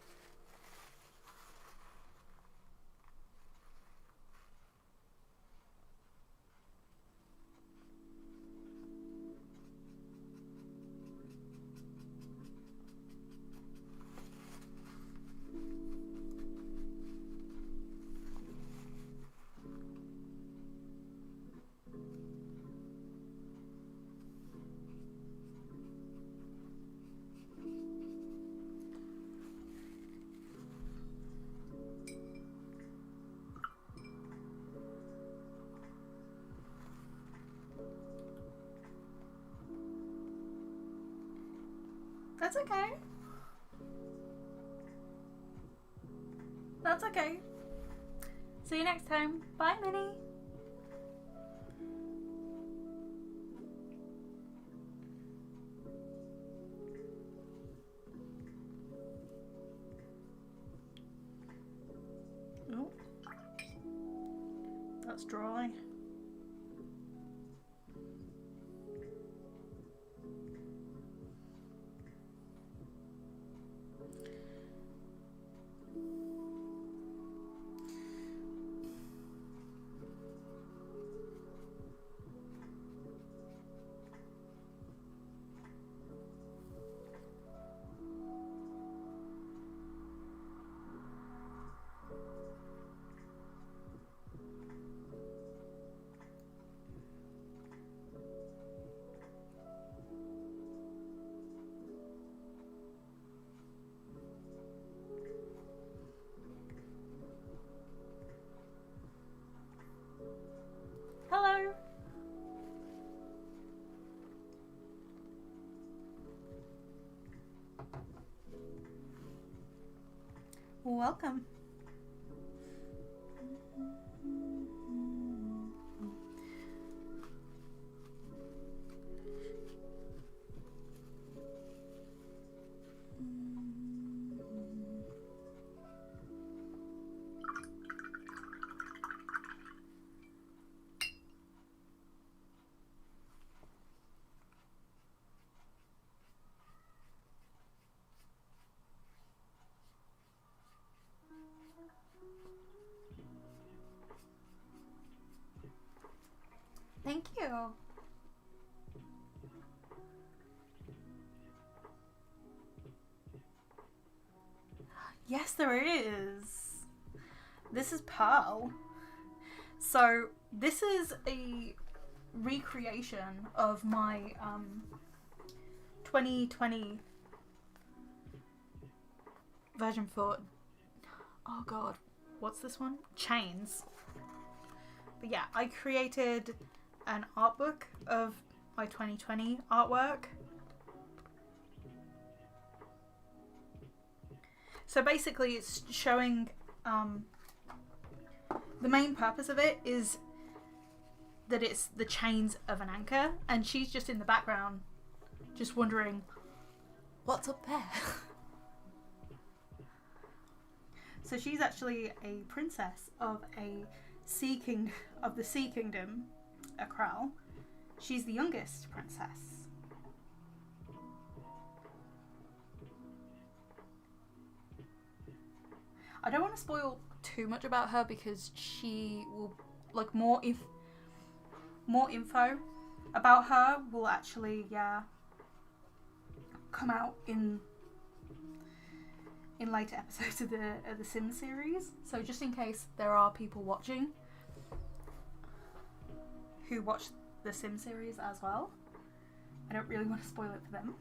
That's okay. That's okay. See you next time. Bye, Minnie. Oh. That's dry. Hello. Welcome. Thank you. Yes, there is. This is Pearl. So this is a recreation of my 2020 version for, oh god, what's this one? Chains. But yeah, I created an art book of my 2020 artwork. So basically it's showing, the main purpose of it is that it's the chains of an anchor, and she's just in the background just wondering what's up there. So she's actually a princess of the Sea Kingdom, Akral. She's the youngest princess. I don't want to spoil too much about her because she will, like, more info about her will actually come out in later episodes of the Sims series. So just in case there are people watching who watch the Sims series as well, I don't really want to spoil it for them.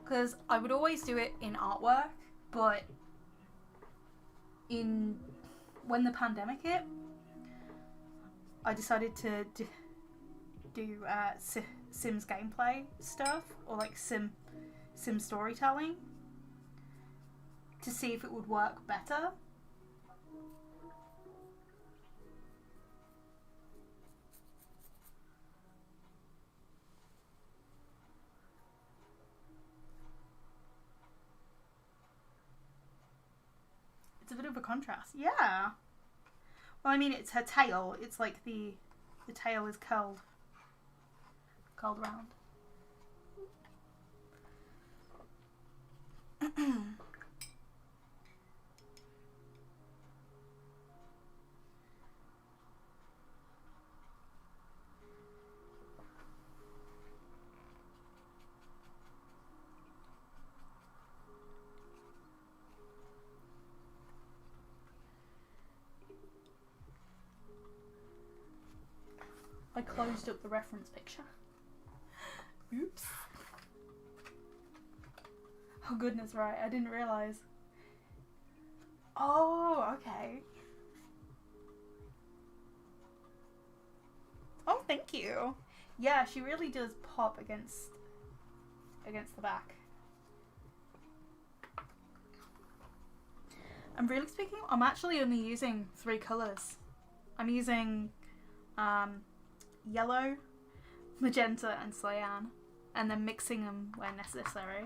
Because I would always do it in artwork, but when the pandemic hit, I decided to do Sims gameplay stuff, or like Sim storytelling, to see if it would work better. It's a bit of a contrast. Yeah. Well, I mean, it's her tail. It's like the tail is curled round. I closed up the reference picture. Oops. Oh goodness, right, I didn't realise. Oh, okay. Oh, thank you. Yeah, she really does pop against the back. And really speaking, I'm actually only using 3 colours. I'm using yellow, magenta and cyan, and then mixing them where necessary.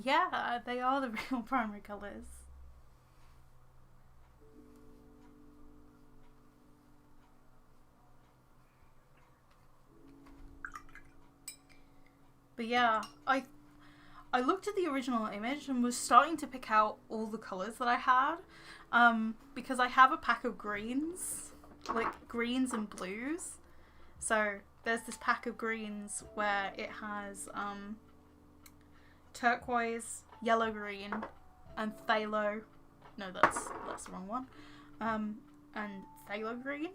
Yeah, they are the real primary colours. But yeah, I looked at the original image and was starting to pick out all the colours that I had, because I have a pack of greens, like greens and blues. So there's this pack of greens where it has turquoise, yellow green, and phthalo. No, that's the wrong one. and phthalo green.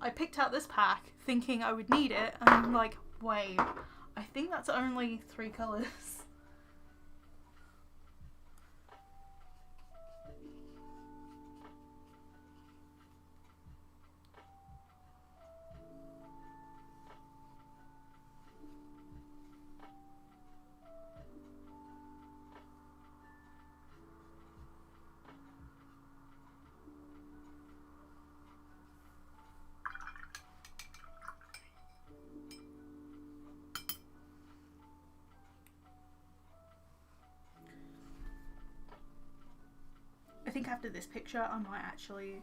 I picked out this pack thinking I would need it, and I'm like, wait, I think that's only 3 colours. I think after this picture I might actually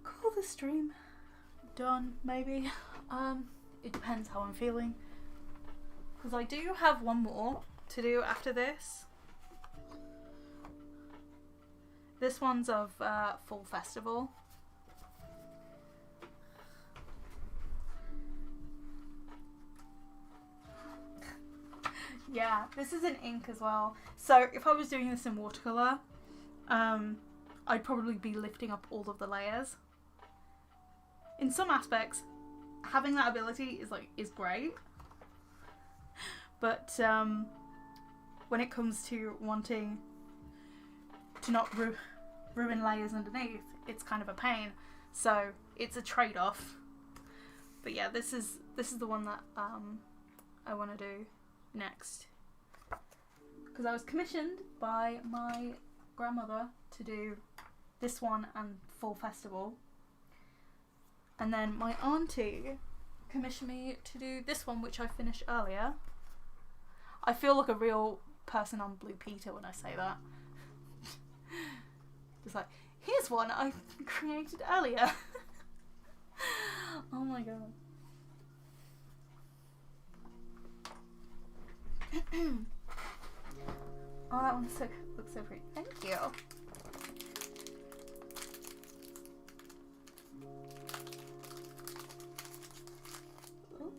call the stream done, maybe. It depends how I'm feeling, because I do have one more to do after this. This one's of Fall Festival. Yeah, this is in ink as well. So if I was doing this in watercolour, I'd probably be lifting up all of the layers. In some aspects, having that ability is great, but when it comes to wanting to not ruin layers underneath, it's kind of a pain. So it's a trade-off. But yeah, this is the one that I want to do next, because I was commissioned by my grandmother to do this one and Fall Festival, and then my auntie commissioned me to do this one, which I finished earlier. I feel like a real person on Blue Peter when I say that. It's like, here's one I created earlier. Oh my god. Oh, that one looks so pretty. Thank you. Ooh.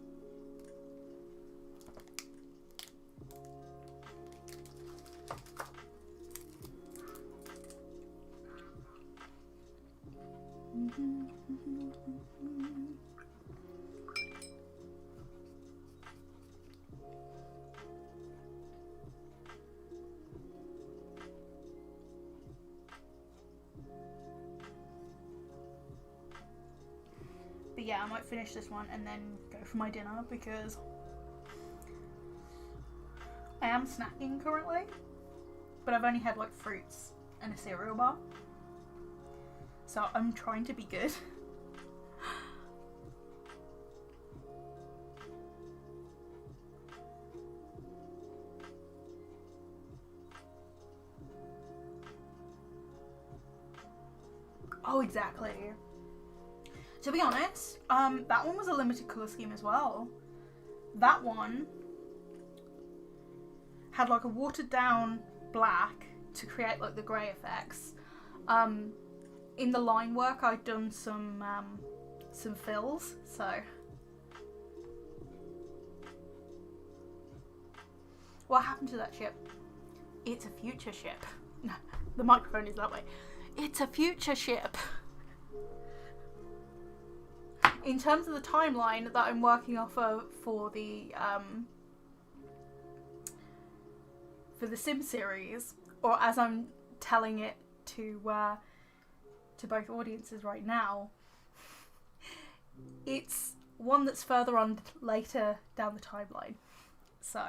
But yeah, I might finish this one and then go for my dinner, because I am snacking currently, but I've only had like fruits and a cereal bar, so I'm trying to be good. Oh, exactly. To be honest, that one was a limited colour scheme as well. That one had like a watered down black to create like the grey effects. In the line work I'd done some fills, so. What happened to that ship? It's a future ship. No, the microphone is that way. It's a future ship. In terms of the timeline that I'm working off of for the Sim series, or as I'm telling it to both audiences right now, it's one that's further on later down the timeline. So.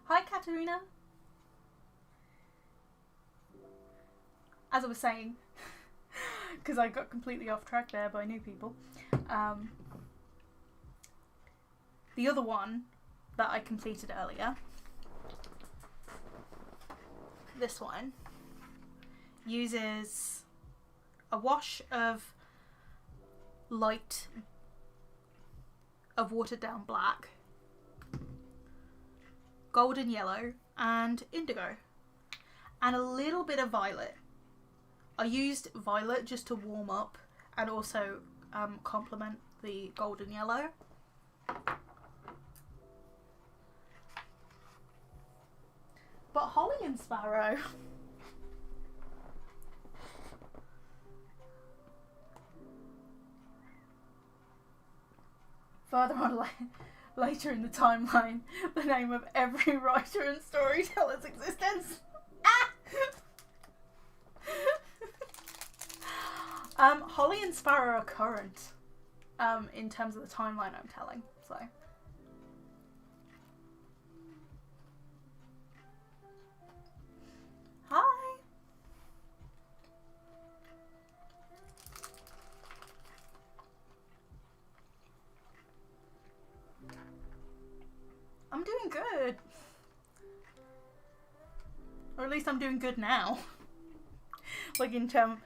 Hi, Katerina. As I was saying, because I got completely off track there by new people, the other one that I completed earlier, this one, uses a wash of watered down black, golden yellow and indigo, and a little bit of violet. I used violet just to warm up and also complement the golden yellow. But Holly and Sparrow. Further on later in the timeline, the name of every writer and storyteller's existence. Holly and Sparrow are current, in terms of the timeline I'm telling, so. Hi! I'm doing good. Or at least I'm doing good now. Like in terms...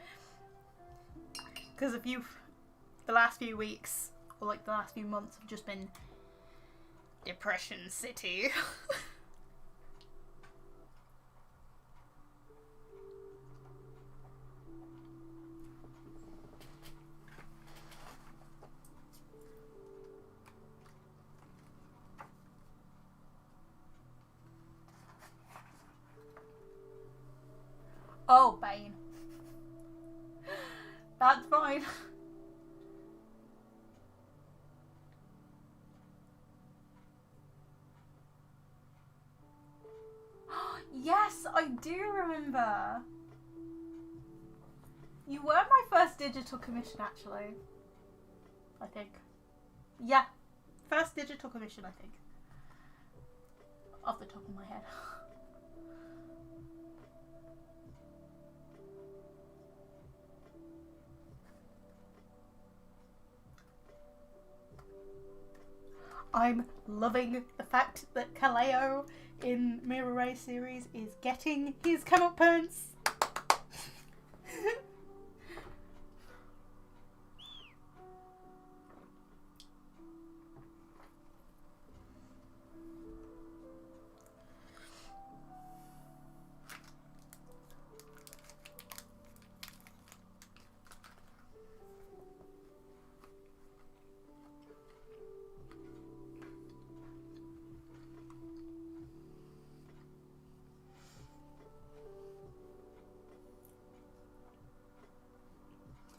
Because the last few weeks, or like the last few months have just been Depression City. Oh, Bane. That's fine. Yes, I do remember. You were my first digital commission, actually. I think. Yeah. First digital commission, I think. Off the top of my head. I'm loving the fact that Kaleo in Marriner series is getting his comeuppance.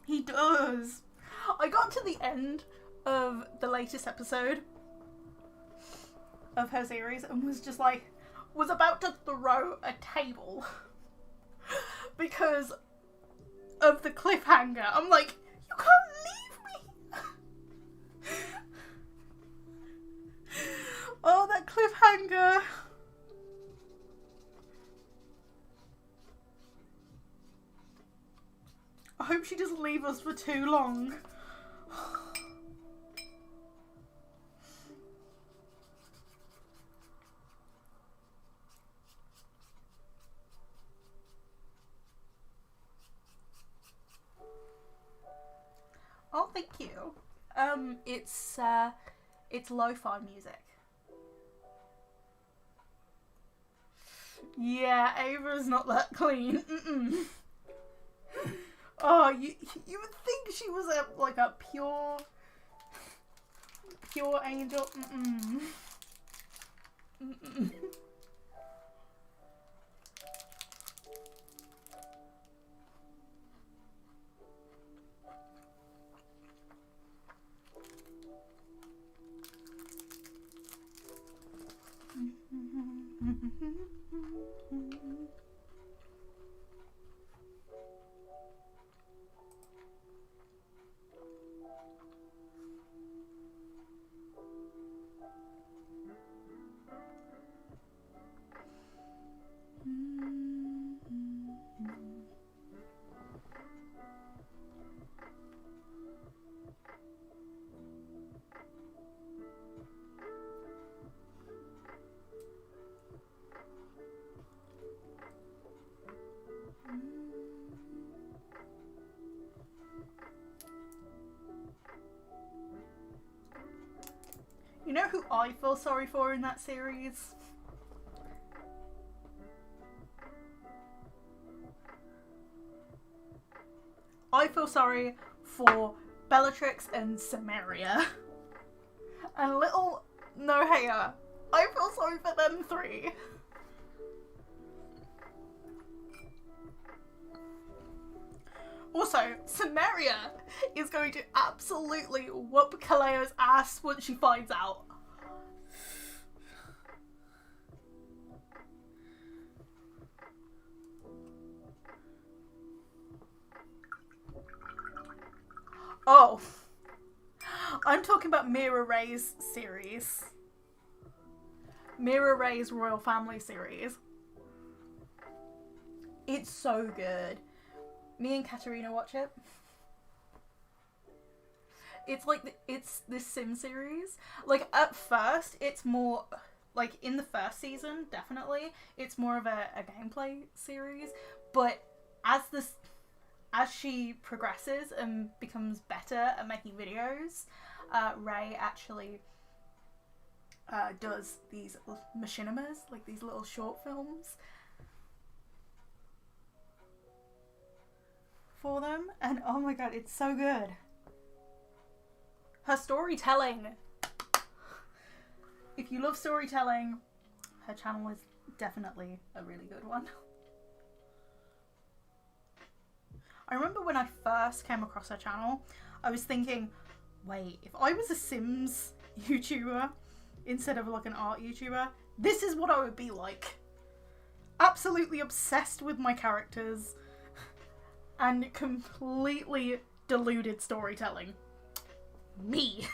He does. I got to the end of the latest episode of her series and was just like, was about to throw a table because of the cliffhanger. I'm like, you can't leave me. Oh, that cliffhanger. I hope she doesn't leave us for too long. Oh, thank you. It's lo-fi music. Yeah, Ava's not that clean. Mm-mm. Oh, you would think she was a pure angel. Mm-mm. Mm-mm. You know who I feel sorry for in that series? I feel sorry for Bellatrix and Samaria. And little Nohea. I feel sorry for them three. Also, Samaria is going to absolutely whoop Kaleo's ass once she finds out. Oh, I'm talking about Mira Ray's series. Mira Ray's Royal Family series. It's so good. Me and Katerina watch it. It's like, it's this Sim series. Like, at first, it's more, like, in the first season, definitely, it's more of a gameplay series. But as she progresses and becomes better at making videos, Ray actually does these machinimas, like these little short films for them, and oh my god, it's so good. Her storytelling. If you love storytelling, her channel is definitely a really good one. I remember when I first came across her channel, I was thinking, wait, if I was a Sims YouTuber instead of like an art YouTuber, this is what I would be like. Absolutely obsessed with my characters and completely deluded storytelling. Me.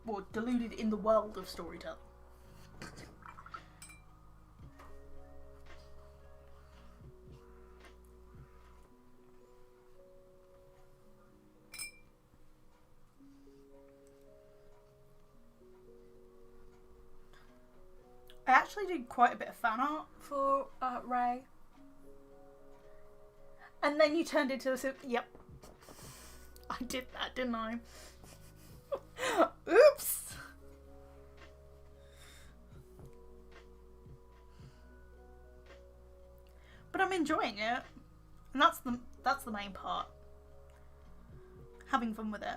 Or deluded in the world of storytelling. I actually did quite a bit of fan art for Ray. And then you turned into a Sim. Yep. I did that, didn't I? Oops! But I'm enjoying it. And that's the main part. Having fun with it.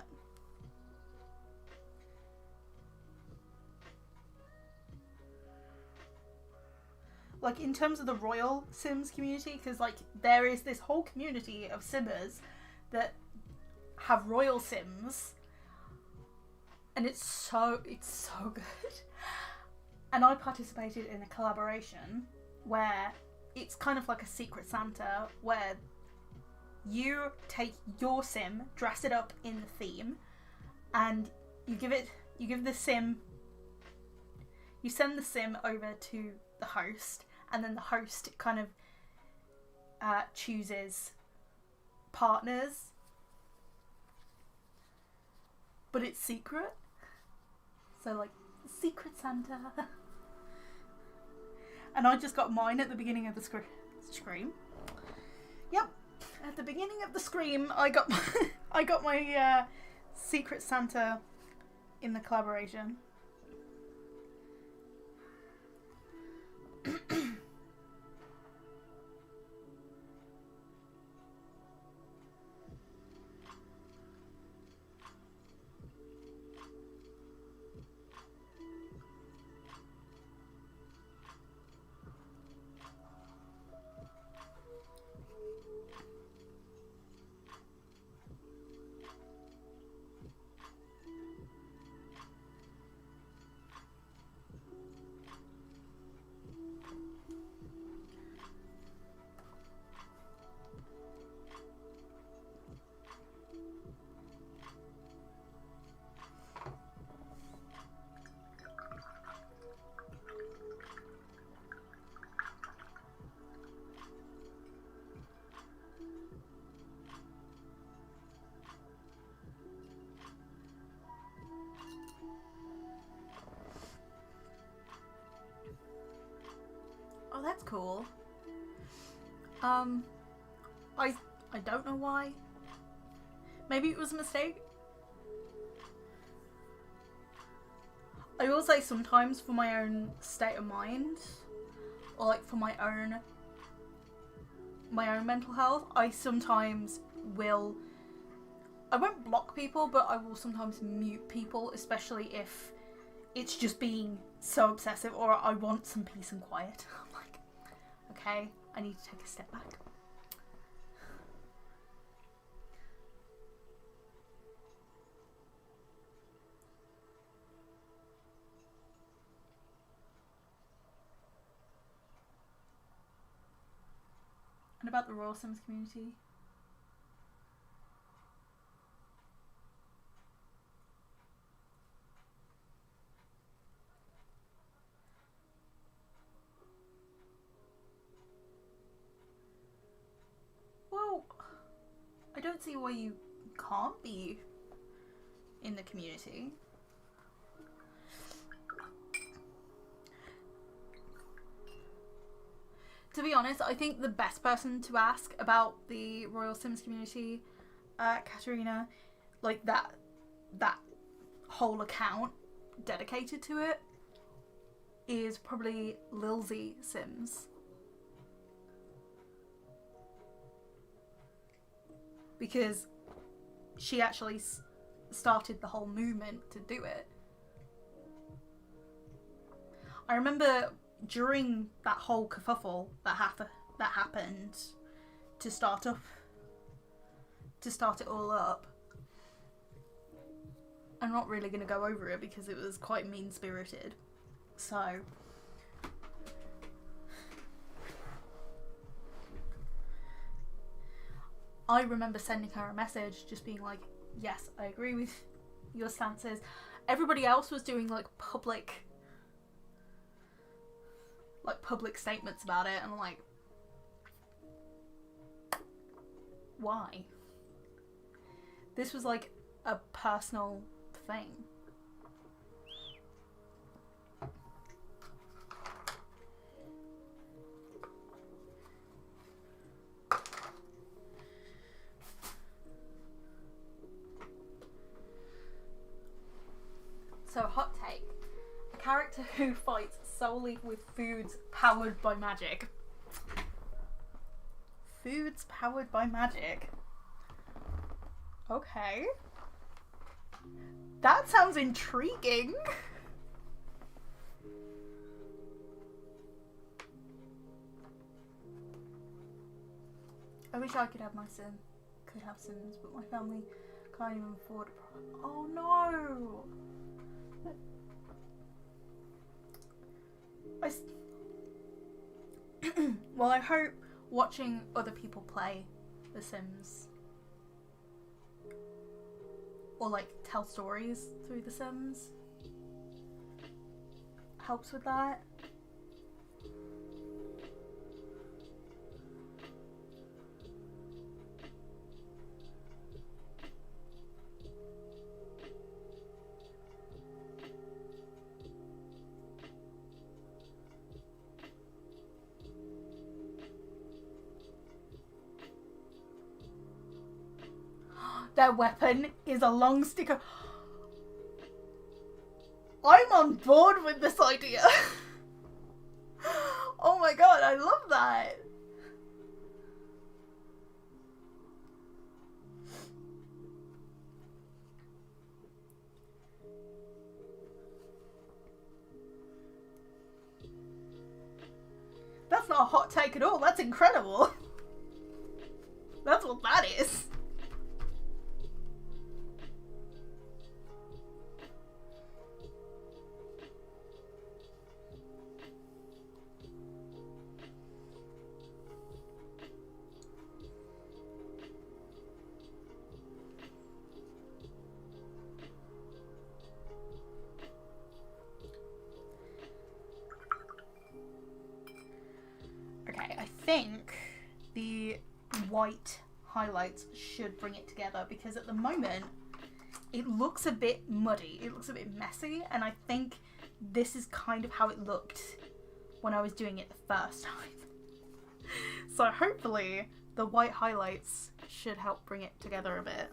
Like, in terms of the Royal Sims community, because, like, there is this whole community of Simmers that have Royal Sims, and it's so good. And I participated in a collaboration where it's kind of like a Secret Santa, where you take your Sim, dress it up in the theme, and you give the Sim, you send the Sim over to the host, and then the host kind of chooses partners, but it's secret. So, like, Secret Santa. And I just got mine at the beginning of the scream. Yep, at the beginning of the scream, I got my Secret Santa in the collaboration. Oh, that's cool. I don't know why. Maybe it was a mistake. I will say sometimes for my own state of mind, or like for my own mental health, I sometimes will, I won't block people, but I will sometimes mute people, especially if it's just being so obsessive or I want some peace and quiet. I'm like, okay, I need to take a step back. And about the Royal Sims community. Well, I don't see why you can't be in the community. To be honest, I think the best person to ask about the Royal Sims community, Katarina, like that whole account dedicated to it, is probably Lilzy Sims. Because she actually started the whole movement to do it. I remember during that whole kerfuffle that happened to start it all up. I'm not really going to go over it because it was quite mean-spirited. So I remember sending her a message just being like, yes, I agree with your stances. Everybody else was doing like public statements about it, and I'm like, why? This was like a personal thing. So, hot take. A character who fights solely with foods powered by magic. Foods powered by magic. Okay. That sounds intriguing. I wish I could have Sims, but my family can't even afford a product. Oh no! Well, I hope watching other people play The Sims, or like tell stories through The Sims, helps with that. Their weapon is a long stick. I'm on board with this idea. Oh my god, I love that. That's not a hot take at all. That's incredible. That's what that is. Okay, I think the white highlights should bring it together, because at the moment it looks a bit muddy, it looks a bit messy, and I think this is kind of how it looked when I was doing it the first time. So hopefully the white highlights should help bring it together a bit.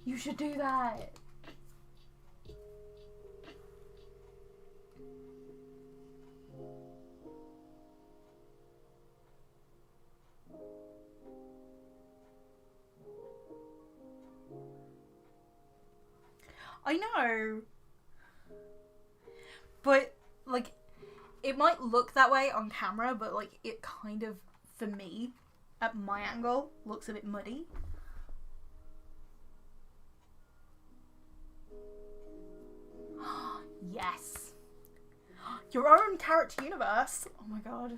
You should do that! I know, but like, it might look that way on camera, but like it kind of, for me, at my angle, looks a bit muddy. Yes. Your own character universe. Oh my god.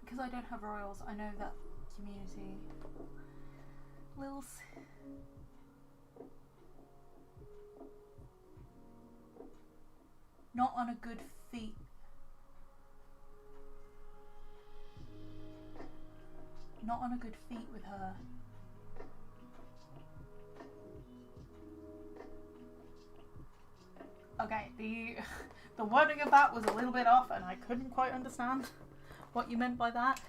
Because I don't have royals, I know that community. Lils. Not on a good feet. Not on a good feet with her. Okay, the wording of that was a little bit off and I couldn't quite understand what you meant by that.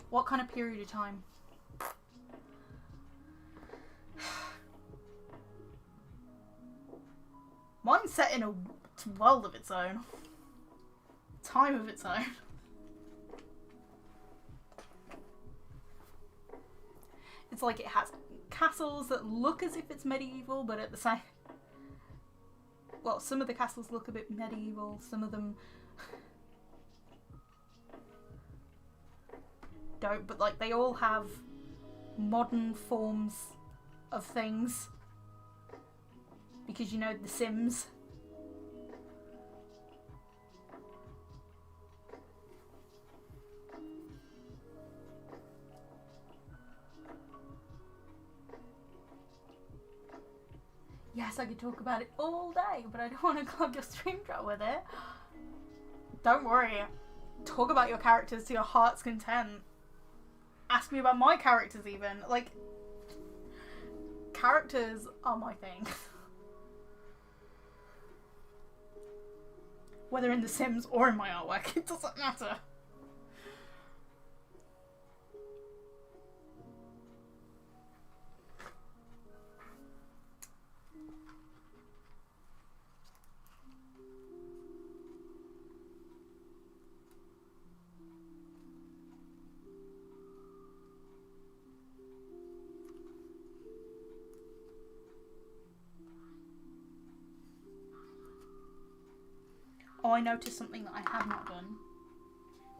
What kind of period of time? Mine's set in a world of its own. Time of its own. It's like it has castles that look as if it's medieval, but at the same... Well, some of the castles look a bit medieval, some of them don't, but like they all have modern forms of things. Because you know, The Sims. Yes, I could talk about it all day, but I don't want to clog your stream chat with it. Don't worry. Talk about your characters to your heart's content. Ask me about my characters even. Like, characters are my thing. Whether in The Sims or in my artwork, it doesn't matter. Oh, I noticed something that I have not done,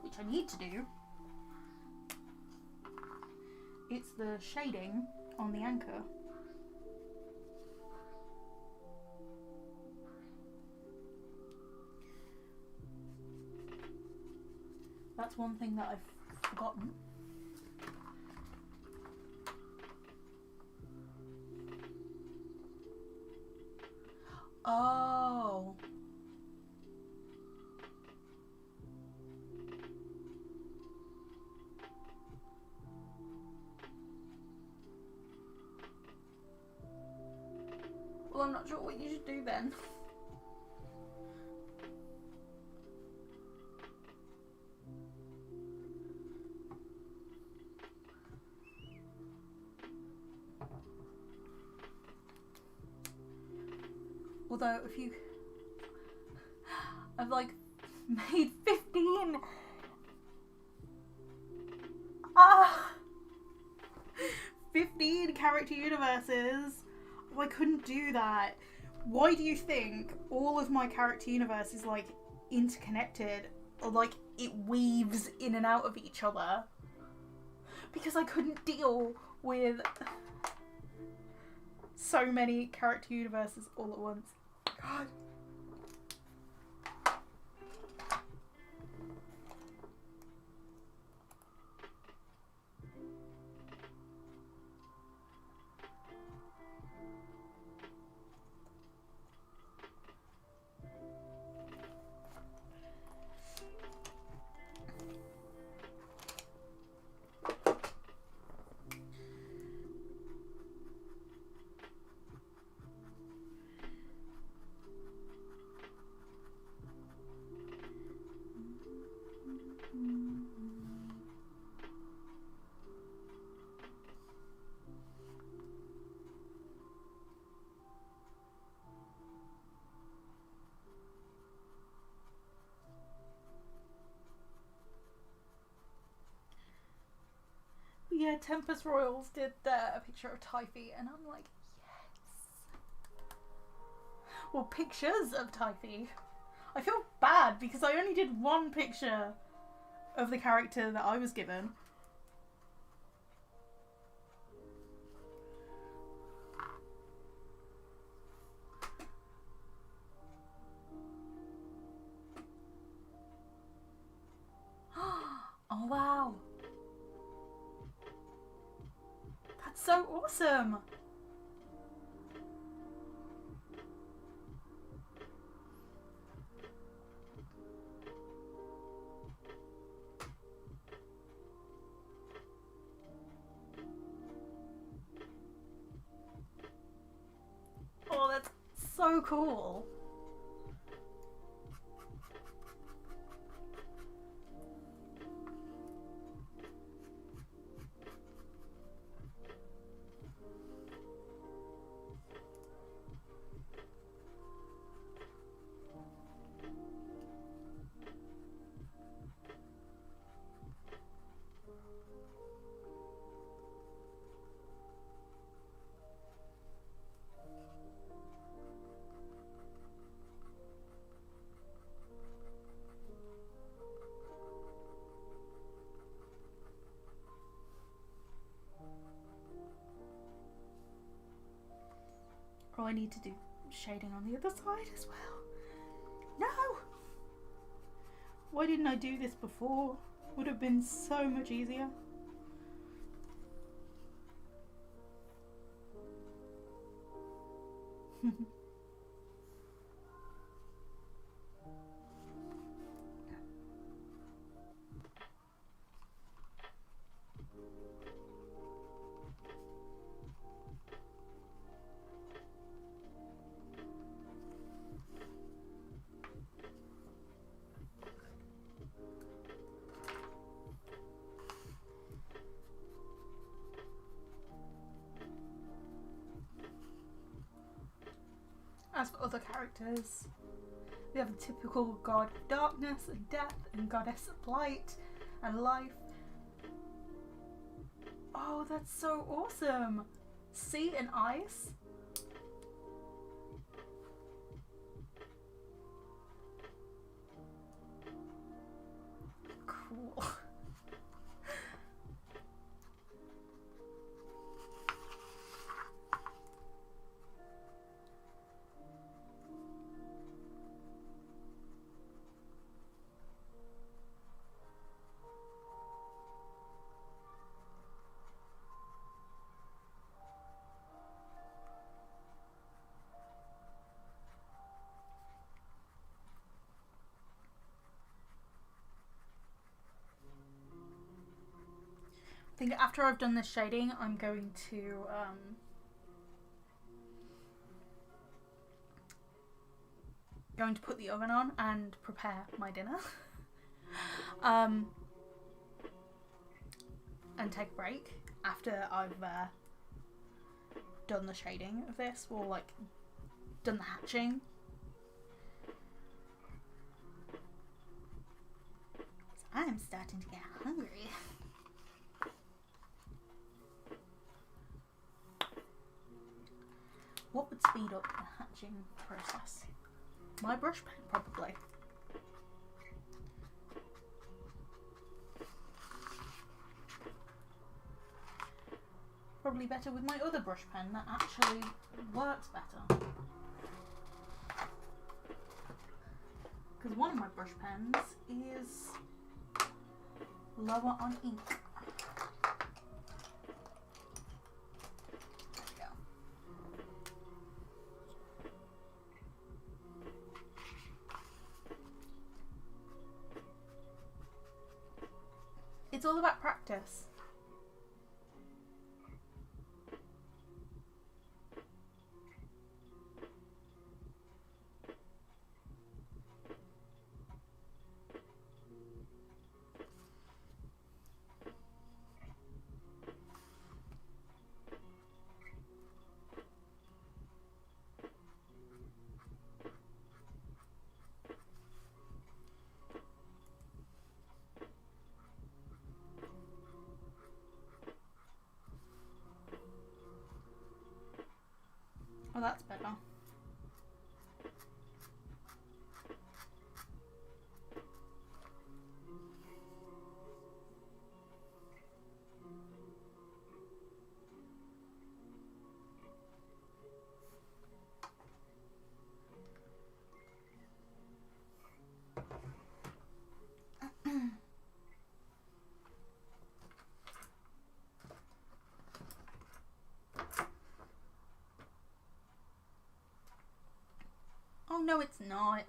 which I need to do. It's the shading on the anchor. That's one thing that I've forgotten. Oh. Well, I'm not sure what you should do then. Although, if you... I've, like, made 15! Ah! 15 character universes! I couldn't do that. Why do you think all of my character universe is, like, interconnected? Or, like, it weaves in and out of each other? Because I couldn't deal with so many character universes all at once. God. Yeah, Tempest Royals did a picture of Typhy, and I'm like, yes. Well, pictures of Typhy. I feel bad because I only did one picture of the character that I was given. Oh wow. That's so awesome. Oh, that's so cool. Oh, I need to do shading on the other side as well. No! Why didn't I do this before? Would have been so much easier. As for other characters, we have the typical god of darkness and death and goddess of light and life. Oh, that's so awesome! Sea and ice? Cool. I think after I've done this shading, I'm going to put the oven on and prepare my dinner. And take a break after I've done the shading of this, or like done the hatching. I'm starting to get hungry. What would speed up the hatching process? My brush pen, probably. Probably better with my other brush pen that actually works better. Because one of my brush pens is lower on ink. It's all about practice. Oh no, it's not.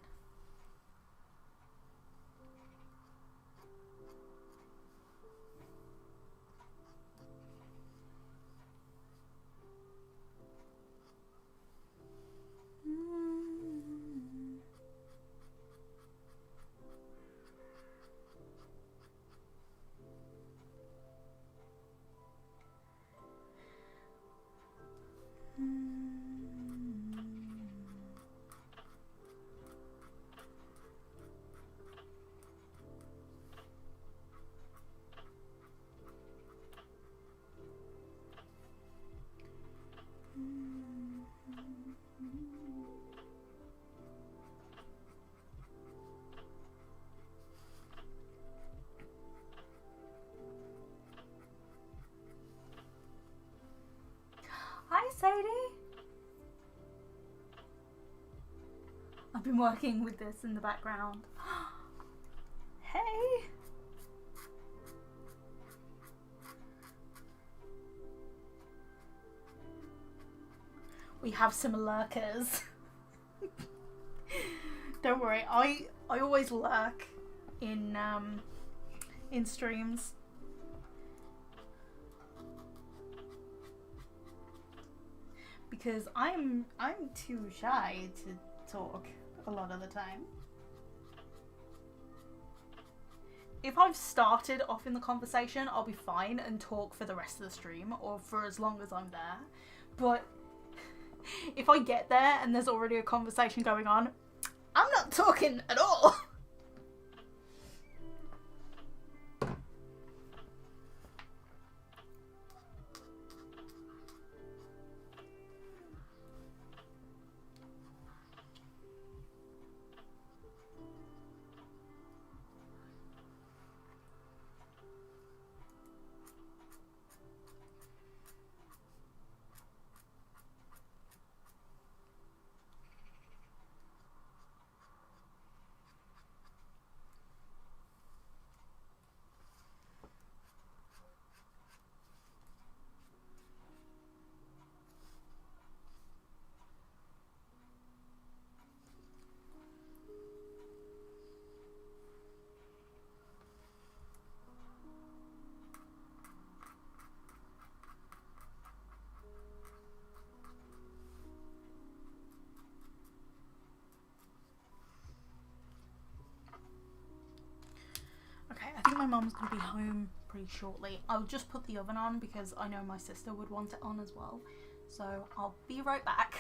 Hi, Sadie. I've been working with this in the background. Hey. We have some lurkers. Don't worry, I always lurk in streams. Because I'm too shy to talk a lot of the time. If I've started off in the conversation, I'll be fine and talk for the rest of the stream or for as long as I'm there. But if I get there and there's already a conversation going on, I'm not talking at all. I think my mum's going to be home pretty shortly. I'll just put the oven on because I know my sister would want it on as well. So I'll be right back.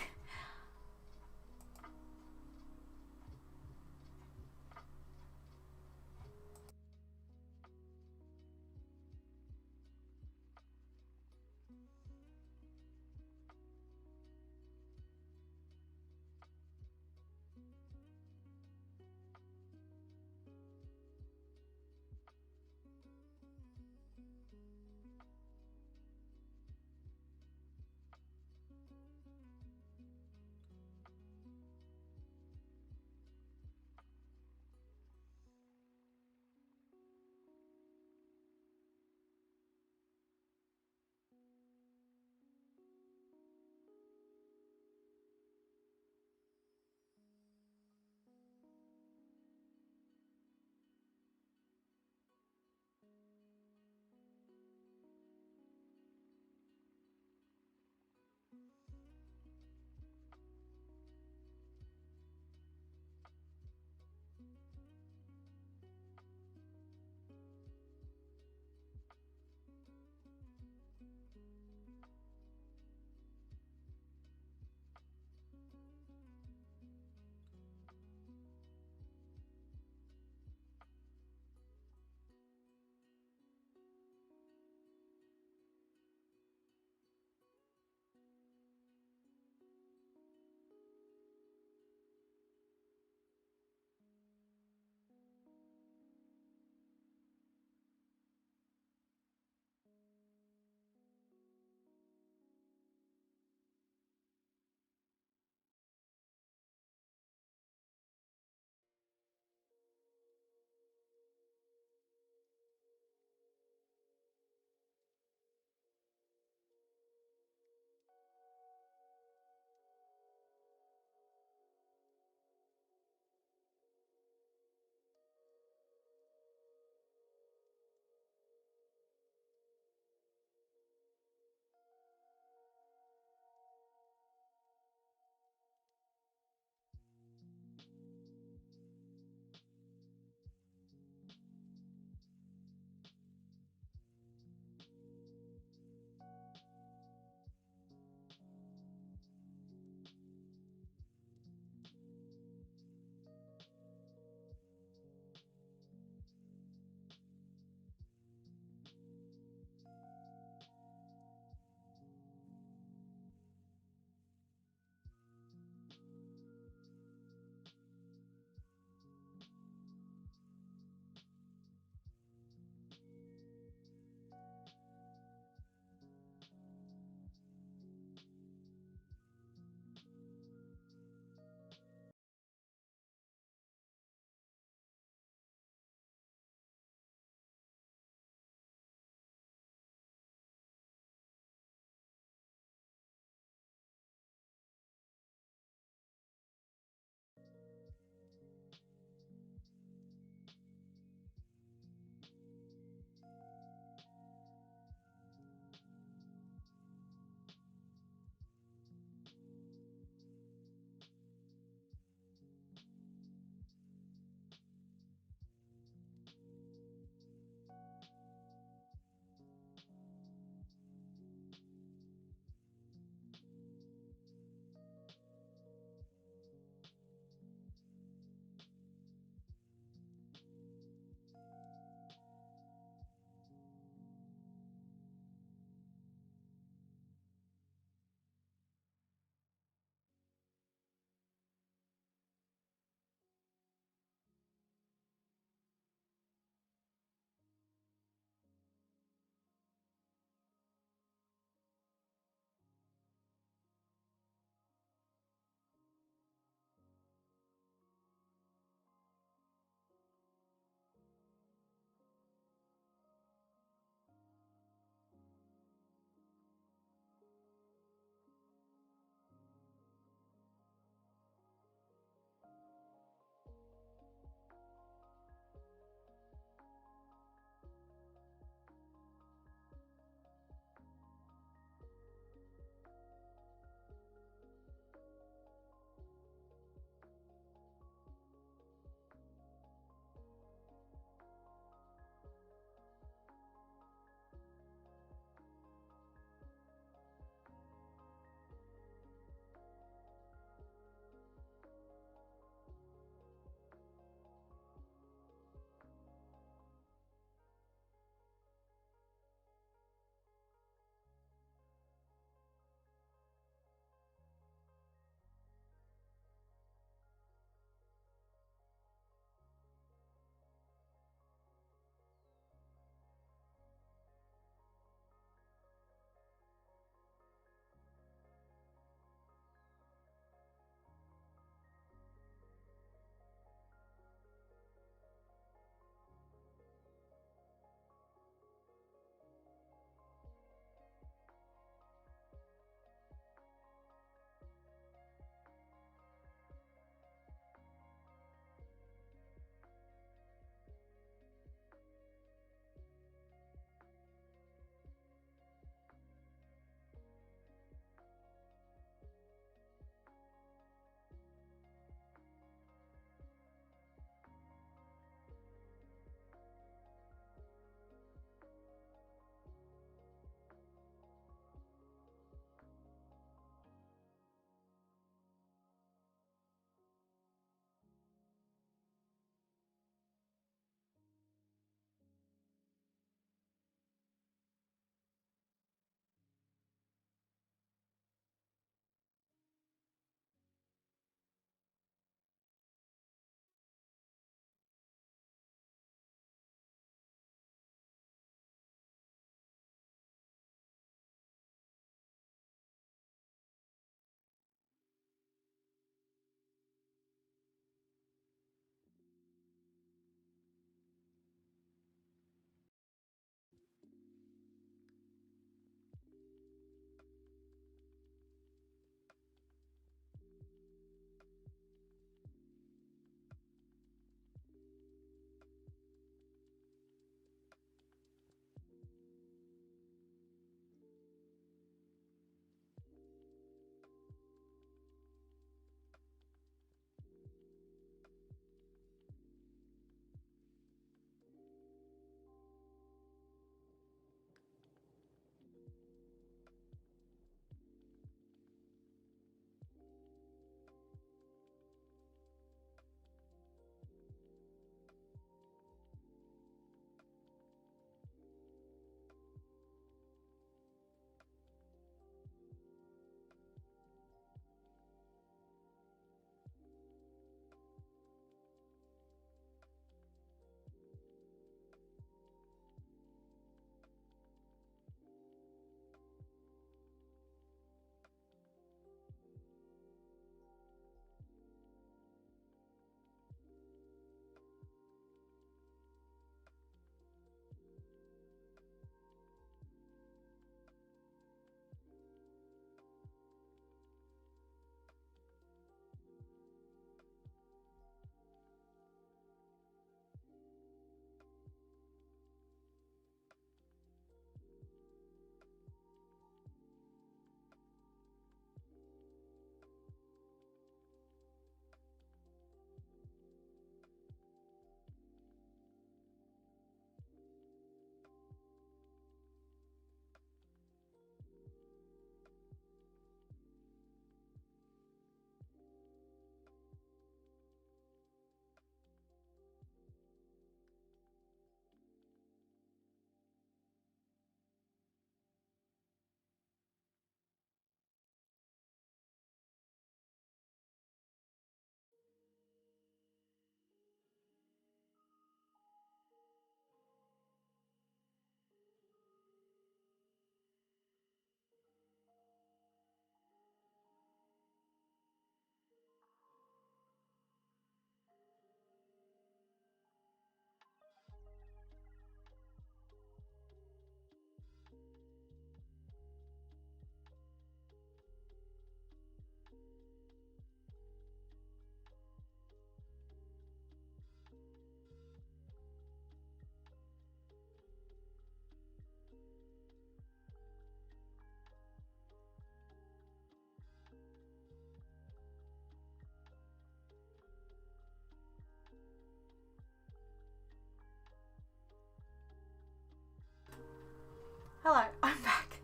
Hello, I'm back.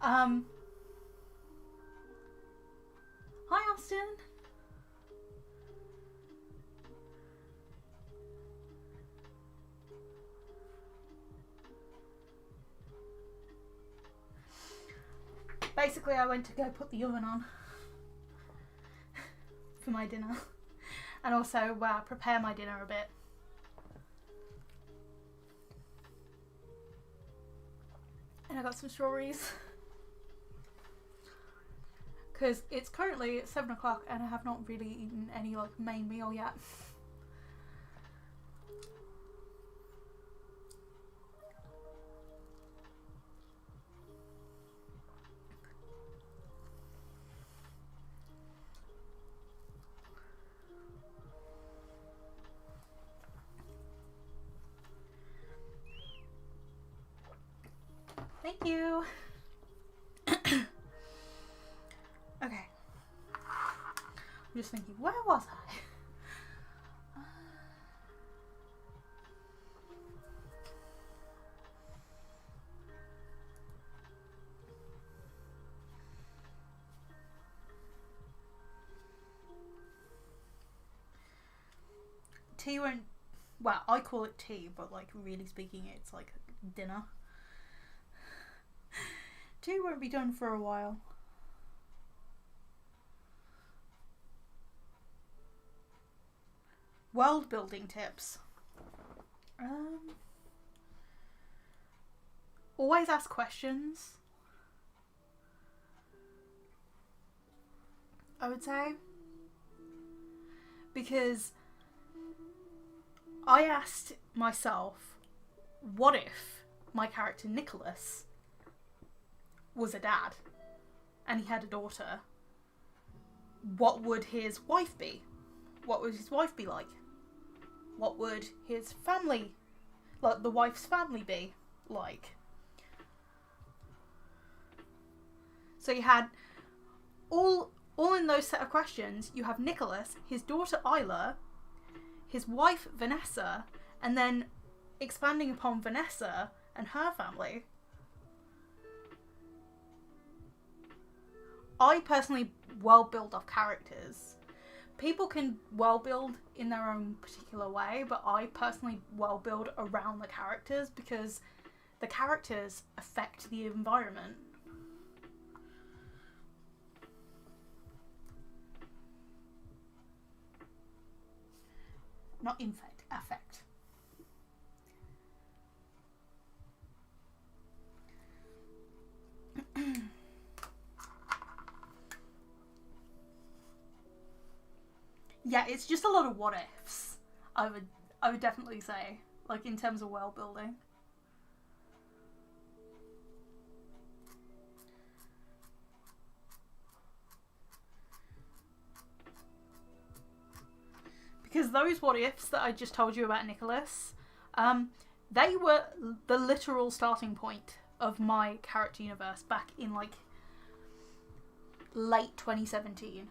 Hi, Austin. Basically, I went to go put the oven on for my dinner, and also prepare my dinner a bit. And I got some strawberries because it's currently 7 o'clock and I have not really eaten any like main meal yet. Thank you. Okay. I'm just thinking, where was I? Tea won't, well, I call it tea, but like really speaking, it's like dinner. Tea won't be done for a while. World building tips. Always ask questions. I would say. Because I asked myself, what if my character Nicholas was a dad and he had a daughter? What would his wife be? What would his wife be like? What would his family, like the wife's family, be like? So you had all in those set of questions. You have Nicholas, his daughter Isla, his wife Vanessa, and then expanding upon Vanessa and her family. I personally well build off characters. People can well build in their own particular way, but I personally well build around the characters because the characters affect the environment. Not infect, affect. Yeah, it's just a lot of what ifs. I would definitely say, like in terms of world building. Because those what ifs that I just told you about Nicholas, they were the literal starting point of my character universe back in like late 2017.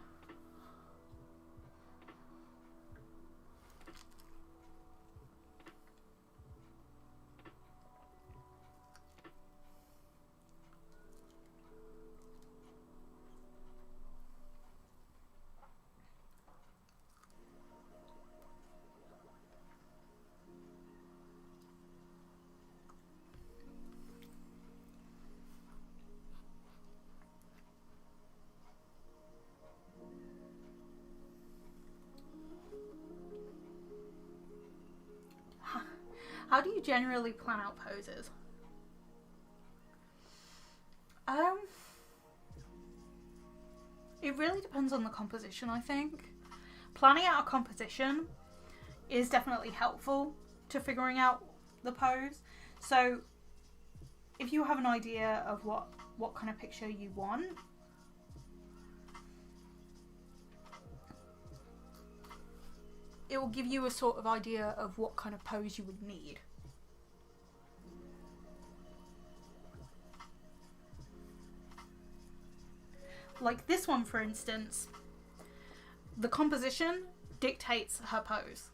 How do you generally plan out poses? It really depends on the composition, I think. Planning out a composition is definitely helpful to figuring out the pose. So if you have an idea of what kind of picture you want, it will give you a sort of idea of what kind of pose you would need. Like this one, for instance, the composition dictates her pose.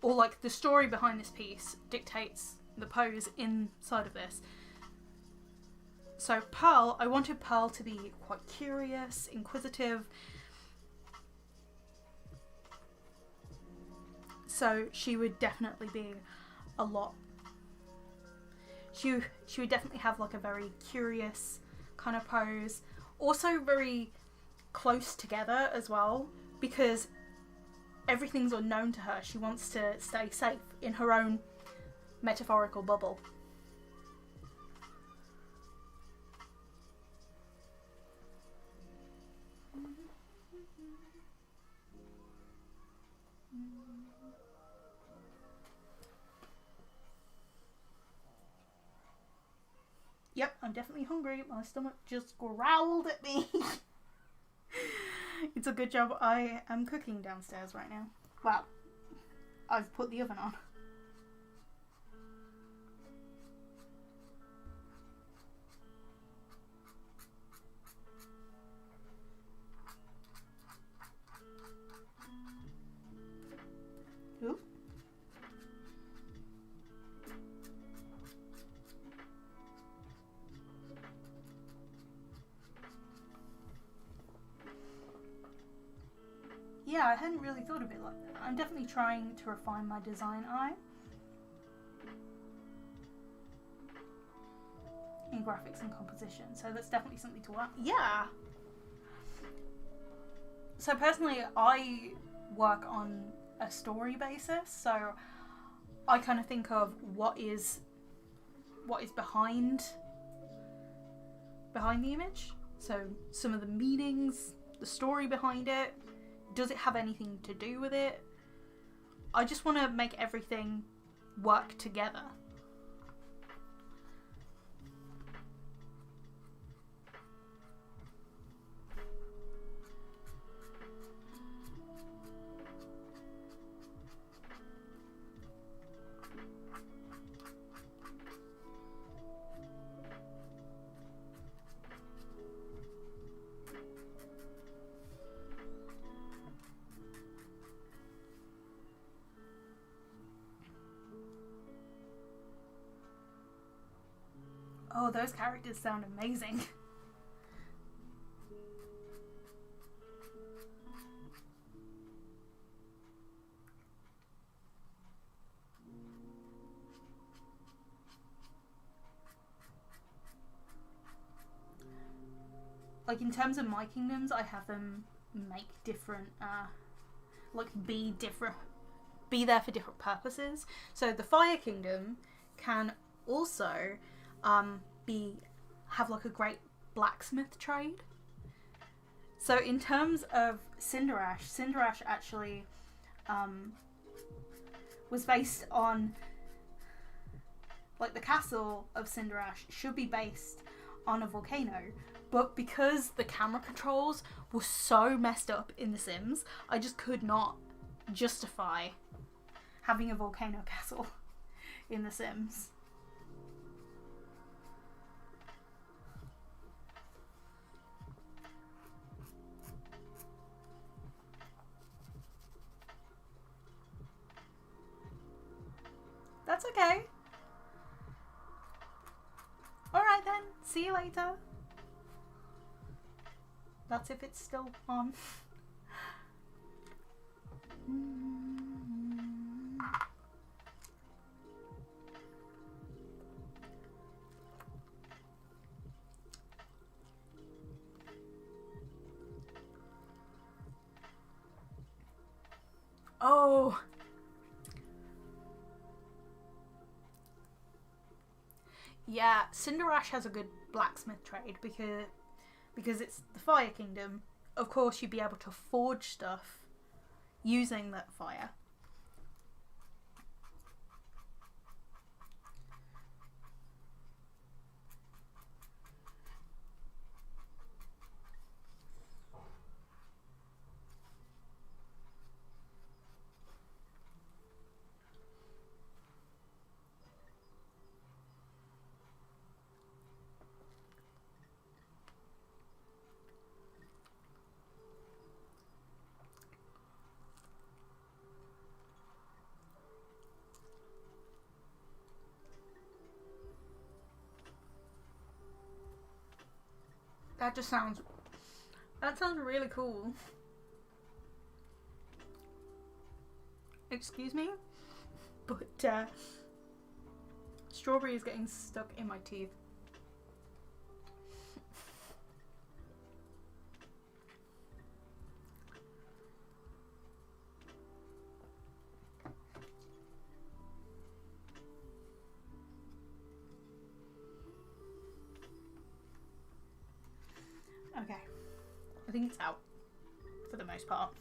Or like the story behind this piece dictates the pose inside of this. So Pearl, I wanted Pearl to be quite curious, inquisitive. So she would definitely be a lot. She would definitely have like a very curious kind of pose. Also very close together as well, because everything's unknown to her. She wants to stay safe in her own metaphorical bubble. Yep, I'm definitely hungry. My stomach just growled at me. It's a good job I am cooking downstairs right now. Well, I've put the oven on. Ooh. Yeah, I hadn't really thought of it like that. I'm definitely trying to refine my design eye in graphics and composition, so that's definitely something to work. Yeah. So personally, I work on a story basis, so I kind of think of what is behind the image. So some of the meanings, the story behind it. Does it have anything to do with it? I just want to make everything work together. Oh, those characters sound amazing. Like in terms of my kingdoms, I have them make different, be there for different purposes. So the Fire Kingdom can also have like a great blacksmith trade. So in terms of Cinderash actually was based on, like, the castle of Cinderash should be based on a volcano, but because the camera controls were so messed up in The Sims, I just could not justify having a volcano castle in The Sims. That's okay. Alright then, see you later. That's if it's still on. Oh. Yeah, Cinderash has a good blacksmith trade because it's the Fire Kingdom. Of course, you'd be able to forge stuff using that fire. That just sounds... That sounds really cool. Excuse me? But, strawberry is getting stuck in my teeth. Okay, I think it's out for the most part.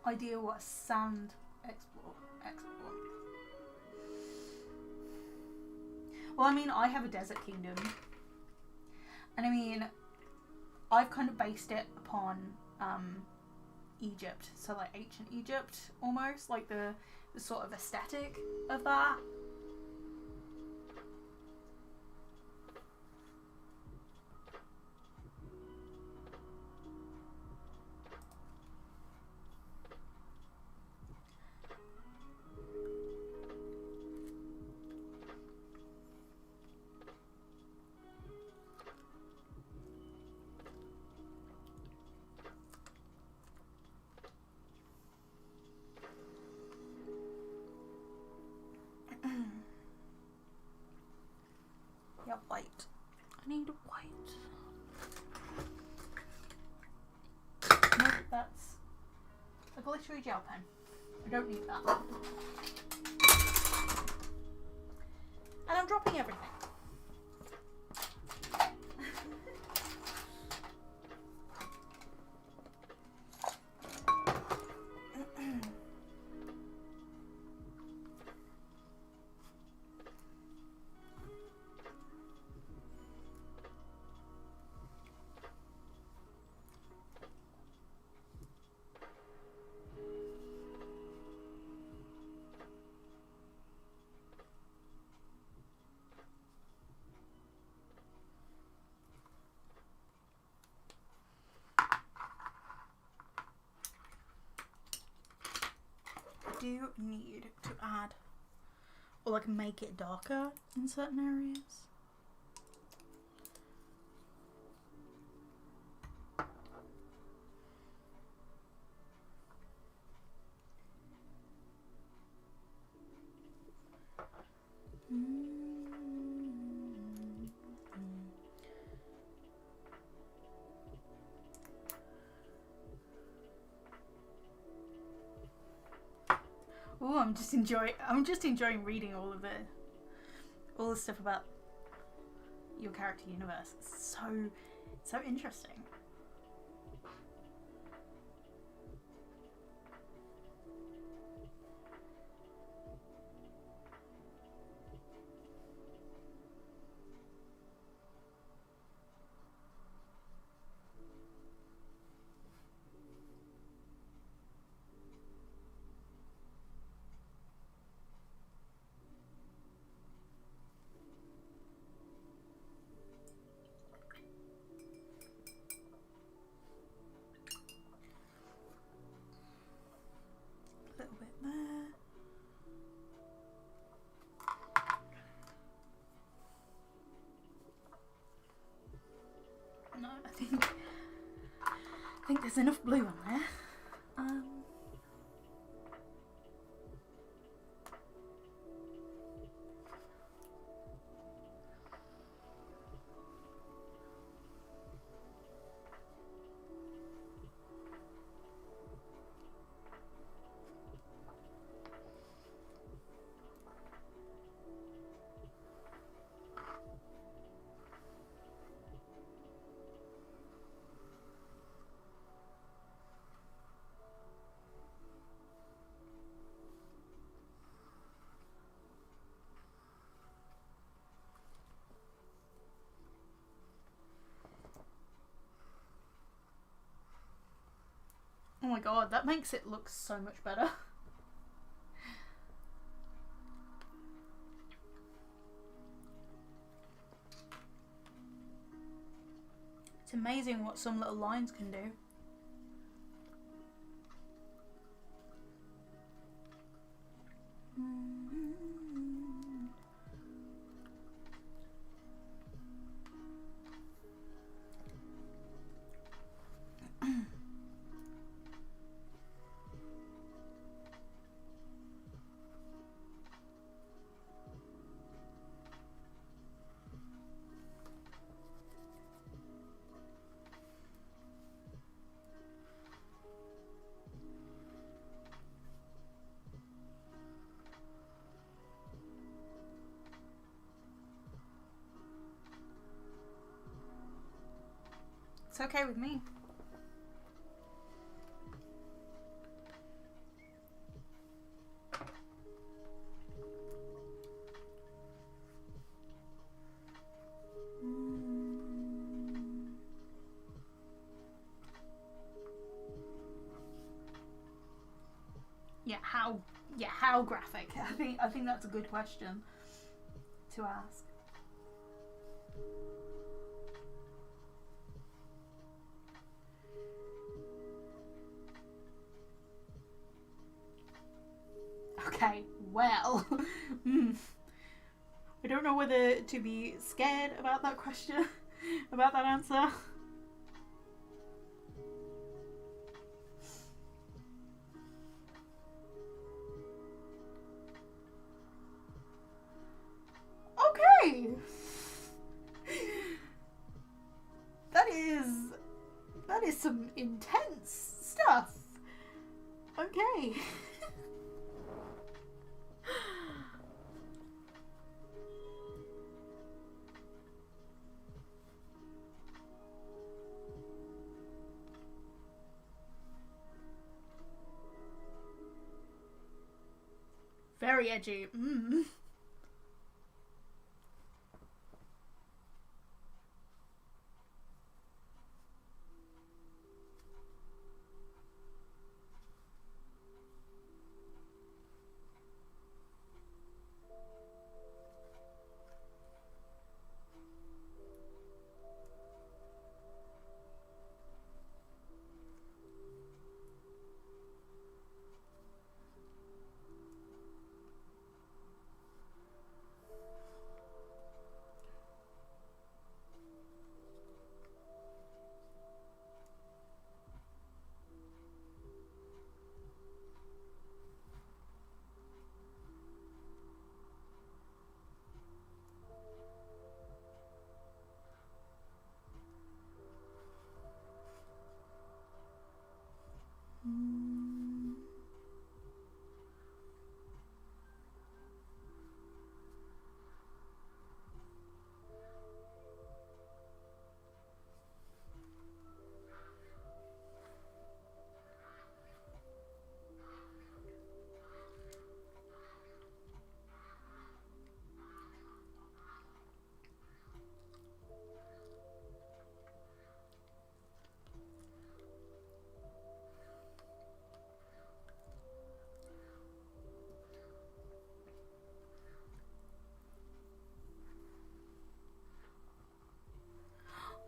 Idea what a sand export. Well, I mean, I have a desert kingdom, and I mean, I've kind of based it upon Egypt, so like ancient Egypt, almost like the sort of aesthetic of that. Yeah, white. I need white. No, that's a glittery gel pen. I don't need that. And I'm dropping everything. Do need to add or like make it darker in certain areas. Ooh, I'm just enjoying reading all the stuff about your character universe. It's so interesting. No, I think there's enough blue on there. god, that makes it look so much better. It's amazing what some little lines can do. It's okay with me. How graphic? I think that's a good question to ask. Okay, well, I don't know whether to be scared about that question, about that answer. Okay! That is some intense stuff. Okay. Very edgy.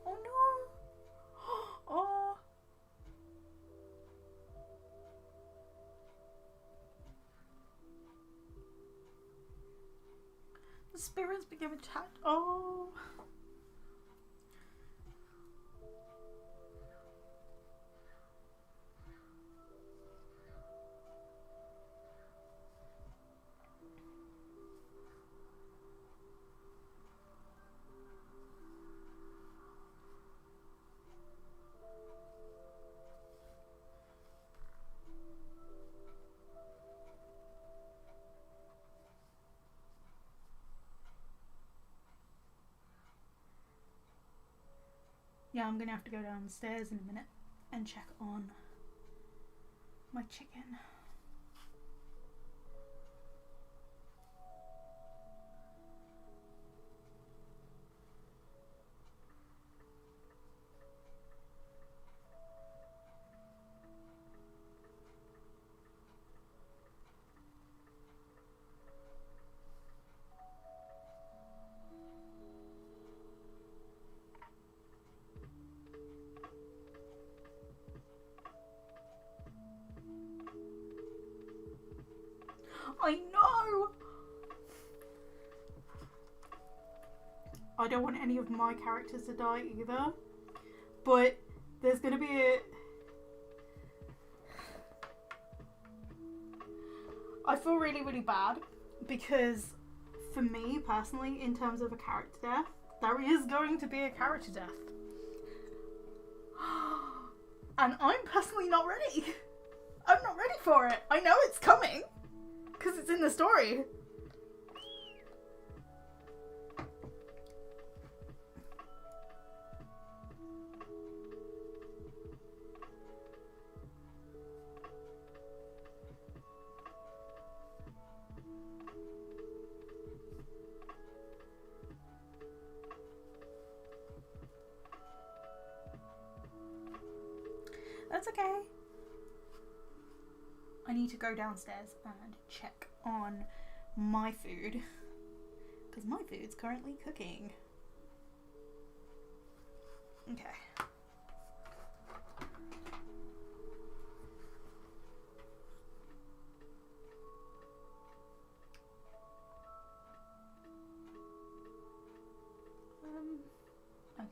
Oh no! Oh! The spirits became attacked. Oh! Yeah, I'm gonna have to go downstairs in a minute and check on my chicken. I know! I don't want any of my characters to die either. But there's gonna be a... I feel really, really bad because for me personally, in terms of a character death, there is going to be a character death. And I'm personally not ready. I'm not ready for it. I know it's coming because it's in the story. That's okay. I need to go downstairs and check on my food because my food's currently cooking. Okay. Okay.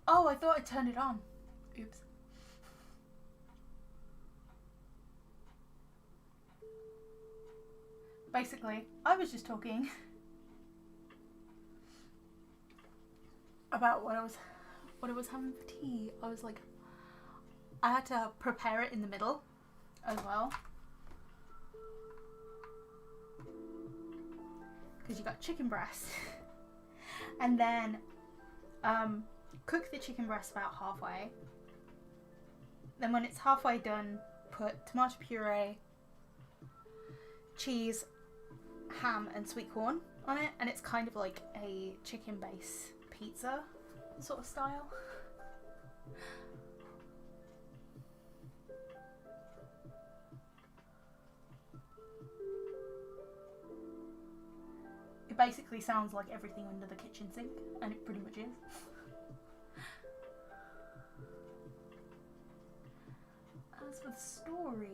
Oh, I thought I turned it on. Oops. Basically, I was just talking about what I was having for tea. I was like, I had to prepare it in the middle as well. Because you got chicken breast. And then cook the chicken breast about halfway. Then when it's halfway done, put tomato puree, cheese, ham and sweet corn on it, and it's kind of like a chicken base pizza sort of style. It basically sounds like everything under the kitchen sink, and it pretty much is. As for the story,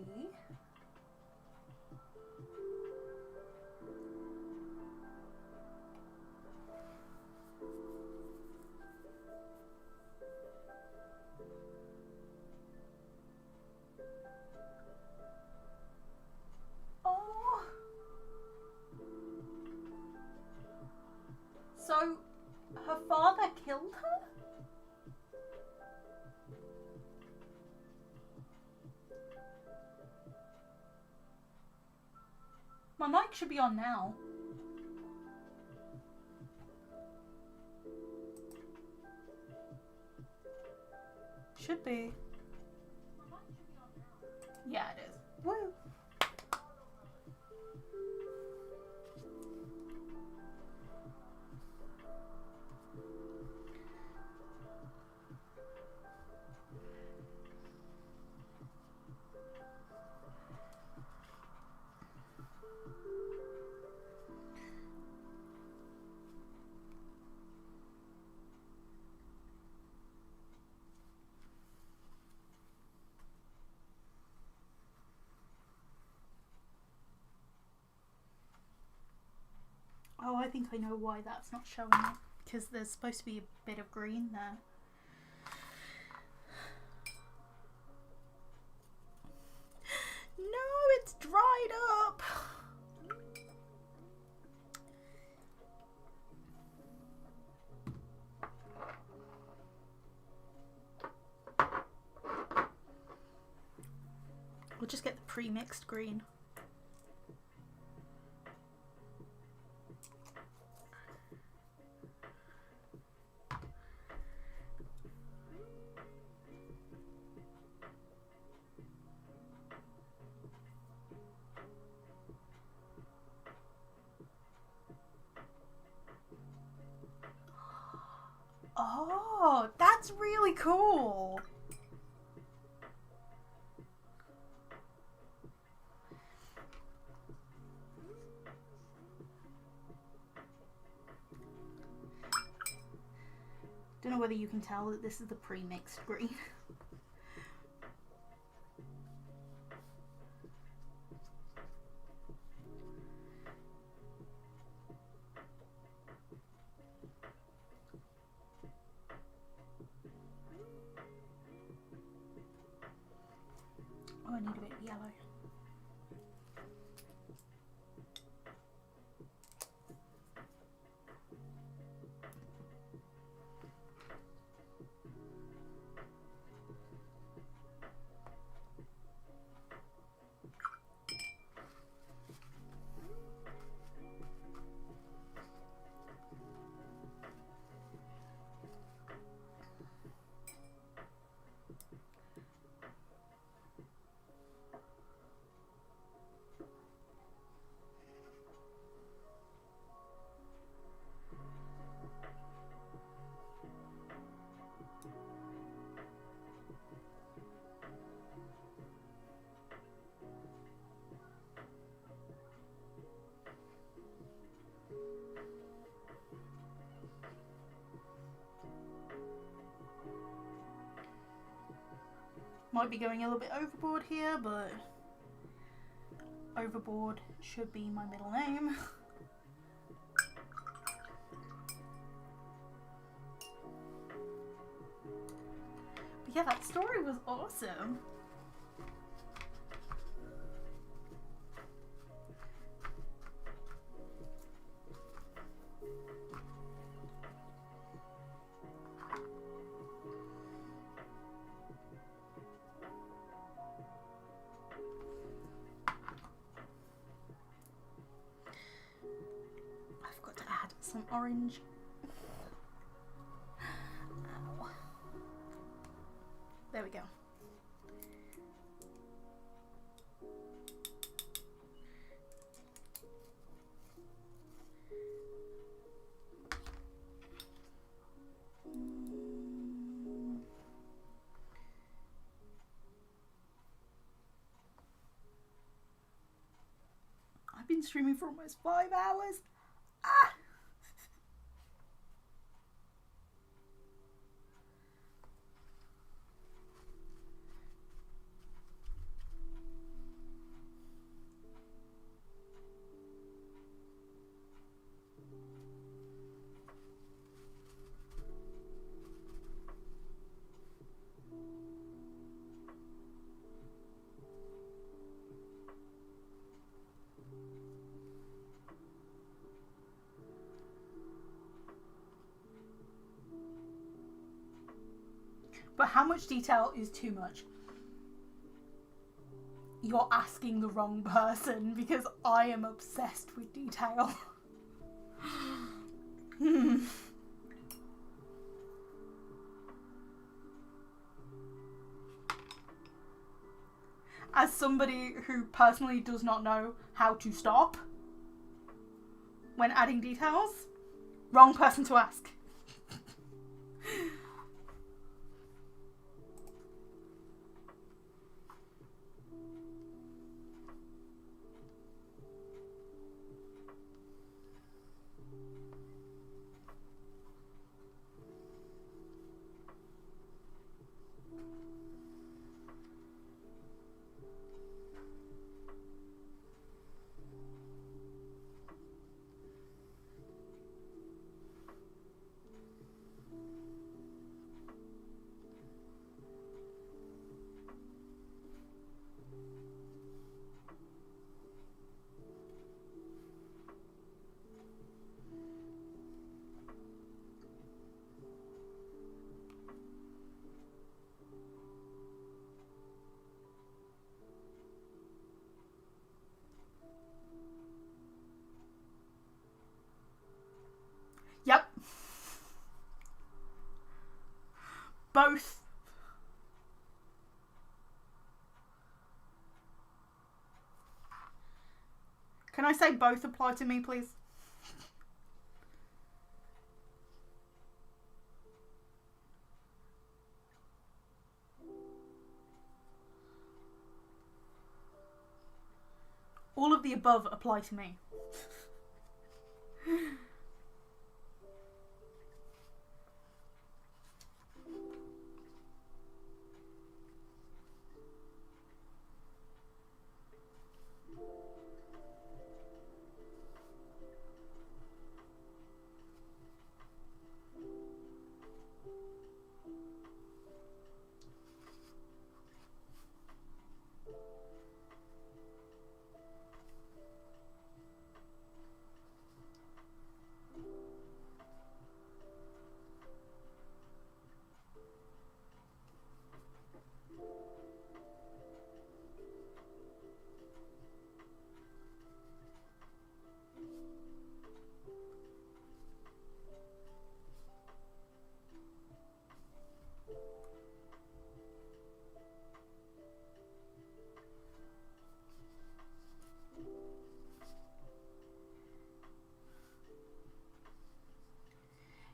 oh, so her father killed her? My mic should be on now. Should be. Yeah, it is. Woo! Oh, I think I know why that's not showing up. Because there's supposed to be a bit of green there. No, it's dried up! We'll just get the pre-mixed green. Oh, that's really cool. Don't know whether you can tell that this is the pre-mixed green. Oh, I need a bit of yellow. Might be going a little bit overboard here, but overboard should be my middle name. Yeah, that story was awesome. I've got to add some orange. Ow. There we go. I've been streaming for almost 5 hours. Ah! But how much detail is too much? You're asking the wrong person because I am obsessed with detail. As somebody who personally does not know how to stop when adding details, wrong person to ask. Yep. Both. Can I say both apply to me, please? All of the above apply to me.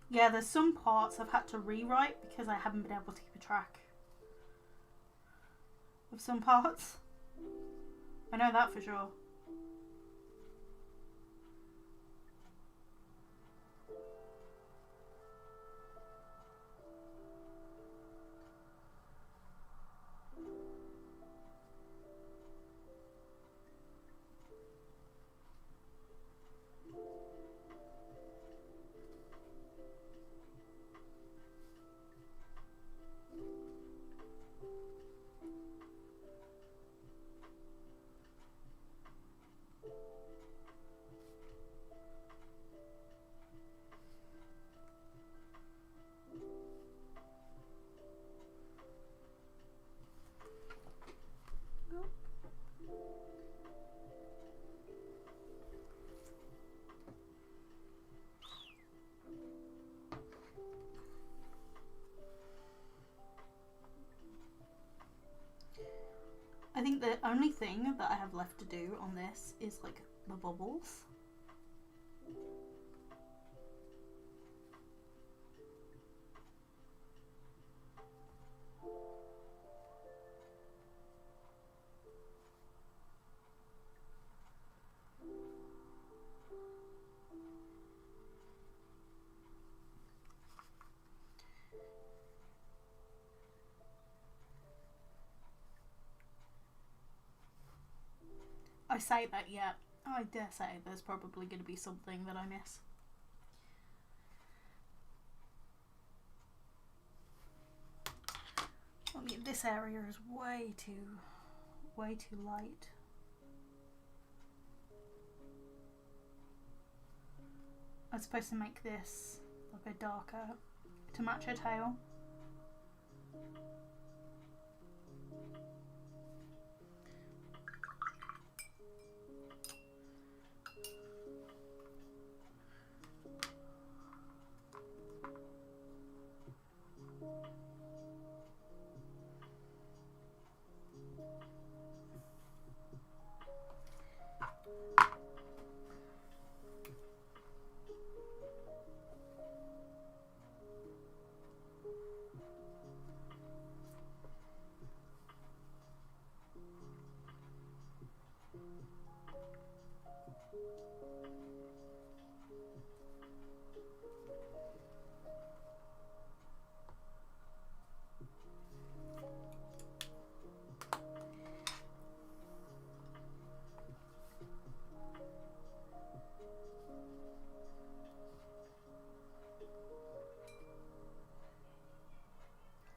Yeah, there's some parts I've had to rewrite because I haven't been able to keep a track of some parts. I know that for sure. only thing that I have left to do on this is like the bubbles. I say that, yeah. I dare say there's probably going to be something that I miss. I mean, this area is way too light. I'm supposed to make this a bit darker to match her tail.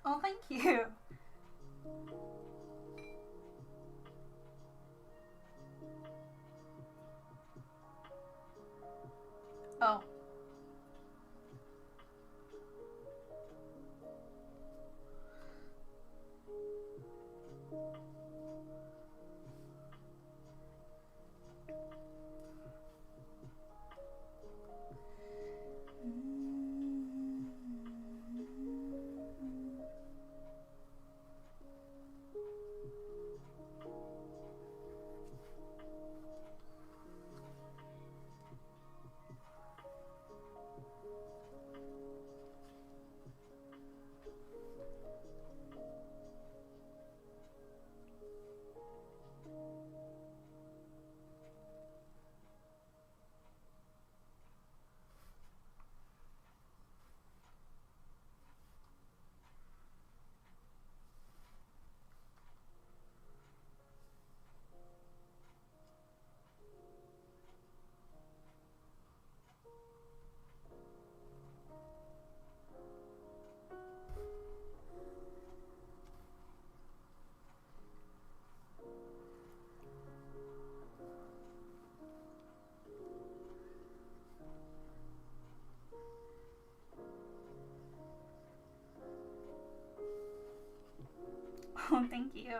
Oh, thank you. Oh. Oh, thank you.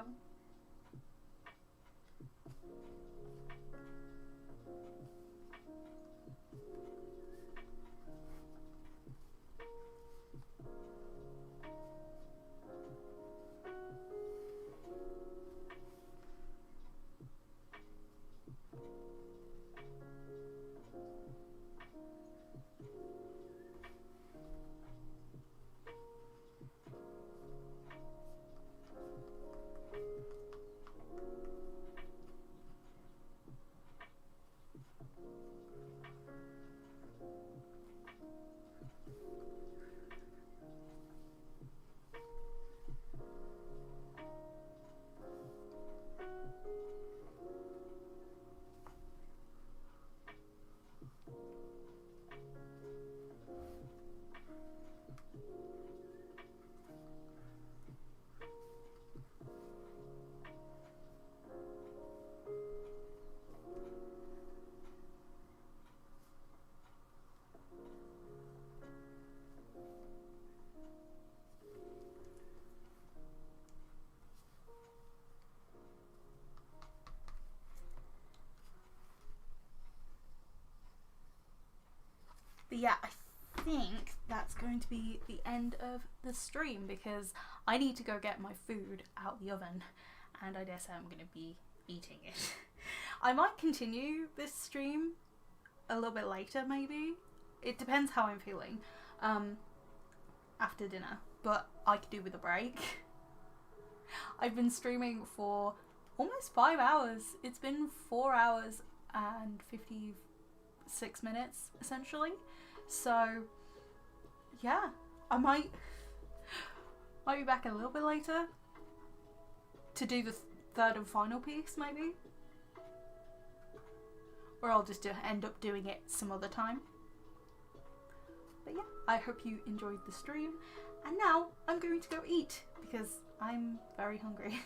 But yeah, I think that's going to be the end of the stream because I need to go get my food out the oven and I dare say I'm going to be eating it. I might continue this stream a little bit later, maybe. It depends how I'm feeling after dinner, but I could do with a break. I've been streaming for almost 5 hours. It's been 4 hours and 56 minutes, essentially. So, yeah, I might be back a little bit later to do the third and final piece, maybe. Or I'll just end up doing it some other time. But yeah, I hope you enjoyed the stream. And now I'm going to go eat because I'm very hungry.